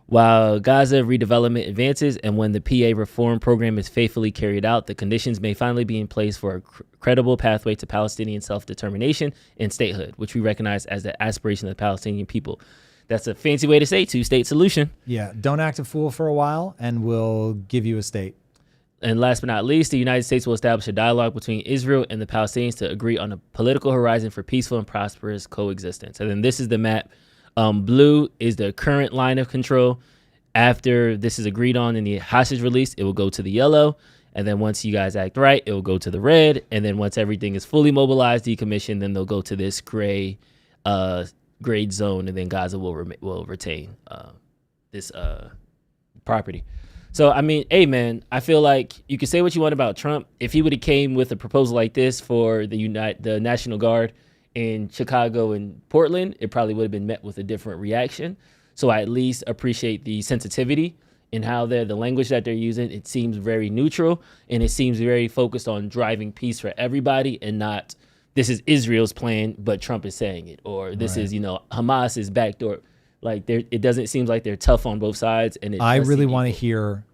While Gaza redevelopment advances and when the PA reform program is faithfully carried out, the conditions may finally be in place for a credible pathway to Palestinian self-determination and statehood, which we recognize as the aspiration of the Palestinian people. That's a fancy way to say two-state solution. Yeah, don't act a fool for a while, and we'll give you a state. And last but not least, the United States will establish a dialogue between Israel and the Palestinians to agree on a political horizon for peaceful and prosperous coexistence. And then this is the map. Blue is the current line of control. After this is agreed on in the hostage release, it will go to the yellow. And then once you guys act right, it will go to the red. And then once everything is fully mobilized, decommissioned, then they'll go to this gray grade zone, and then Gaza will retain this property. So, I mean, hey, man, I feel like you can say what you want about Trump. If he would have came with a proposal like this for the National Guard in Chicago and Portland, it probably would have been met with a different reaction. So I at least appreciate the sensitivity in how the language that they're using. It seems very neutral, and it seems very focused on driving peace for everybody and not this is Israel's plan, but Trump is saying it, or this is, Hamas is backdoor. Like it doesn't seem like they're tough on both sides. And I really want to hear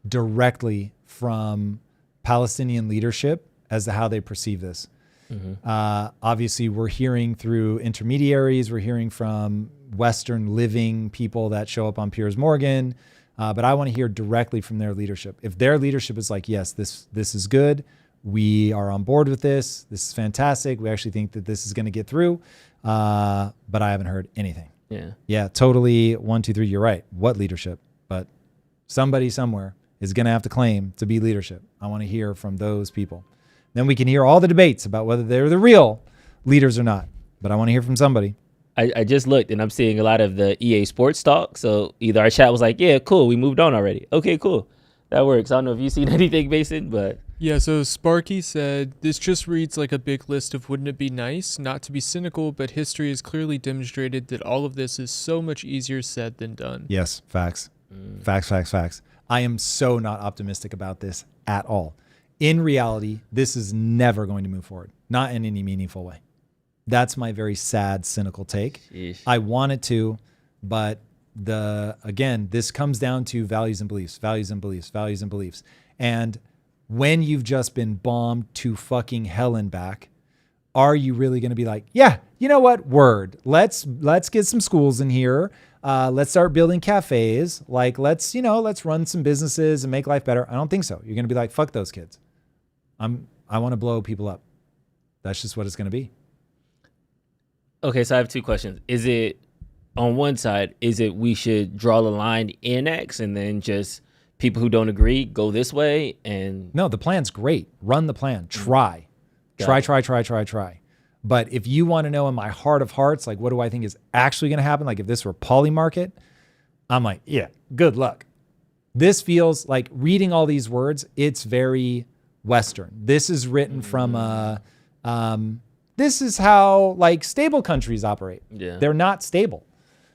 directly from Palestinian leadership as to how they perceive this. Mm-hmm. Obviously, we're hearing through intermediaries. We're hearing from Western living people that show up on Piers Morgan. But I want to hear directly from their leadership. If their leadership is like, yes, this is good. We are on board with this. This is fantastic. We actually think that this is going to get through. But I haven't heard anything. Yeah, totally. 1, 2, 3. You're right. What leadership? But somebody somewhere is going to have to claim to be leadership. I want to hear from those people. Then we can hear all the debates about whether they're the real leaders or not. But I want to hear from somebody. I just looked and I'm seeing a lot of the EA Sports talk. So either our chat was like, yeah, cool, we moved on already. Okay, cool. That works. I don't know if you've seen anything, Mason, but... Yeah, so Sparky said, this just reads like a big list of wouldn't it be nice? Not to be cynical, but history has clearly demonstrated that all of this is so much easier said than done. Yes, facts. Facts. I am so not optimistic about this at all. In reality, this is never going to move forward. Not in any meaningful way. That's my very sad, cynical take. Sheesh. I want it to, but this comes down to values and beliefs. And when you've just been bombed to fucking hell and back, are you really going to be like, yeah, you know what? Word. Let's get some schools in here. Let's start building cafes. Like, let's run some businesses and make life better. I don't think so. You're going to be like, fuck those kids. I want to blow people up. That's just what it's going to be. Okay, so I have two questions. Is it, on one side, we should draw the line in X and then just people who don't agree go this way? And no, the plan's great. Run the plan. Try. But if you want to know in my heart of hearts, like, what do I think is actually going to happen? Like, if this were poly market, I'm like, yeah, good luck. This feels like, reading all these words, it's very Western. This is written from this is how like stable countries operate. Yeah. They're not stable.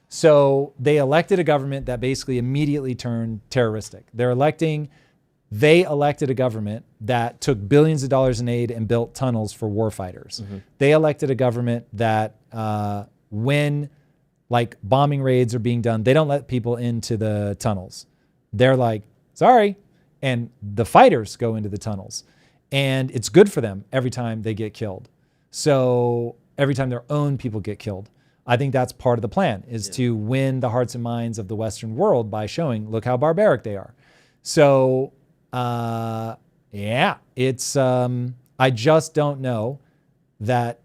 So they elected a government that basically immediately turned terroristic. They elected a government that took billions of dollars in aid and built tunnels for warfighters. Mm-hmm. They elected a government that when like bombing raids are being done, they don't let people into the tunnels. They're like, sorry. And the fighters go into the tunnels. And it's good for them every time they get killed. So every time their own people get killed. I think that's part of the plan, is to win the hearts and minds of the Western world by showing, look how barbaric they are. So, it's, I just don't know that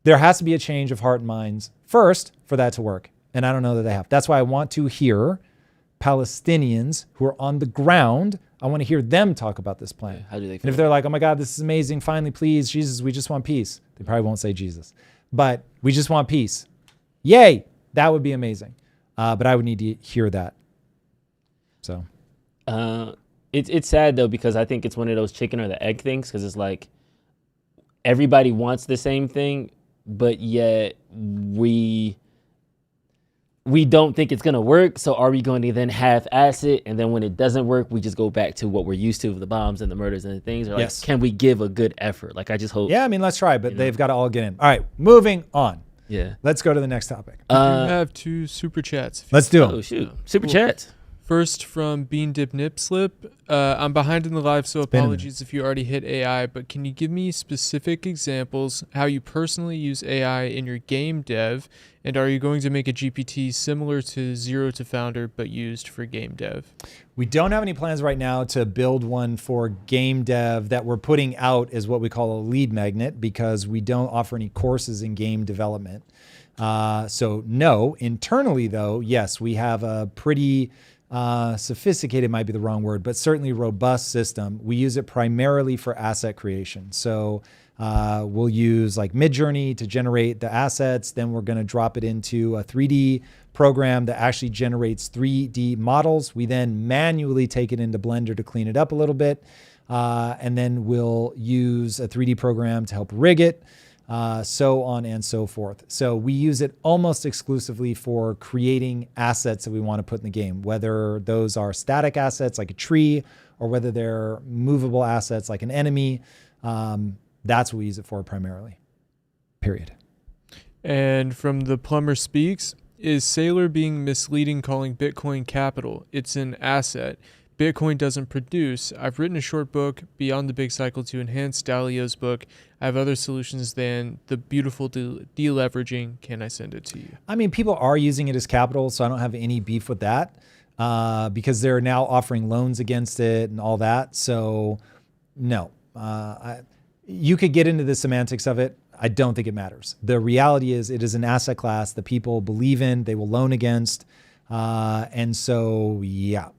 there has to be a change of heart and minds first for that to work. And I don't know that they have. That's why I want to hear Palestinians who are on the ground. I want to hear them talk about this plan. How do they feel? And if they're like, oh my God, this is amazing. Finally, please, Jesus, we just want peace. They probably won't say Jesus, but we just want peace. Yay. That would be amazing. But I would need to hear that. So. It's sad though, because I think it's one of those chicken or the egg things. Cause it's like everybody wants the same thing, but yet we don't think it's going to work. So are we going to then half-ass it? And then when it doesn't work, we just go back to what we're used to, the bombs and the murders and the things. Or like, yes. Can we give a good effort? Like, I just hope. Yeah, I mean, let's try, but they've got to all get in. All right, moving on. Yeah. Let's go to the next topic. We have 2 super chats. Let's do them. Oh, shoot. Super chats. First from Bean Dip Nip Slip. I'm behind in the live, so apologies if you already hit AI, but can you give me specific examples how you personally use AI in your game dev? And are you going to make a GPT similar to Zero to Founder, but used for game dev? We don't have any plans right now to build one for game dev. That we're putting out is what we call a lead magnet, because we don't offer any courses in game development. So no, internally though, yes, we have a pretty sophisticated might be the wrong word, but certainly robust system. We use it primarily for asset creation. So we'll use like Midjourney to generate the assets. Then we're going to drop it into a 3D program that actually generates 3D models. We then manually take it into Blender to clean it up a little bit. And then we'll use a 3D program to help rig it. So on and so forth. So we use it almost exclusively for creating assets that we want to put in the game, whether those are static assets like a tree or whether they're movable assets like an enemy. That's what we use it for primarily. Period. And from The Plumber Speaks, is Sailor being misleading calling Bitcoin capital? It's an asset. Bitcoin doesn't produce. I've written a short book, Beyond the Big Cycle, to enhance Dalio's book. I have other solutions than the beautiful deleveraging. Can I send it to you? I mean, people are using it as capital, so I don't have any beef with that because they're now offering loans against it and all that. So no, you could get into the semantics of it. I don't think it matters. The reality is it is an asset class that people believe in, they will loan against. And so, yeah.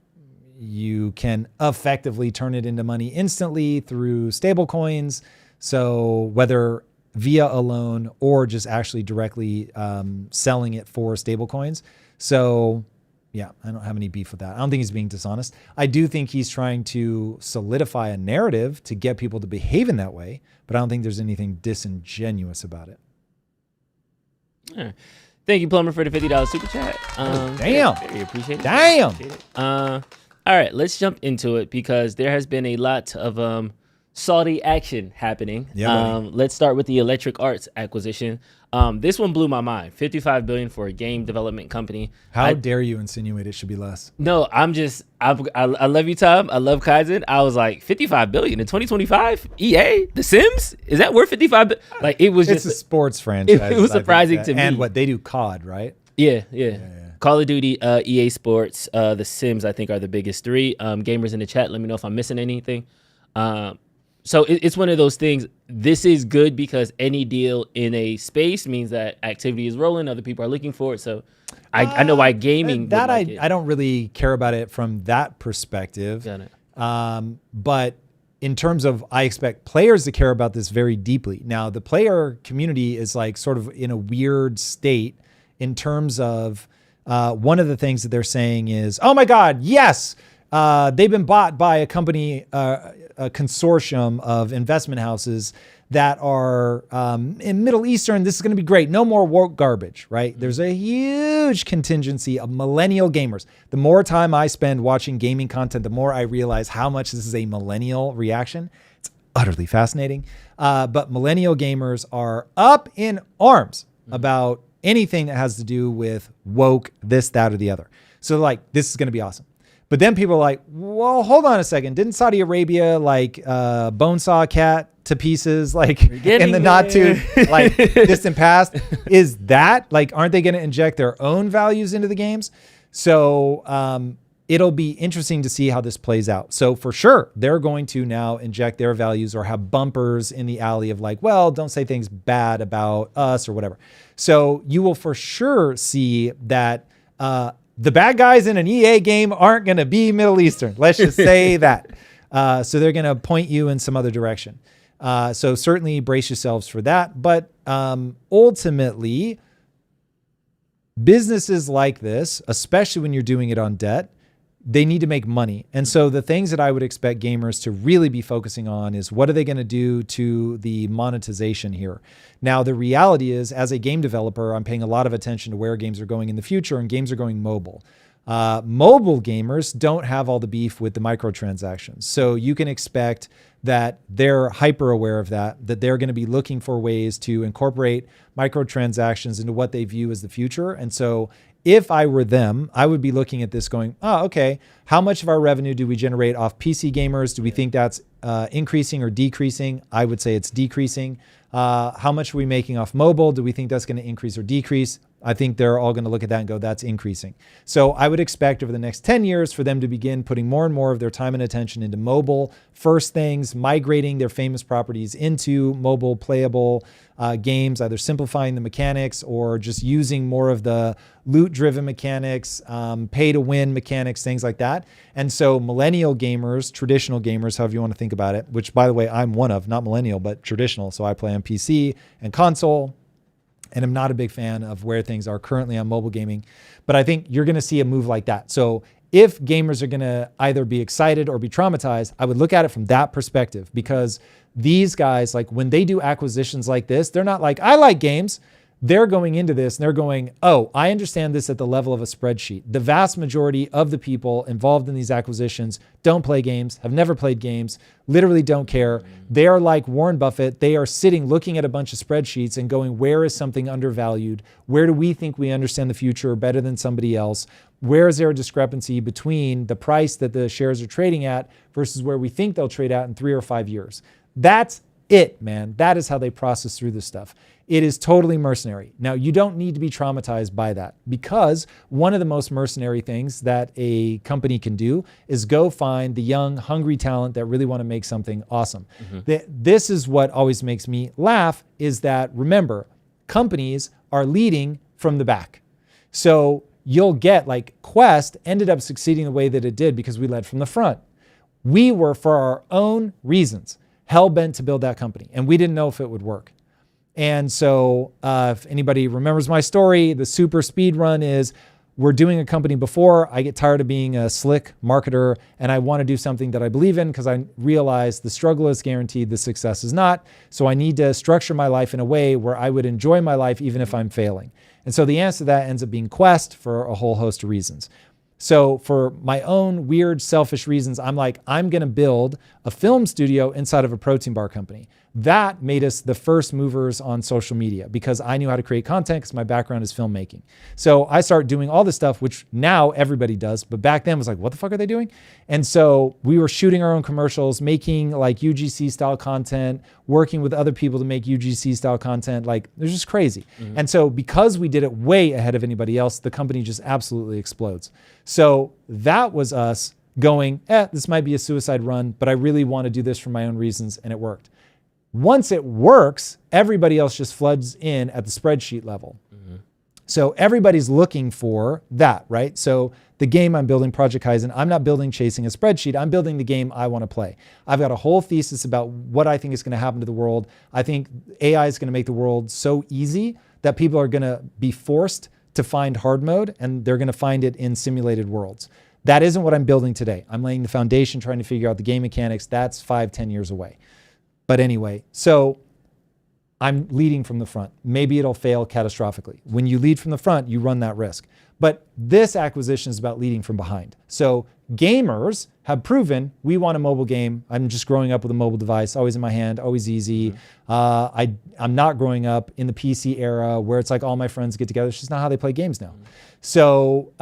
You can effectively turn it into money instantly through stable coins. So whether via a loan or just actually directly selling it for stable coins. So yeah, I don't have any beef with that. I don't think he's being dishonest. I do think he's trying to solidify a narrative to get people to behave in that way, but I don't think there's anything disingenuous about it. All right. Thank you, Plumber, for the $50 super chat. Damn. Very appreciate it. Damn. Appreciate it. All right, let's jump into it because there has been a lot of salty action happening. Yeah, let's start with the Electric Arts acquisition. This one blew my mind. $55 billion for a game development company. How dare you insinuate it should be less? No, I love you, Tom. I love Kaizen. I was like, $55 billion in 2025? EA? The Sims? Is that worth $55 billion? Like, it was it's just a sports franchise. It was surprising to me. And what they do, COD, right? Yeah. Call of Duty, EA Sports, The Sims, I think, are the biggest 3. Gamers in the chat, let me know if I'm missing anything. So it's one of those things. This is good because any deal in a space means that activity is rolling. Other people are looking for it. So I know why gaming. That I don't really care about it from that perspective. Got it. But in terms of, I expect players to care about this very deeply. Now, the player community is like sort of in a weird state in terms of one of the things that they're saying is, oh my God, yes, they've been bought by a company, a consortium of investment houses that are in Middle Eastern. This is going to be great. No more woke garbage, right? There's a huge contingency of millennial gamers. The more time I spend watching gaming content, the more I realize how much this is a millennial reaction. It's utterly fascinating. But millennial gamers are up in arms about anything that has to do with woke, this, that, or the other. So like, this is going to be awesome. But then people are like, well, hold on a second. Didn't Saudi Arabia bone saw a cat to pieces in the not too distant past? Is that aren't they going to inject their own values into the games? So it'll be interesting to see how this plays out. So for sure, they're going to now inject their values or have bumpers in the alley of don't say things bad about us or whatever. So you will for sure see that the bad guys in an EA game aren't going to be Middle Eastern. Let's just say that. So they're going to point you in some other direction. So certainly brace yourselves for that. But ultimately, businesses like this, especially when you're doing it on debt, they need to make money. And so the things that I would expect gamers to really be focusing on is what are they going to do to the monetization here? Now, the reality is, as a game developer, I'm paying a lot of attention to where games are going in the future, and games are going mobile. Mobile gamers don't have all the beef with the microtransactions. So you can expect that they're hyper aware of that they're going to be looking for ways to incorporate microtransactions into what they view as the future. And so if I were them, I would be looking at this going, oh, okay, how much of our revenue do we generate off PC gamers? Do we think that's increasing or decreasing? I would say it's decreasing. How much are we making off mobile? Do we think that's going to increase or decrease? I think they're all going to look at that and go, that's increasing. So I would expect over the next 10 years for them to begin putting more and more of their time and attention into mobile first things, migrating their famous properties into mobile playable games, either simplifying the mechanics or just using more of the loot-driven mechanics, pay-to-win mechanics, things like that. And so millennial gamers, traditional gamers, however you want to think about it, which, by the way, I'm one of, not millennial, but traditional. So I play on PC and console, and I'm not a big fan of where things are currently on mobile gaming. But I think you're going to see a move like that. So if gamers are going to either be excited or be traumatized, I would look at it from that perspective, because these guys, when they do acquisitions like this, they're not like, I like games. They're going into this and they're going, oh, I understand this at the level of a spreadsheet. The vast majority of the people involved in these acquisitions don't play games, have never played games, literally don't care. They are like Warren Buffett. They are sitting looking at a bunch of spreadsheets and going, where is something undervalued? Where do we think we understand the future better than somebody else? Where is there a discrepancy between the price that the shares are trading at versus where we think they'll trade at in 3 or 5 years? That's it, man. That is how they process through this stuff. It is totally mercenary. Now, you don't need to be traumatized by that, because one of the most mercenary things that a company can do is go find the young, hungry talent that really want to make something awesome. This is what always makes me laugh, is that, remember, companies are leading from the back. So you'll get Quest ended up succeeding the way that it did because we led from the front. We were, for our own reasons, hell-bent to build that company, and we didn't know if it would work. And so if anybody remembers my story, the super speed run is, we're doing a company before, I get tired of being a slick marketer, and I want to do something that I believe in, because I realize the struggle is guaranteed, the success is not. So I need to structure my life in a way where I would enjoy my life even if I'm failing. And so the answer to that ends up being Quest for a whole host of reasons. So for my own weird, selfish reasons, I'm like, I'm going to build a film studio inside of a protein bar company. That made us the first movers on social media, because I knew how to create content, because my background is filmmaking. So I started doing all this stuff, which now everybody does, but back then was like, what the fuck are they doing? And so we were shooting our own commercials, making UGC style content, working with other people to make UGC style content. It was just crazy. And so because we did it way ahead of anybody else, the company just absolutely explodes. So that was us going, this might be a suicide run, but I really want to do this for my own reasons, and it worked. Once it works, everybody else just floods in at the spreadsheet level. So everybody's looking for that, right? So the game I'm building, Project Kaizen, I'm not building chasing a spreadsheet. I'm building the game I want to play. I've got a whole thesis about what I think is going to happen to the world. I think AI is going to make the world so easy that people are going to be forced to find hard mode, and they're going to find it in simulated worlds. That isn't what I'm building today. I'm laying the foundation, trying to figure out the game mechanics. That's 5-10 years away. But anyway, so I'm leading from the front. Maybe it'll fail catastrophically. When you lead from the front, you run that risk. But this acquisition is about leading from behind. So gamers have proven, we want a mobile game. I'm just growing up with a mobile device, always in my hand, always easy. I'm not growing up in the PC era where it's like all my friends get together. It's just not how they play games now. So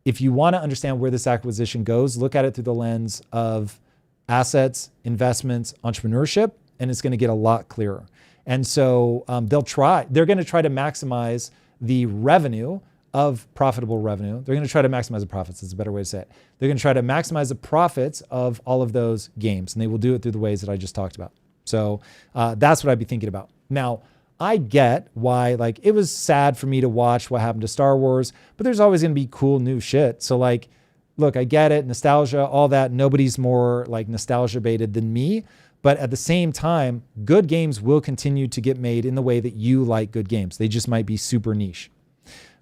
if you want to understand where this acquisition goes, look at it through the lens of assets, investments, entrepreneurship, and it's going to get a lot clearer. And so they're going to try to maximize the revenue of profitable revenue. They're going to try to maximize the profits. Is a better way to say it. They're going to try to maximize the profits of all of those games, and they will do it through the ways that I just talked about. So that's what I'd be thinking about. Now, I get why, like, it was sad for me to watch what happened to Star Wars, but there's always going to be cool new shit. So, like, look, I get it, nostalgia, all that. Nobody's more like nostalgia baited than me. But at the same time, good games will continue to get made in the way that you like good games. They just might be super niche.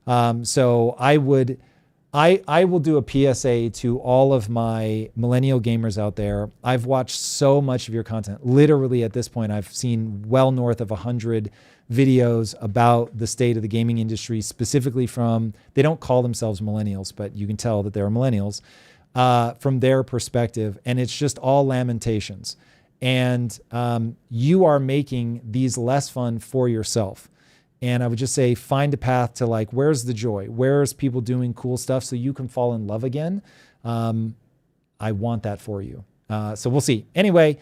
So I will do a PSA to all of my millennial gamers out there. I've watched so much of your content. Literally at this point, I've seen well north of 100 videos about the state of the gaming industry, specifically from, they don't call themselves millennials, but you can tell that they're millennials, from their perspective. And it's just all lamentations. And you are making these less fun for yourself. And I would just say, find a path to, like, where's the joy? Where's people doing cool stuff so you can fall in love again? I want that for you. So we'll see. Anyway,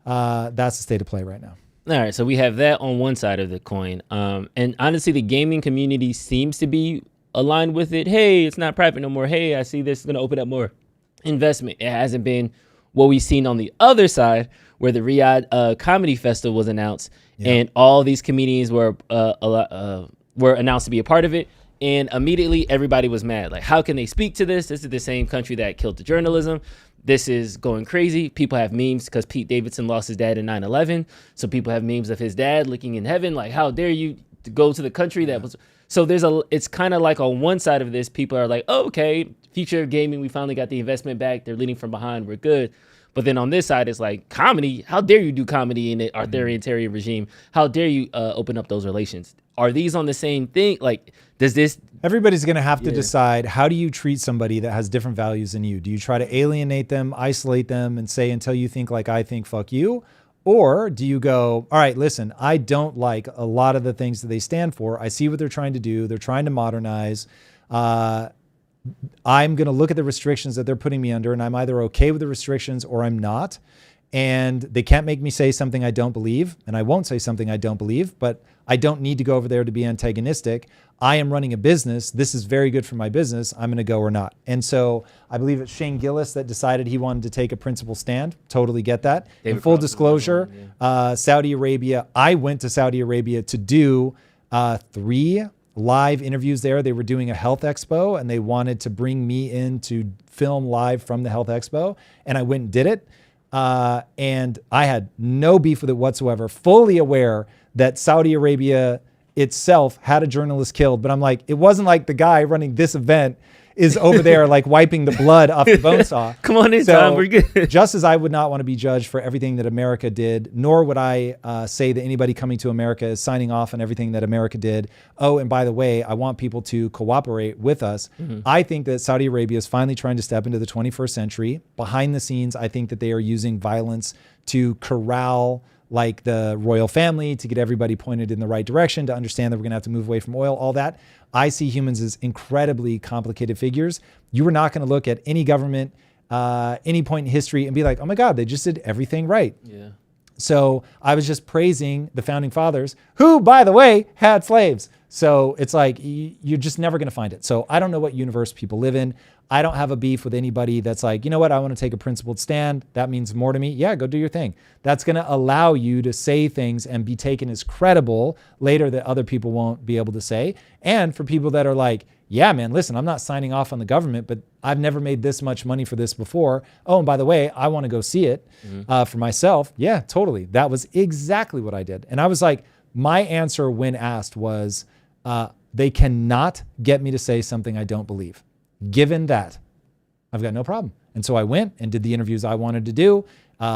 that's the state of play right now. All right, so we have that on one side of the coin. And honestly, the gaming community seems to be aligned with it. Hey, it's not private no more. Hey, I see this is going to open up more investment. It hasn't been what we've seen on the other side, where the Riyadh Comedy Festival was announced, and all these comedians were announced to be a part of it, and immediately everybody was mad. Like, how can they speak to this? This is the same country that killed the journalism. This is going crazy. People have memes because Pete Davidson lost his dad in 9/11, so people have memes of his dad looking in heaven. Like, how dare you go to the country that was... So it's kind of like on one side of this, people are like, oh, okay, future of gaming, we finally got the investment back. They're leading from behind. We're good. But then on this side, it's like, comedy, how dare you do comedy in the authoritarian regime? How dare you open up those relations? Are these on the same thing? Like, does this... Everybody's going to have to decide, how do you treat somebody that has different values than you? Do you try to alienate them, isolate them, and say, until you think like I think, fuck you? Or do you go, all right, listen, I don't like a lot of the things that they stand for. I see what they're trying to do. They're trying to modernize. I'm going to look at the restrictions that they're putting me under, and I'm either okay with the restrictions or I'm not. And they can't make me say something I don't believe, and I won't say something I don't believe, but I don't need to go over there to be antagonistic. I am running a business. This is very good for my business. I'm going to go or not. And so I believe it's Shane Gillis that decided he wanted to take a principled stand. Totally get that. In full disclosure, Saudi Arabia, I went to Saudi Arabia to do 3 live interviews there. They were doing a health expo, and they wanted to bring me in to film live from the health expo. And I went and did it. And I had no beef with it whatsoever, fully aware that Saudi Arabia itself had a journalist killed. But I'm like, it wasn't like the guy running this event is over there like wiping the blood off the bone saw. Come on in, Tom, we're good. Just as I would not want to be judged for everything that America did, nor would I say that anybody coming to America is signing off on everything that America did. Oh, and by the way, I want people to cooperate with us. I think that Saudi Arabia is finally trying to step into the 21st century. Behind the scenes, I think that they are using violence to corral like the royal family, to get everybody pointed in the right direction, to understand that we're going to have to move away from oil, all that. I see humans as incredibly complicated figures. You were not going to look at any government, any point in history and be like, oh my God, they just did everything right. Yeah. So I was just praising the founding fathers, who, by the way, had slaves. So it's like, you're just never going to find it. So I don't know what universe people live in. I don't have a beef with anybody that's like, you know what, I want to take a principled stand. That means more to me. Yeah, go do your thing. That's going to allow you to say things and be taken as credible later that other people won't be able to say. And for people that are like, yeah, man, listen, I'm not signing off on the government, but I've never made this much money for this before. Oh, and by the way, I want to go see it for myself. Yeah, totally. That was exactly what I did. And I was like, my answer when asked was, they cannot get me to say something I don't believe. Given that, I've got no problem. And so I went and did the interviews I wanted to do,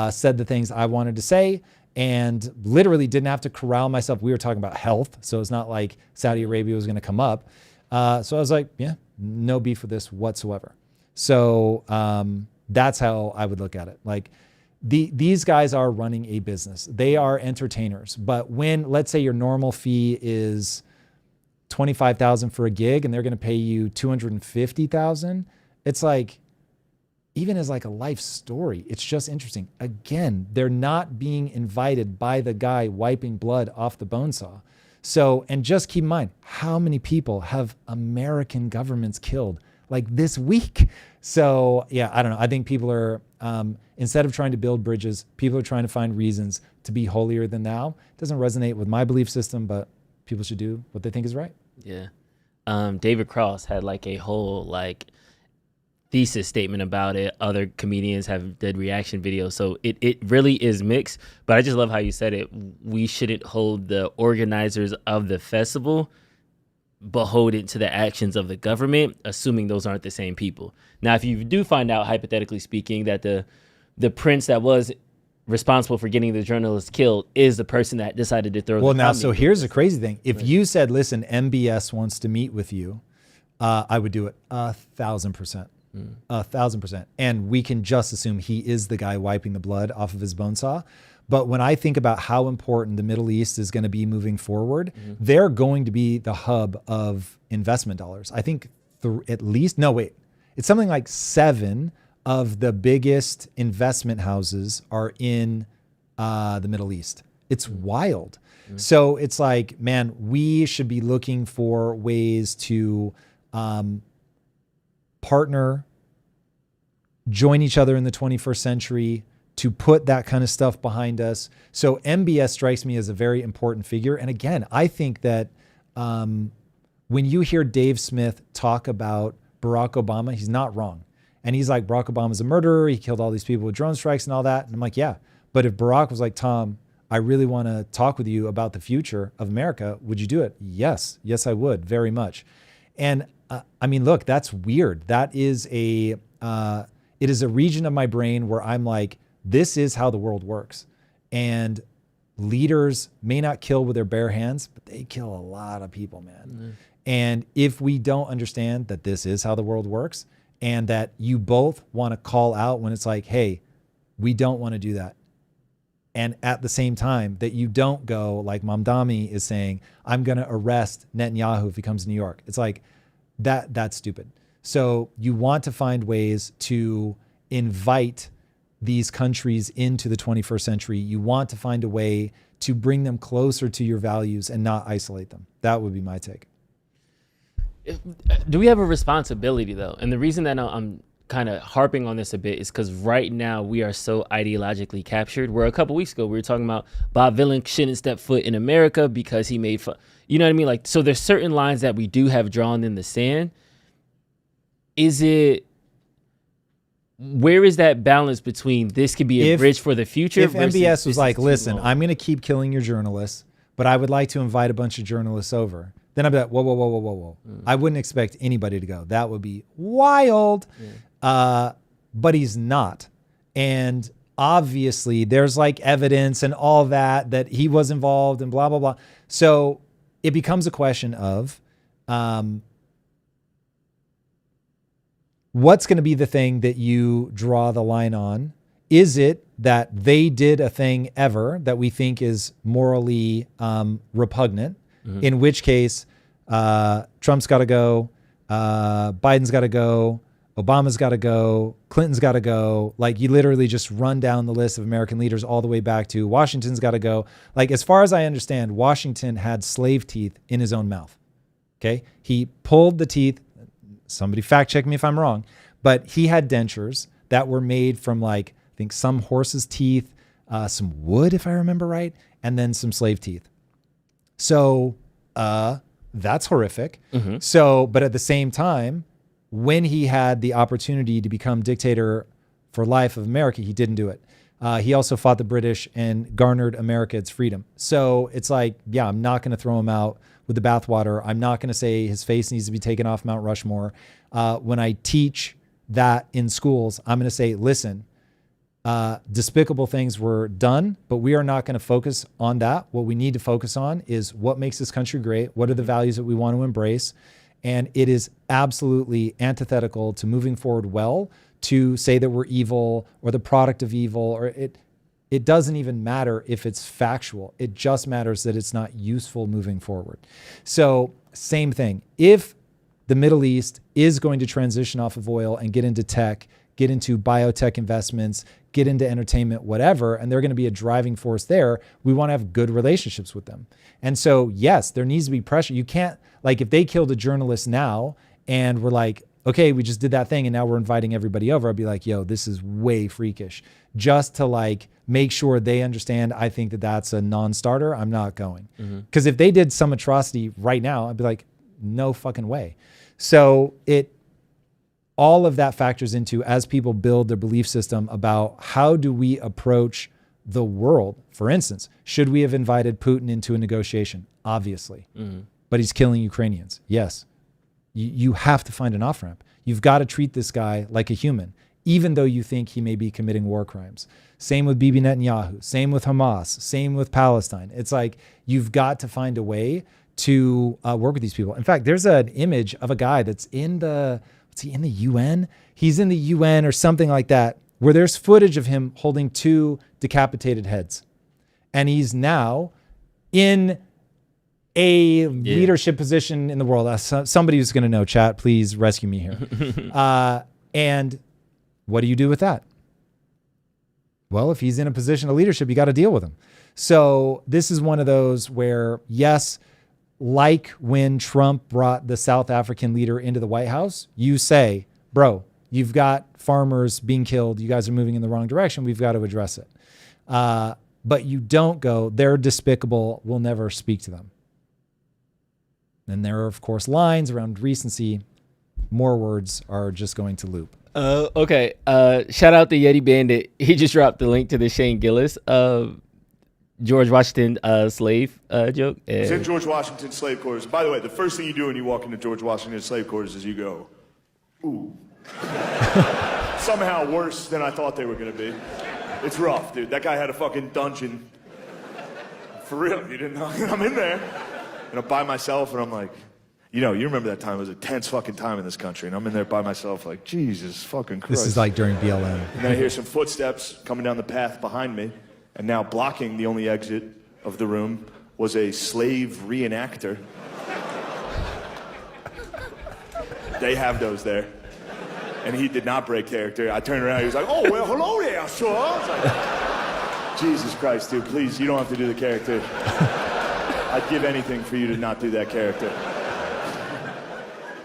said the things I wanted to say, and literally didn't have to corral myself. We were talking about health, so it's not like Saudi Arabia was going to come up. So I was like, yeah, no beef with this whatsoever. So that's how I would look at it. Like these guys are running a business. They are entertainers. But when, let's say your normal fee is $25,000 for a gig and they're going to pay you $250,000. It's like, even as like a life story, it's just interesting. Again, they're not being invited by the guy wiping blood off the bone saw. So, and just keep in mind, how many people have American governments killed like this week? So yeah, I don't know. I think people are, instead of trying to build bridges, people are trying to find reasons to be holier than thou. It doesn't resonate with my belief system, but people should do what they think is right. Yeah. David Cross had like a whole like thesis statement about it. Other comedians have did reaction videos. So it really is mixed, but I just love how you said it. We shouldn't hold the organizers of the festival beholden to the actions of the government, assuming those aren't the same people. Now, if you do find out, hypothetically speaking, that the prince that was responsible for getting the journalist killed is the person that decided to throw. Well, now, so here's the crazy thing. If you said, listen, MBS wants to meet with you, I would do it 1,000%. 1,000%. And we can just assume he is the guy wiping the blood off of his bone saw. But when I think about how important the Middle East is going to be moving forward, they're going to be the hub of investment dollars. I think it's something like 7 of the biggest investment houses are in the Middle East. It's wild. So it's like, man, we should be looking for ways to partner, join each other in the 21st century, to put that kind of stuff behind us. So MBS strikes me as a very important figure. And again, I think that when you hear Dave Smith talk about Barack Obama, he's not wrong. And he's like, Barack Obama's a murderer. He killed all these people with drone strikes and all that. And I'm like, yeah. But if Barack was like, Tom, I really want to talk with you about the future of America, would you do it? Yes. Yes, I would, very much. And I mean, look, that's weird. That is it is a region of my brain where I'm like, this is how the world works. And leaders may not kill with their bare hands, but they kill a lot of people, man. And if we don't understand that this is how the world works, and that you both want to call out when it's like, hey, we don't want to do that. And at the same time that you don't go like Mamdani is saying, I'm going to arrest Netanyahu if he comes to New York. It's like, that's stupid. So you want to find ways to invite these countries into the 21st century. You want to find a way to bring them closer to your values and not isolate them. That would be my take. Do we have a responsibility though? And the reason that I'm kind of harping on this a bit is because right now we are so ideologically captured. Where a couple weeks ago we were talking about Bob Dylan shouldn't step foot in America because he made fun. You know what I mean? Like, so there's certain lines that we do have drawn in the sand. Where is that balance between this could be a bridge for the future? If MBS was like, listen, I'm going to keep killing your journalists, but I would like to invite a bunch of journalists over. Then I'd be like, whoa. I wouldn't expect anybody to go. That would be wild. But he's not. And obviously there's like evidence and all that he was involved and blah, blah, blah. So it becomes a question of, what's going to be the thing that you draw the line on? Is it that they did a thing ever that we think is morally repugnant? In which case, Trump's got to go, Biden's got to go, Obama's got to go, Clinton's got to go. Like, you literally just run down the list of American leaders all the way back to Washington's got to go. Like, as far as I understand, Washington had slave teeth in his own mouth. Okay. He pulled the teeth. Somebody fact check me if I'm wrong, but he had dentures that were made from like, I think some horse's teeth, some wood, if I remember right, and then some slave teeth. So that's horrific. So, but at the same time, when he had the opportunity to become dictator for life of America, he didn't do it. He also fought the British and garnered America its freedom. So it's like, yeah, I'm not going to throw him out with the bathwater. I'm not going to say his face needs to be taken off Mount Rushmore. When I teach that in schools, I'm going to say, listen, despicable things were done, but we are not going to focus on that. What we need to focus on is what makes this country great. What are the values that we want to embrace? And it is absolutely antithetical to moving forward well to say that we're evil or the product of evil, or It doesn't even matter if it's factual. It just matters that it's not useful moving forward. So same thing. If the Middle East is going to transition off of oil and get into tech, get into biotech investments, get into entertainment, whatever, and they're going to be a driving force there, we want to have good relationships with them. And so, yes, there needs to be pressure. You can't, like, if they killed a journalist now and we're like, okay, we just did that thing and now we're inviting everybody over, I'd be like, yo, this is way freakish. Just to like make sure they understand, I think that that's a non-starter, I'm not going. Because if they did some atrocity right now, I'd be like, no fucking way. So all of that factors into, as people build their belief system about how do we approach the world. For instance, should we have invited Putin into a negotiation? Obviously. But he's killing Ukrainians. Yes. You have to find an off-ramp. You've got to treat this guy like a human, even though you think he may be committing war crimes. Same with Bibi Netanyahu. Same with Hamas. Same with Palestine. It's like you've got to find a way to work with these people. In fact, there's an image of a guy that's in the, what's he, in the UN? He's in the UN or something like that, where there's footage of him holding 2 decapitated heads. And he's now in a leadership position in the world. Somebody who's going to know, chat, please rescue me here. And what do you do with that? Well, if he's in a position of leadership, you got to deal with him. So this is one of those where, yes, like when Trump brought the South African leader into the White House, you say, bro, you've got farmers being killed. You guys are moving in the wrong direction. We've got to address it. But you don't go, they're despicable. We'll never speak to them. And there are, of course, lines around recency. More words are just going to loop. Okay. Shout out to Yeti Bandit. He just dropped the link to the Shane Gillis George Washington slave joke. It's in George Washington slave quarters. By the way, the first thing you do when you walk into George Washington slave quarters is you go, ooh. Somehow worse than I thought they were going to be. It's rough, dude. That guy had a fucking dungeon. For real. You didn't know? I'm in there. And I'm by myself, and I'm like, you know, you remember that time. It was a tense fucking time in this country. And I'm in there by myself like, Jesus fucking Christ. This is like during BLM. And then I hear some footsteps coming down the path behind me. And now blocking the only exit of the room was a slave reenactor. They have those there. And he did not break character. I turned around, he was like, oh, well, hello there, sir. I was like, Jesus Christ, dude, please, you don't have to do the character. I'd give anything for you to not do that character.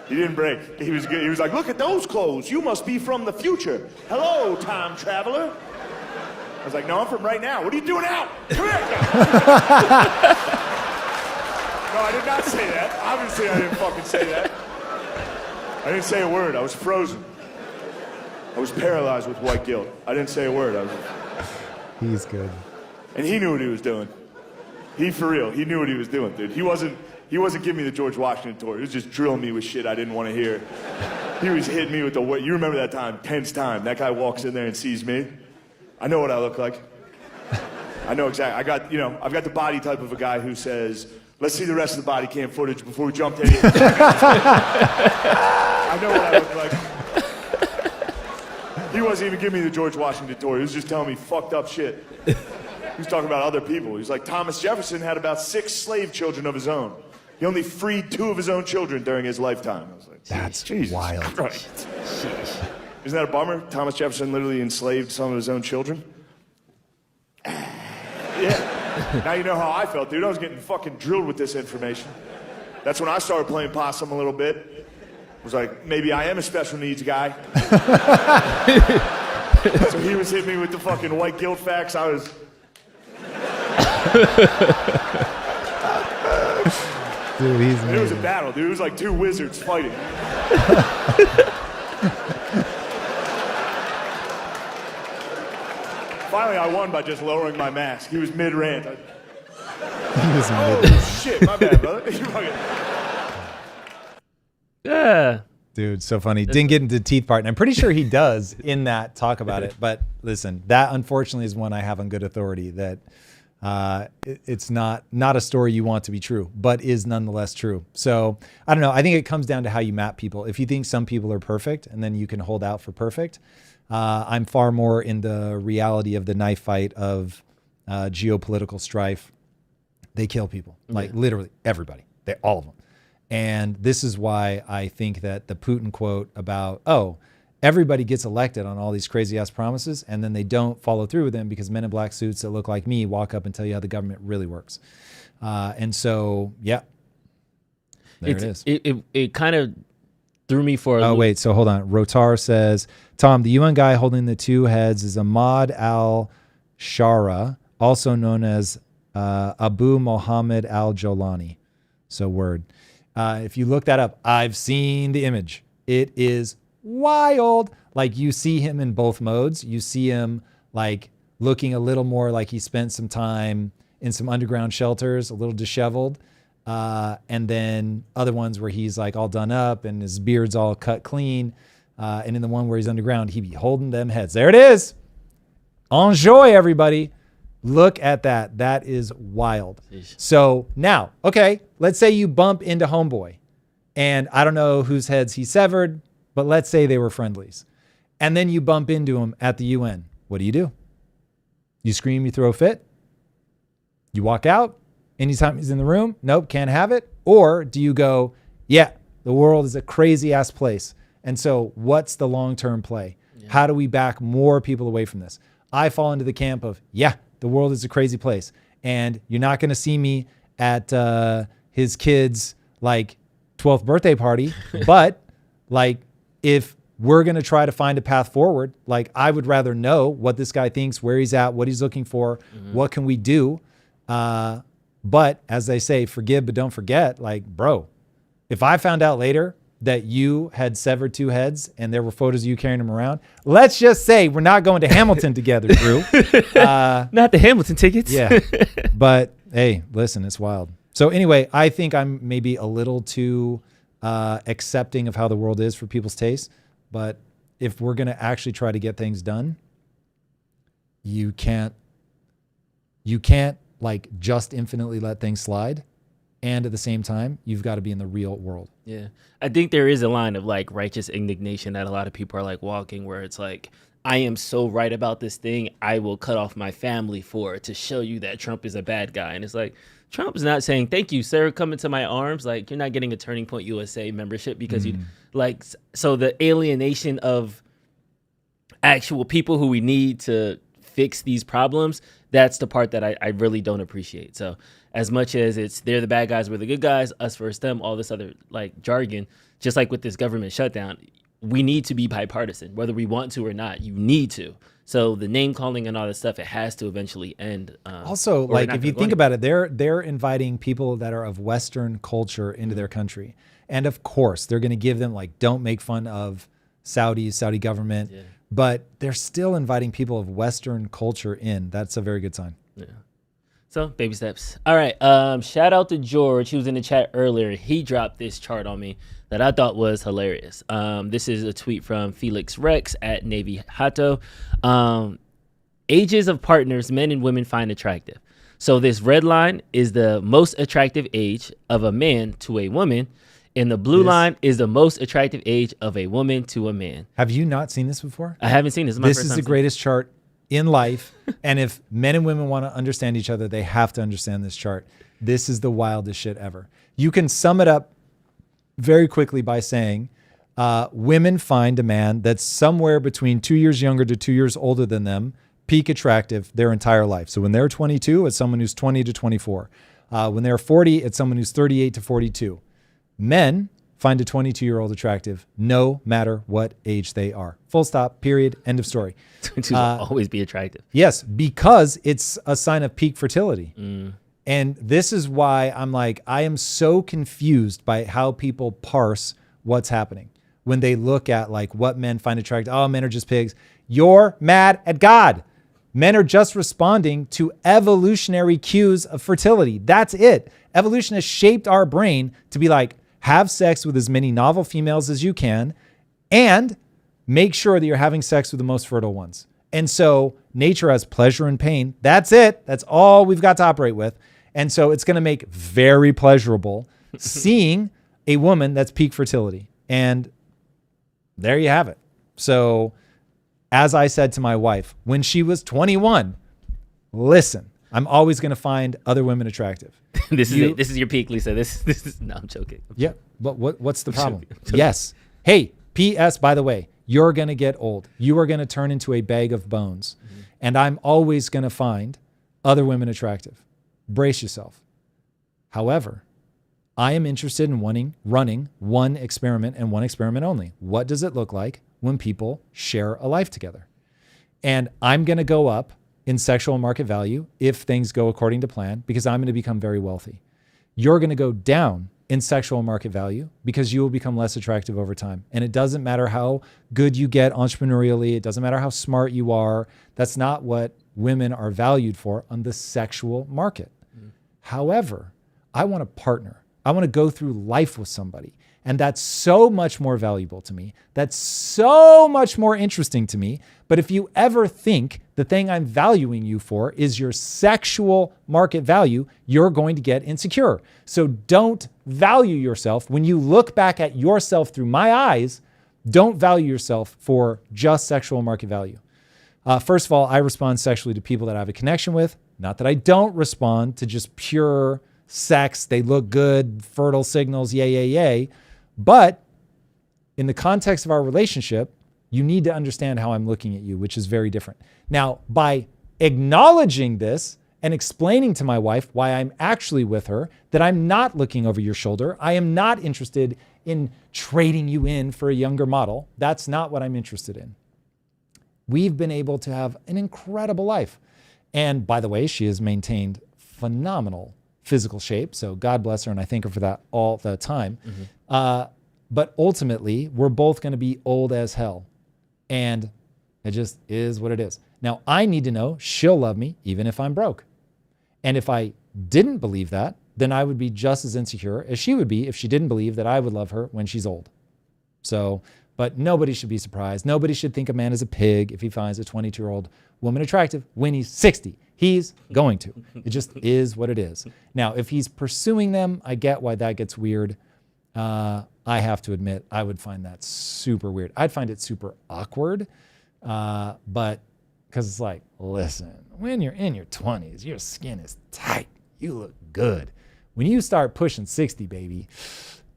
He didn't break. He was good. He was like, look at those clothes. You must be from the future. Hello, time traveler. I was like, no, I'm from right now. What are you doing out? Come here. No, I did not say that. Obviously, I didn't fucking say that. I didn't say a word. I was frozen. I was paralyzed with white guilt. I didn't say a word. He's good. And he knew what he was doing. He, for real, he knew what he was doing, dude. He wasn't giving me the George Washington tour. He was just drilling me with shit I didn't want to hear. He was hitting me with you remember that time, tense time. That guy walks in there and sees me. I know what I look like. I know exactly. I've got the body type of a guy who says, let's see the rest of the body cam footage before we jump to anything. I know what I look like. He wasn't even giving me the George Washington tour. He was just telling me fucked up shit. He was talking about other people. He was like, Thomas Jefferson had about 6 slave children of his own. He only freed 2 of his own children during his lifetime. I was like, that's Jesus wild. Christ. Isn't that a bummer? Thomas Jefferson literally enslaved some of his own children. Yeah. Now you know how I felt, dude. I was getting fucking drilled with this information. That's when I started playing possum a little bit. I was like, maybe I am a special needs guy. So he was hitting me with the fucking white guilt facts. I was... Dude, it was a battle, dude. It was like 2 wizards fighting. Finally, I won by just lowering my mask. He was mid-rant. Oh, shit, my bad, brother. Yeah. Dude, so funny. Didn't get into the teeth part. And I'm pretty sure he does in that talk about it. But listen, that unfortunately is one I have on good authority that it's not a story you want to be true, but is nonetheless true. So I don't know. I think it comes down to how you map people. If you think some people are perfect and then you can hold out for perfect, I'm far more in the reality of the knife fight of geopolitical strife. They kill people, like literally everybody, all of them. And this is why I think that the Putin quote about, everybody gets elected on all these crazy ass promises, and then they don't follow through with them because men in black suits that look like me walk up and tell you how the government really works. And so, there it is. It kind of threw me for a loop. Wait, so hold on. Rotar says, Tom, the UN guy holding the two heads is Ahmad al-Shara, also known as Abu Mohammed al-Jolani. So word. If you look that up, I've seen the image. It is wild. Like, you see him in both modes. You see him like looking a little more like he spent some time in some underground shelters, a little disheveled. And then other ones where he's like all done up and his beard's all cut clean. And in the one where he's underground, he be holding them heads. There it is. Enjoy, everybody. Look at that. That is wild. Jeez. So now, okay, let's say you bump into homeboy, and I don't know whose heads he severed, but let's say they were friendlies. And then you bump into him at the UN. What do? You scream, you throw a fit? You walk out? Anytime he's in the room? Nope, can't have it? Or do you go, the world is a crazy ass place. And so what's the long-term play? Yeah. How do we back more people away from this? I fall into the camp of, the world is a crazy place. And you're not going to see me at his kid's like 12th birthday party. But like, if we're going to try to find a path forward, like, I would rather know what this guy thinks, where he's at, what he's looking for, what can we do? But as they say, forgive, but don't forget. Like, bro, if I found out later that you had severed two heads and there were photos of you carrying them around, let's just say we're not going to Hamilton together, Drew. Not the Hamilton tickets. Yeah. But hey, listen, it's wild. So anyway, I think I'm maybe a little too accepting of how the world is for people's taste. But if we're going to actually try to get things done, you can't like just infinitely let things slide. And at the same time, you've got to be in the real world. Yeah. I think there is a line of like righteous indignation that a lot of people are like walking, where it's like, I am so right about this thing, I will cut off my family for it to show you that Trump is a bad guy. And it's like, Trump is not saying, thank you, sir, come into my arms. Like, you're not getting a Turning Point USA membership because you like, so the alienation of actual people who we need to fix these problems, that's the part that I really don't appreciate. So as much as it's they're the bad guys, we're the good guys, us versus them, all this other like jargon, just like with this government shutdown, we need to be bipartisan, whether we want to or not. You need to. So the name calling and all this stuff, it has to eventually end. Also, like, if you think about it, they're inviting people that are of Western culture into their country. And of course, they're going to give them like, don't make fun of Saudi government. Yeah. But they're still inviting people of Western culture in. That's a very good sign. Yeah. So baby steps. All right. Shout out to George. He was in the chat earlier. He dropped this chart on me that I thought was hilarious. This is a tweet from Felix Rex at Navy Hato. Ages of partners men and women find attractive. So this red line is the most attractive age of a man to a woman. And the blue line is the most attractive age of a woman to a man. Have you not seen this before? I haven't seen this. This is the greatest chart in life. And if men and women want to understand each other, they have to understand this chart. This is the wildest shit ever. You can sum it up very quickly by saying women find a man that's somewhere between 2 years younger to 2 years older than them, peak attractive their entire life. So when they're 22, it's someone who's 20 to 24. When they're 40, it's someone who's 38 to 42. Men find a 22-year-old attractive no matter what age they are. Full stop, period, end of story. 22s will always be attractive. Yes, because it's a sign of peak fertility. And this is why I'm like, I am so confused by how people parse what's happening when they look at like what men find attractive. Oh, men are just pigs. You're mad at God. Men are just responding to evolutionary cues of fertility. That's it. Evolution has shaped our brain to be like, have sex with as many novel females as you can and make sure that you're having sex with the most fertile ones. And so nature has pleasure and pain. That's it. That's all we've got to operate with. And so it's going to make very pleasurable seeing a woman that's peak fertility. And there you have it. So as I said to my wife when she was 21, listen, I'm always going to find other women attractive. This is your peak, Lisa. This is no, I'm joking. Yeah, but what's the problem? Yes. Hey, P.S. by the way, you're going to get old. You are going to turn into a bag of bones. Mm-hmm. And I'm always going to find other women attractive. Brace yourself. However, I am interested in running one experiment and one experiment only. What does it look like when people share a life together? And I'm going to go up in sexual market value if things go according to plan, because I'm going to become very wealthy. You're going to go down in sexual market value because you will become less attractive over time. And it doesn't matter how good you get entrepreneurially. It doesn't matter how smart you are. That's not what women are valued for on the sexual market. Mm. However, I want to partner. I want to go through life with somebody. And that's so much more valuable to me. That's so much more interesting to me. But if you ever think the thing I'm valuing you for is your sexual market value, you're going to get insecure. So don't value yourself. When you look back at yourself through my eyes, don't value yourself for just sexual market value. First of all, I respond sexually to people that I have a connection with. Not that I don't respond to just pure sex. They look good, fertile signals, yay. But in the context of our relationship, you need to understand how I'm looking at you, which is very different. Now, by acknowledging this and explaining to my wife why I'm actually with her, that I'm not looking over your shoulder, I am not interested in trading you in for a younger model. That's not what I'm interested in. We've been able to have an incredible life. And by the way, she has maintained phenomenal physical shape. So God bless her. And I thank her for that all the time. Mm-hmm. But ultimately, we're both going to be old as hell. And it just is what it is. Now, I need to know she'll love me even if I'm broke. And if I didn't believe that, then I would be just as insecure as she would be if she didn't believe that I would love her when she's old. So, but nobody should be surprised. Nobody should think a man is a pig if he finds a 22-year-old woman attractive when he's 60. He's going to. It just is what it is. Now, if he's pursuing them, I get why that gets weird. I have to admit, I would find that super weird. I'd find it super awkward. But because it's like, listen, when you're in your 20s, your skin is tight. You look good. When you start pushing 60, baby,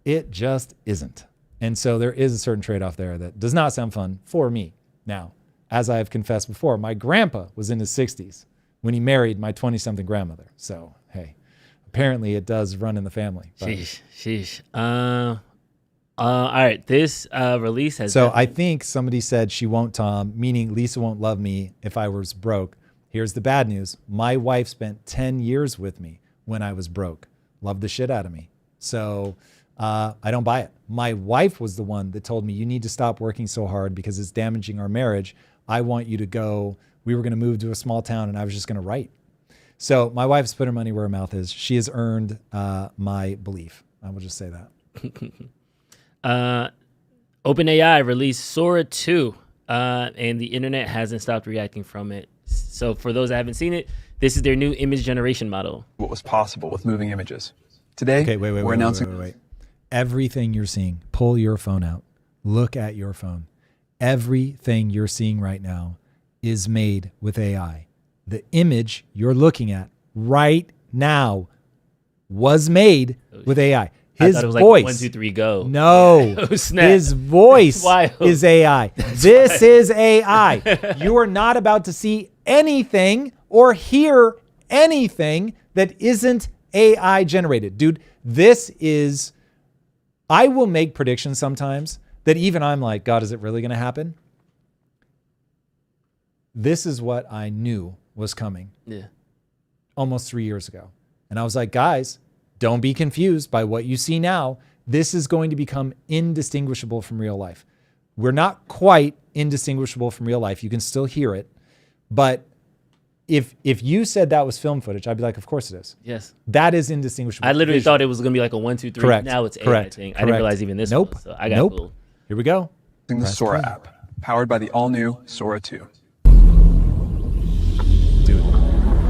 it just isn't. And so there is a certain trade-off there that does not sound fun for me. Now, as I have confessed before, my grandpa was in his 60s when he married my 20-something grandmother. So, hey, apparently it does run in the family. But. Sheesh. All right, this release has... So I think somebody said she won't, Tom, meaning Lisa won't love me if I was broke. Here's the bad news. My wife spent 10 years with me when I was broke. Loved the shit out of me. So I don't buy it. My wife was the one that told me, you need to stop working so hard because it's damaging our marriage. I want you to go. We were going to move to a small town and I was just going to write. So my wife's put her money where her mouth is. She has earned my belief. I will just say that. OpenAI released Sora 2, and the internet hasn't stopped reacting from it. So for those that haven't seen it, this is their new image generation model. What was possible with moving images. Today, we're announcing... Wait. Everything you're seeing, pull your phone out. Look at your phone. Everything you're seeing right now is made with AI. The image you're looking at right now was made with AI. His voice. Like 1, 2, 3, go. No, his voice is AI. This is AI. You are not about to see anything or hear anything that isn't AI generated. Dude, this is... I will make predictions sometimes that even I'm like, God, is it really going to happen? This is what I knew was coming. Yeah. Almost 3 years ago. And I was like, guys, don't be confused by what you see now. This is going to become indistinguishable from real life. We're not quite indistinguishable from real life. You can still hear it. But if you said that was film footage, I'd be like, of course it is. Yes. That is indistinguishable. I literally thought it was going to be like a 1, 2, 3. Correct. Now it's AI Correct. thing. Correct. I didn't realize even this. Nope. Was, so I got fooled. Here we go. The Sora app, powered by the all-new Sora 2. Dude,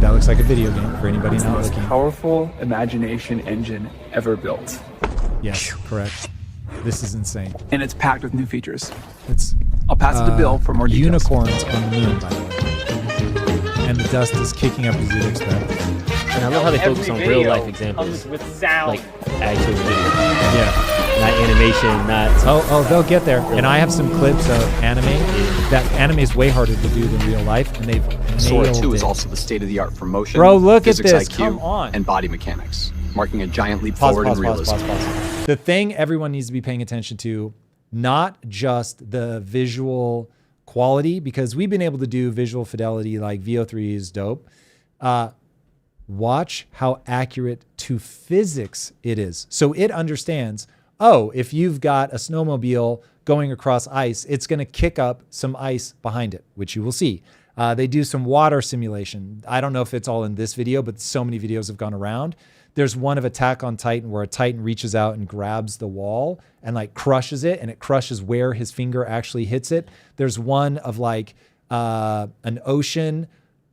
that looks like a video game for anybody not looking. Powerful imagination engine ever built. Yes, correct. This is insane. And it's packed with new features. It's I'll pass it to Bill for more details. Unicorns on the moon, by the way. And the dust is kicking up as you'd expect. And I love how they focus on real life examples. With sound. Like actual video. Yeah. Not animation, not... Oh, they'll get there. And I have some clips of anime. That anime is way harder to do than real life, and they've Sora nailed 2 it. is also the state-of-the-art for motion, Bro, look at physics this. IQ, Come on. and body mechanics, marking a giant leap Pause, forward pause, in pause, realism. pause. The thing everyone needs to be paying attention to, not just the visual quality, because we've been able to do visual fidelity like VO3 is dope. Watch how accurate to physics it is. So it understands, oh, if you've got a snowmobile going across ice, it's going to kick up some ice behind it, which you will see. They do some water simulation. I don't know if it's all in this video, but so many videos have gone around. There's one of Attack on Titan where a Titan reaches out and grabs the wall and like crushes it, and it crushes where his finger actually hits it. There's one of like an ocean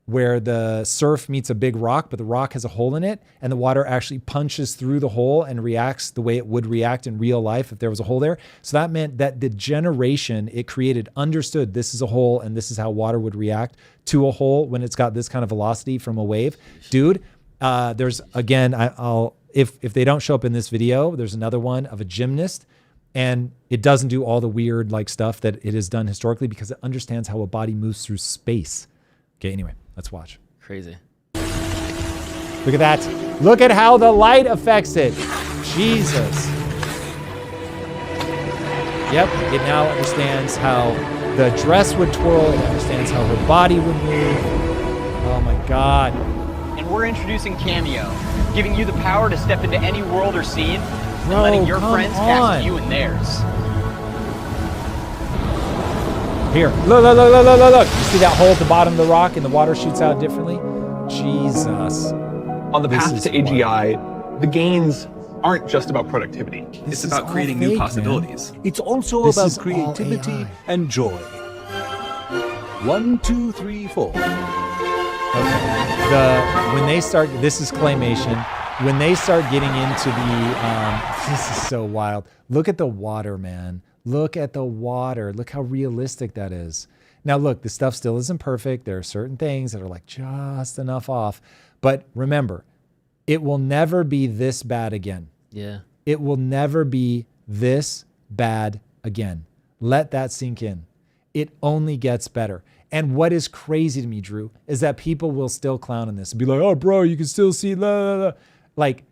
where the surf meets a big rock, but the rock has a hole in it, and the water actually punches through the hole and reacts the way it would react in real life if there was a hole there. So that meant that the generation it created understood this is a hole and this is how water would react to a hole when it's got this kind of velocity from a wave. Dude, there's, again, if they don't show up in this video, there's another one of a gymnast, and it doesn't do all the weird like stuff that it has done historically because it understands how a body moves through space. Okay, anyway. Let's watch. Crazy. Look at that. Look at how the light affects it. Jesus. Yep, it now understands how the dress would twirl. It understands how her body would move. Oh my God. And we're introducing Cameo, giving you the power to step into any world or scene and Bro, letting your come friends on. cast you in theirs. Here, look. You see that hole at the bottom of the rock and the water shoots out differently? Jesus. On the path to AGI, the gains aren't just about productivity. It's about creating new possibilities. It's also about creativity and joy. 1, 2, 3, 4. Okay. When they start, this is claymation. When they start getting into the, this is so wild. Look at the water, man. Look at the water. Look how realistic that is. Now, look, the stuff still isn't perfect. There are certain things that are like just enough off. But remember, it will never be this bad again. Yeah. It will never be this bad again. Let that sink in. It only gets better. And what is crazy to me, Drew, is that people will still clown on this and be like, oh, bro, you can still see, la, la, la. Like,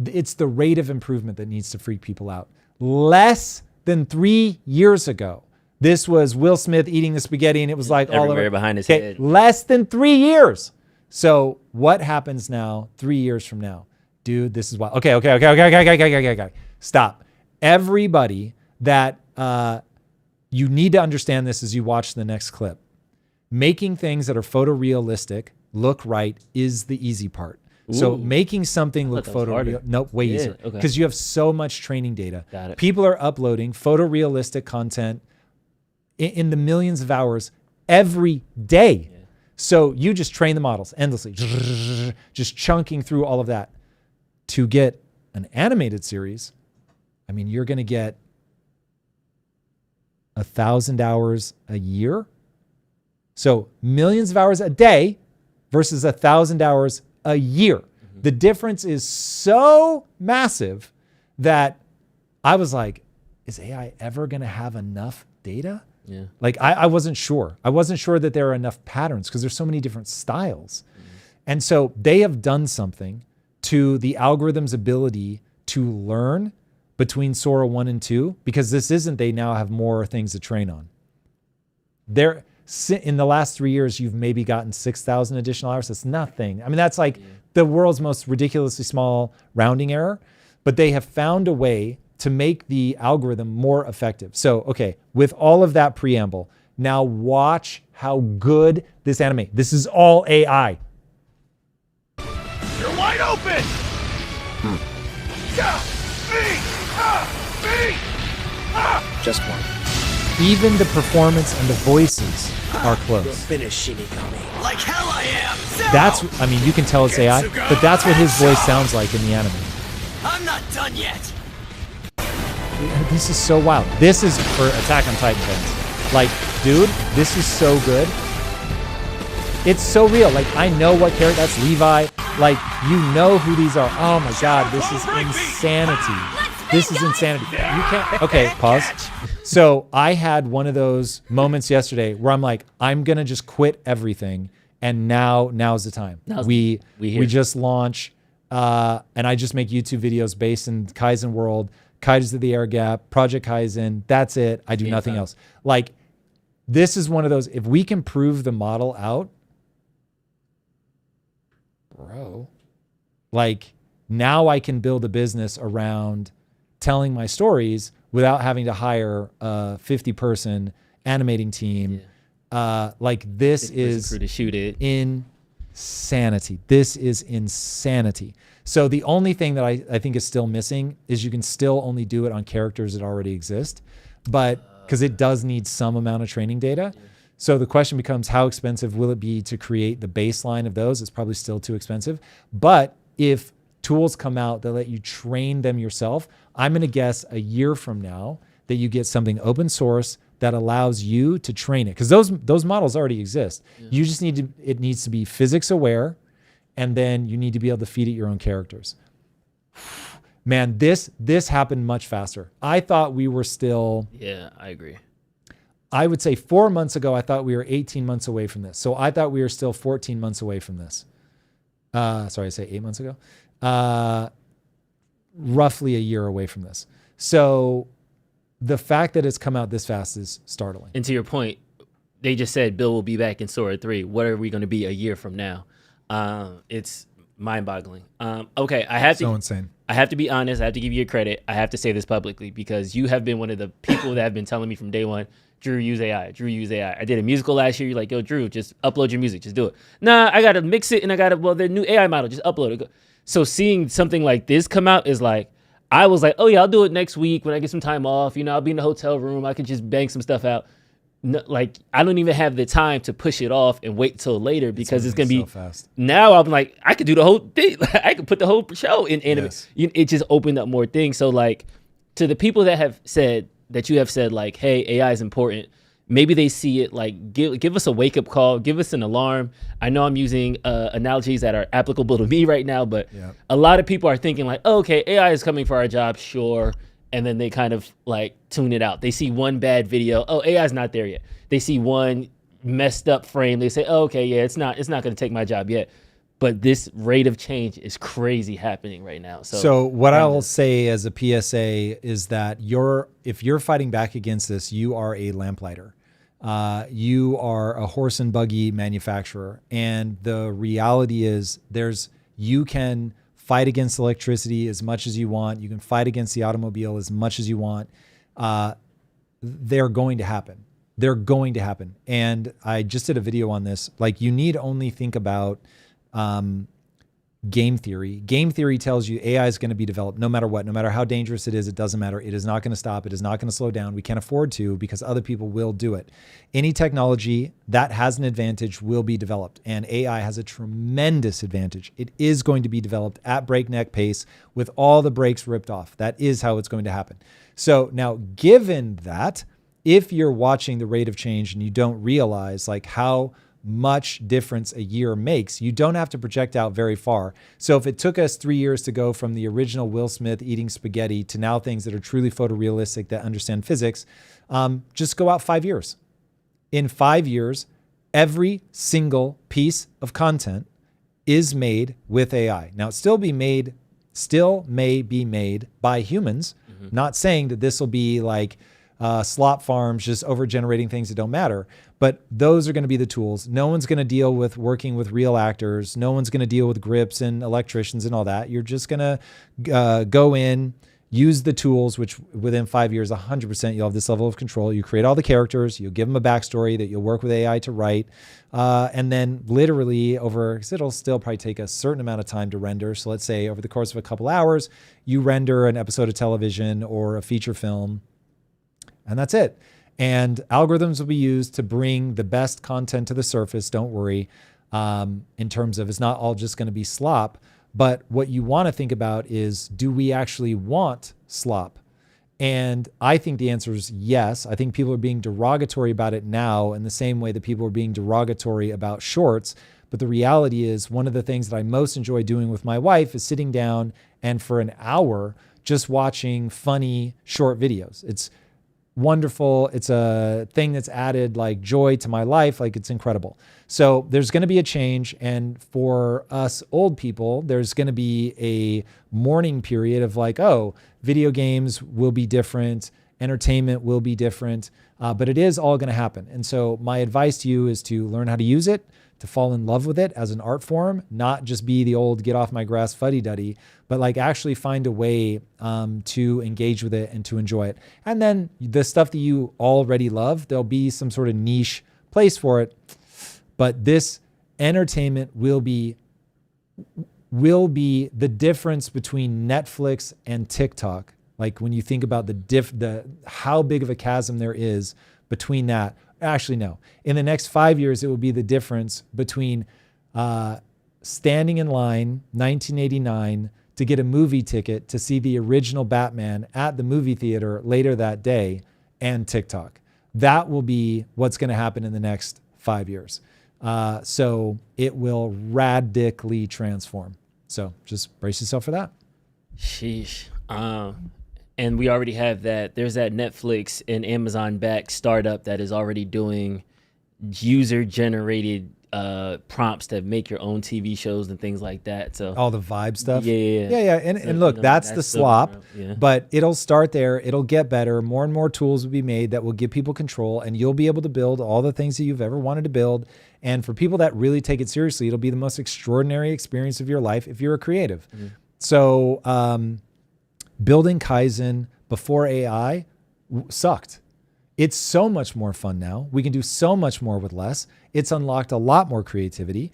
it's the rate of improvement that needs to freak people out. Less than 3 years ago, this was Will Smith eating the spaghetti and it was like all over behind his head. Less than 3 years. So what happens now 3 years from now? Dude, this is wild. Okay. Stop. Everybody that you need to understand this as you watch the next clip. Making things that are photorealistic look right is the easy part. So Ooh. making something look photorealistic, nope, way easier. Because you have so much training data. Got it. People are uploading photorealistic content in the millions of hours every day. Yeah. So you just train the models endlessly, just chunking through all of that. To get an animated series, I mean, you're going to get 1,000 hours a year. So millions of hours a day versus 1,000 hours a year. Mm-hmm. The difference is so massive that I was like, is AI ever going to have enough data? Yeah. Like I wasn't sure. I wasn't sure that there are enough patterns because there's so many different styles. Mm-hmm. And so they have done something to the algorithm's ability to learn between Sora 1 and 2, because this isn't, they now have more things to train on. They're, in the last 3 years, you've maybe gotten 6,000 additional hours. That's nothing. I mean, that's like the world's most ridiculously small rounding error, but they have found a way to make the algorithm more effective. So, okay, with all of that preamble, now watch how good this anime. This is all AI. You're wide open! Just one. Even the performance and the voices are close. Finish Shinigami. Like hell I am! That's, I mean, you can tell it's AI, but that's what his voice sounds like in the anime. I'm not done yet. This is so wild. This is for Attack on Titan fans. Like, dude, this is so good. It's so real. Like, I know what character, that's Levi. Like, you know who these are. Oh my God, this is insanity. This is insanity. You can't, okay, pause. So I had one of those moments yesterday where I'm like, I'm going to just quit everything. And now's the time. We just launch, and I just make YouTube videos based in Kaizen world, Kaizen to the Air Gap, Project Kaizen. That's it. I do nothing else. Like, this is one of those, if we can prove the model out, bro, like, now I can build a business around telling my stories without having to hire a 50-person animating team. Like, this is to shoot it. Insanity. This is insanity. So the only thing that I think is still missing is you can still only do it on characters that already exist, but because it does need some amount of training data. So the question becomes, how expensive will it be to create the baseline of those? It's probably still too expensive. But if tools come out that let you train them yourself, I'm going to guess a year from now that you get something open source that allows you to train it. Because those models already exist. You just it needs to be physics aware, and then you need to be able to feed it your own characters. Man, this happened much faster. I thought we were still... Yeah, I agree. I would say 4 months ago, I thought we were 18 months away from this. So I thought we were still 14 months away from this. Sorry, I say 8 months ago. Roughly a year away from this. So the fact that it's come out this fast is startling. And to your point, they just said Bill will be back in Sora 3. What are we going to be a year from now? It's mind-boggling. Okay, insane. I have to be honest. I have to give you credit. I have to say this publicly because you have been one of the people that have been telling me from day one, Drew, use AI. Drew, use AI. I did a musical last year. You're like, yo, Drew, just upload your music. Just do it. Nah, I got to mix it, and the new AI model, just upload it. So seeing something like this come out is like, I was like, oh yeah, I'll do it next week when I get some time off. You know, I'll be in the hotel room. I could just bang some stuff out. No, like, I don't even have the time to push it off and wait till later because it's going to be so fast. Now I'm like, I could do the whole thing. I could put the whole show in anime. Yes. It just opened up more things. So like, to the people that have said, that you have said like, hey, AI is important. Maybe they see it like, give us a wake up call, give us an alarm. I know I'm using analogies that are applicable to me right now, but a lot of people are thinking like, oh, okay, AI is coming for our job, sure. And then they kind of like tune it out. They see one bad video. Oh, AI is not there yet. They see one messed up frame. They say, oh, okay, yeah, it's not going to take my job yet. But this rate of change is crazy happening right now. So what I will say as a PSA is that if you're fighting back against this, you are a lamplighter. You are a horse and buggy manufacturer. And the reality is you can fight against electricity as much as you want. You can fight against the automobile as much as you want. They're going to happen. They're going to happen. And I just did a video on this. Like, you need only think about game theory. Game theory tells you AI is going to be developed no matter what, no matter how dangerous it is. It doesn't matter. It is not going to stop. It is not going to slow down. We can't afford to because other people will do it. Any technology that has an advantage will be developed, and AI has a tremendous advantage. It is going to be developed at breakneck pace with all the brakes ripped off. That is how it's going to happen. So now, given that, if you're watching the rate of change and you don't realize like how much difference a year makes, you don't have to project out very far. So if it took us 3 years to go from the original Will Smith eating spaghetti to now things that are truly photorealistic that understand physics, just go out 5 years. In 5 years, every single piece of content is made with AI. Now, it still may be made by humans, not saying that this will be like slop farms just over generating things that don't matter, but those are going to be the tools. No one's going to deal with working with real actors. No one's going to deal with grips and electricians and all that. You're just going to go in, use the tools, which within 5 years, 100%, you'll have this level of control. You create all the characters, you'll give them a backstory that you'll work with AI to write. And then literally because it'll still probably take a certain amount of time to render. So let's say over the course of a couple hours, you render an episode of television or a feature film, and that's it. And algorithms will be used to bring the best content to the surface. Don't worry, in terms of it's not all just going to be slop. But what you want to think about is, do we actually want slop? And I think the answer is yes. I think people are being derogatory about it now in the same way that people are being derogatory about shorts. But the reality is, one of the things that I most enjoy doing with my wife is sitting down and for an hour just watching funny short videos. It's wonderful. It's a thing that's added like joy to my life. Like, it's incredible. So there's going to be a change. And for us old people, there's going to be a mourning period of like, oh, video games will be different. Entertainment will be different. But it is all going to happen. And so my advice to you is to learn how to use it, to fall in love with it as an art form, not just be the old get off my grass fuddy-duddy, but like actually find a way to engage with it and to enjoy it. And then the stuff that you already love, there'll be some sort of niche place for it. But this entertainment will be the difference between Netflix and TikTok. Like when you think about the how big of a chasm there is between that. Actually, no. In the next 5 years, it will be the difference between standing in line 1989 to get a movie ticket to see the original Batman at the movie theater later that day and TikTok. That will be what's going to happen in the next 5 years. So it will radically transform. So just brace yourself for that. Sheesh. And we already have that. There's that Netflix and Amazon backed startup that is already doing user generated prompts that make your own TV shows and things like that. So all the vibe stuff. Yeah. And look, that's the slop, but it'll start there. It'll get better. More and more tools will be made that will give people control, and you'll be able to build all the things that you've ever wanted to build. And for people that really take it seriously, it'll be the most extraordinary experience of your life if you're a creative. So, building Kaizen before AI sucked. It's so much more fun now. We can do so much more with less. It's unlocked a lot more creativity.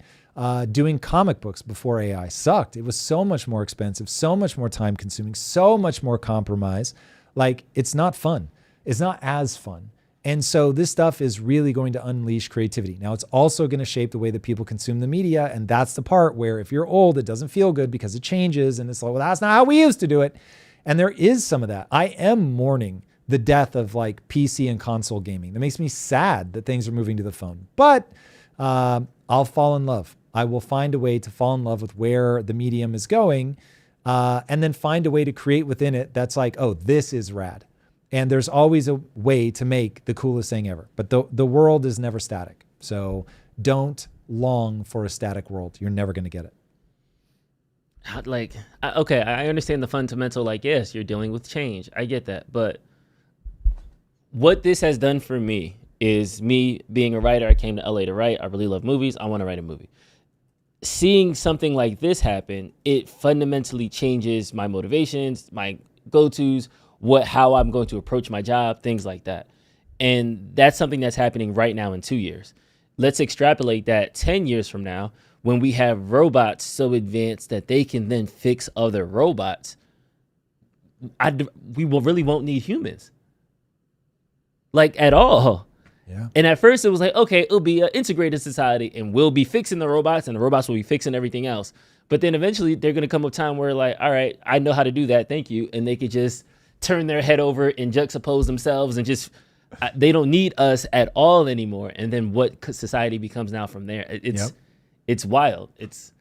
Doing comic books before AI sucked. It was so much more expensive, so much more time consuming, so much more compromise. Like, it's not fun. It's not as fun. And so this stuff is really going to unleash creativity. Now, it's also going to shape the way that people consume the media. And that's the part where if you're old, it doesn't feel good because it changes. And it's like, well, that's not how we used to do it. And there is some of that. I am mourning the death of like PC and console gaming. That makes me sad that things are moving to the phone. But I'll fall in love. I will find a way to fall in love with where the medium is going, and then find a way to create within it that's like, oh, this is rad. And there's always a way to make the coolest thing ever. But the world is never static. So don't long for a static world. You're never going to get it. Okay, I understand the fundamental, like, yes, you're dealing with change. I get that. But what this has done for me is me being a writer. I came to LA to write. I really love movies. I want to write a movie. Seeing something like this happen, it fundamentally changes my motivations, my go-tos, how I'm going to approach my job, things like that. And that's something that's happening right now in 2 years. Let's extrapolate that 10 years from now, when we have robots so advanced that they can then fix other robots, we really won't need humans. Like, at all. Yeah. And at first it was like, okay, it'll be an integrated society and we'll be fixing the robots and the robots will be fixing everything else. But then eventually they're going to come a time where, like, all right, I know how to do that. Thank you. And they could just turn their head over and juxtapose themselves and just, they don't need us at all anymore. And then what society becomes now from there, it's wild. It's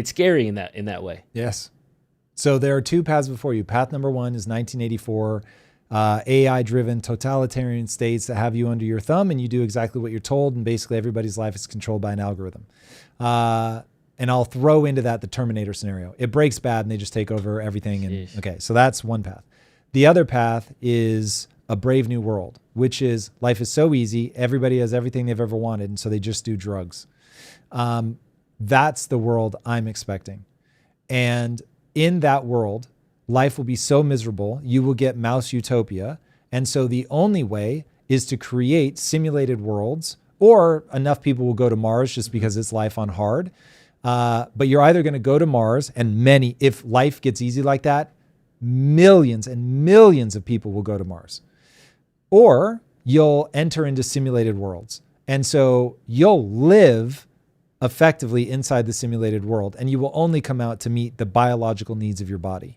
scary in that way. Yes. So there are two paths before you. Path number one is 1984, AI-driven totalitarian states that have you under your thumb and you do exactly what you're told, and basically everybody's life is controlled by an algorithm. And I'll throw into that the Terminator scenario. It breaks bad and they just take over everything. And okay, so that's one path. The other path is a brave new world, which is life is so easy. Everybody has everything they've ever wanted, and so they just do drugs. That's the world I'm expecting. And in that world, life will be so miserable, you will get mouse utopia. And so the only way is to create simulated worlds, or enough people will go to Mars just because it's life on hard. But you're either going to go to Mars, and if life gets easy like that, millions and millions of people will go to Mars. Or you'll enter into simulated worlds. And so you'll live effectively inside the simulated world, and you will only come out to meet the biological needs of your body.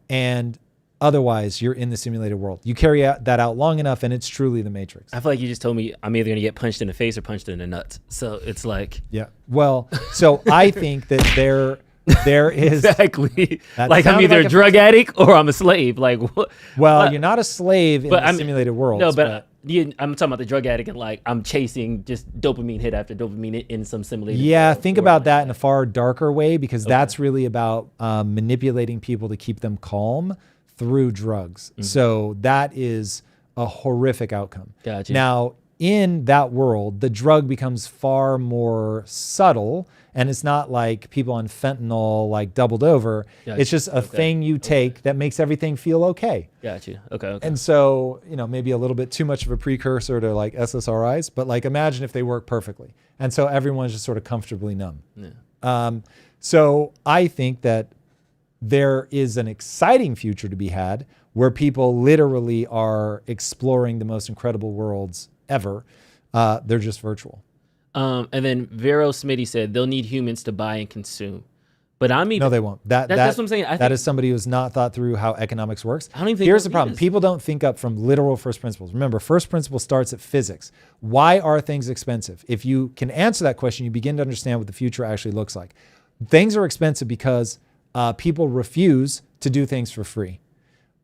And Otherwise, you're in the simulated world. You carry that out long enough, and it's truly the Matrix. I feel like you just told me I'm either going to get punched in the face or punched in the nuts. So it's like... Yeah. Well, so I think that there is... Exactly. Like I'm either a drug addict or I'm a slave. Like what? Well, you're not a slave in the simulated world. No, but I'm talking about the drug addict and like I'm chasing just dopamine hit after dopamine in some simulated world. Think about that in a far darker way, because that's really about manipulating people to keep them calm through drugs. So that is a horrific outcome. Gotcha. Now, in that world, the drug becomes far more subtle, and it's not like people on fentanyl like doubled over. Gotcha. It's just a thing you take that makes everything feel okay. Gotcha. Okay. And so, maybe a little bit too much of a precursor to like SSRIs, but like imagine if they work perfectly. And so everyone's just sort of comfortably numb. Yeah. So I think that there is an exciting future to be had where people literally are exploring the most incredible worlds ever. They're just virtual. And then Vero Smitty said they'll need humans to buy and consume. But No, they won't. That's what I'm saying. That is somebody who's not thought through how economics works. I don't even think Here's the problem. People don't think up from literal first principles. Remember, first principle starts at physics. Why are things expensive? If you can answer that question, you begin to understand what the future actually looks like. Things are expensive because people refuse to do things for free.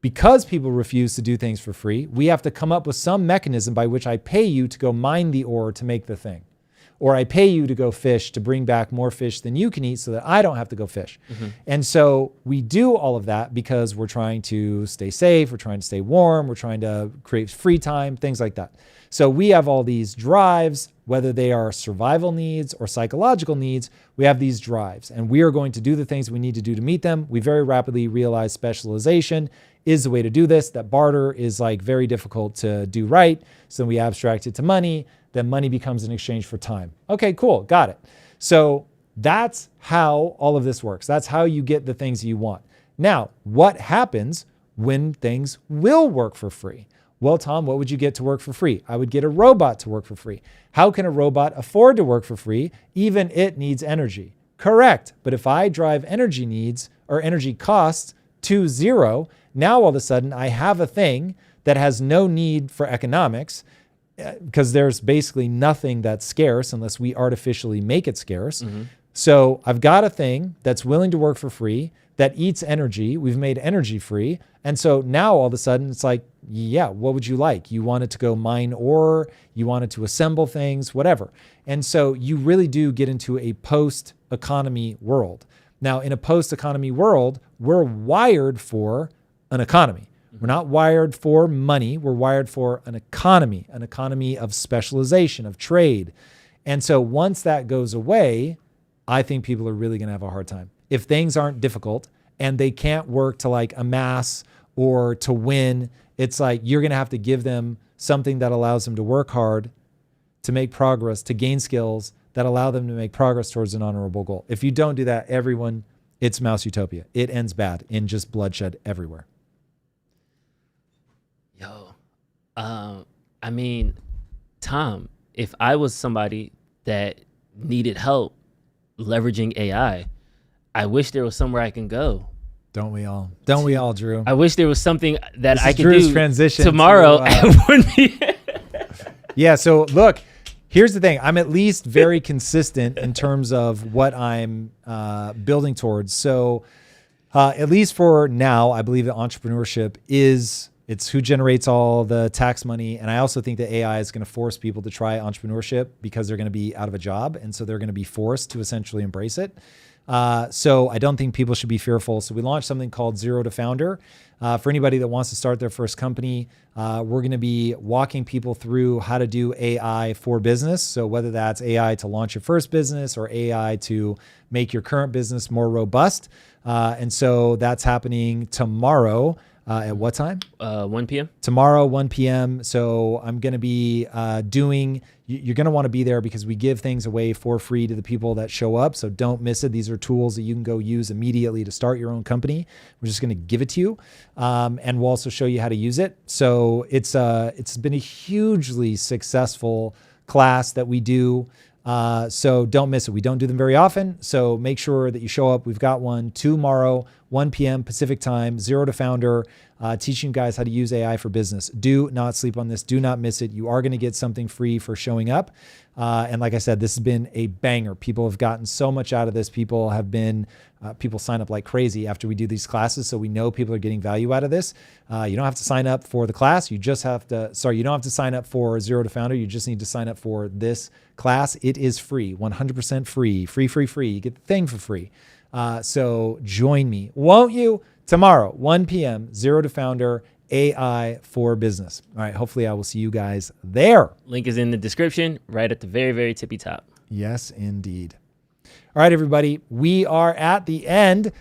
Because people refuse to do things for free, we have to come up with some mechanism by which I pay you to go mine the ore to make the thing. Or I pay you to go fish to bring back more fish than you can eat so that I don't have to go fish. And so we do all of that because we're trying to stay safe, we're trying to stay warm, we're trying to create free time, things like that. So we have all these drives, whether they are survival needs or psychological needs, we have these drives, and we are going to do the things we need to do to meet them. We very rapidly realize specialization is the way to do this, that barter is like very difficult to do right. So we abstract it to money, then money becomes an exchange for time. Okay, cool, got it. So that's how all of this works. That's how you get the things you want. Now, what happens when things will work for free? Well, Tom, what would you get to work for free? I would get a robot to work for free. How can a robot afford to work for free? Even it needs energy. Correct. But if I drive energy needs or energy costs to zero, now all of a sudden I have a thing that has no need for economics, because there's basically nothing that's scarce unless we artificially make it scarce. So I've got a thing that's willing to work for free, that eats energy. We've made energy free. And so now all of a sudden it's like, yeah, what would you like? You wanted to go mine ore, you wanted to assemble things, whatever. And so you really do get into a post-economy world. Now, in a post-economy world, we're wired for an economy. We're not wired for money. We're wired for an economy of specialization, of trade. And so once that goes away, I think people are really going to have a hard time. If things aren't difficult and they can't work to like amass or to win, it's like you're going to have to give them something that allows them to work hard, to make progress, to gain skills that allow them to make progress towards an honorable goal. If you don't do that, everyone, it's Mouse Utopia. It ends bad in just bloodshed everywhere. I mean, Tom, if I was somebody that needed help leveraging AI, I wish there was somewhere I can go. Don't we all? Don't we all, Drew? I wish there was something that I could Drew's do transition tomorrow. Yeah, so look, here's the thing. I'm at least very consistent in terms of what I'm building towards. So at least for now, I believe that entrepreneurship it's who generates all the tax money. And I also think that AI is going to force people to try entrepreneurship because they're going to be out of a job. And so they're going to be forced to essentially embrace it. So I don't think people should be fearful. So we launched something called Zero to Founder. For anybody that wants to start their first company, we're going to be walking people through how to do AI for business. So whether that's AI to launch your first business or AI to make your current business more robust. And so that's happening tomorrow. At what time? 1 p.m. Tomorrow, 1 p.m. So I'm going to be you're going to want to be there because we give things away for free to the people that show up. So don't miss it. These are tools that you can go use immediately to start your own company. We're just going to give it to you. And we'll also show you how to use it. So it's been a hugely successful class that we do. So don't miss it. We don't do them very often. So make sure that you show up. We've got one tomorrow, 1 p.m. Pacific time, Zero to Founder, teaching you guys how to use AI for business. Do not sleep on this. Do not miss it. You are going to get something free for showing up. And like I said, this has been a banger. People have gotten so much out of this. People sign up like crazy after we do these classes. So we know people are getting value out of this. You don't have to sign up for the class. You don't have to sign up for Zero to Founder. You just need to sign up for this class. It is free, 100% free, free. You get the thing for free. So join me, won't you? Tomorrow, 1 p.m., Zero to Founder, AI for business. All right. Hopefully I will see you guys there. Link is in the description, right at the very, very tippy top. Yes, indeed. All right, everybody. We are at the end.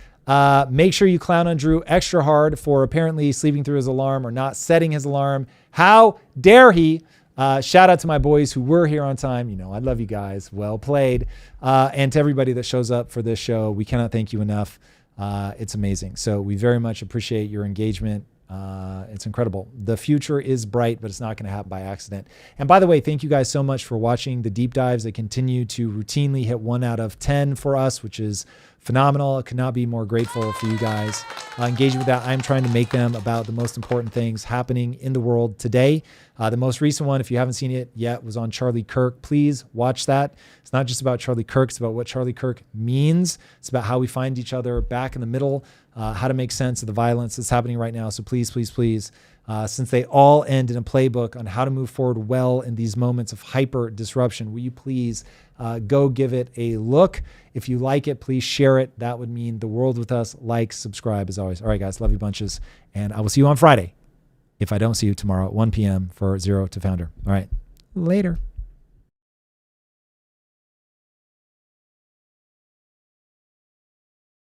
Make sure you clown on Drew extra hard for apparently sleeping through his alarm or not setting his alarm. How dare he? Shout out to my boys who were here on time. You know, I love you guys. Well played. And to everybody that shows up for this show, we cannot thank you enough. It's amazing. So we very much appreciate your engagement. It's incredible. The future is bright, but it's not going to happen by accident. And by the way, thank you guys so much for watching the deep dives that continue to routinely hit 1 out of 10 for us, which is phenomenal. I could not be more grateful for you guys engaging with that. I'm trying to make them about the most important things happening in the world today. The most recent one, if you haven't seen it yet, was on Charlie Kirk. Please watch that. It's not just about Charlie Kirk. It's about what Charlie Kirk means. It's about how we find each other back in the middle, how to make sense of the violence that's happening right now. So please, since they all end in a playbook on how to move forward well in these moments of hyper disruption, will you please go give it a look? If you like it, please share it. That would mean the world with us. Like, subscribe as always. All right, guys, love you bunches. And I will see you on Friday if I don't see you tomorrow at 1 p.m. for Zero to Founder. All right, later.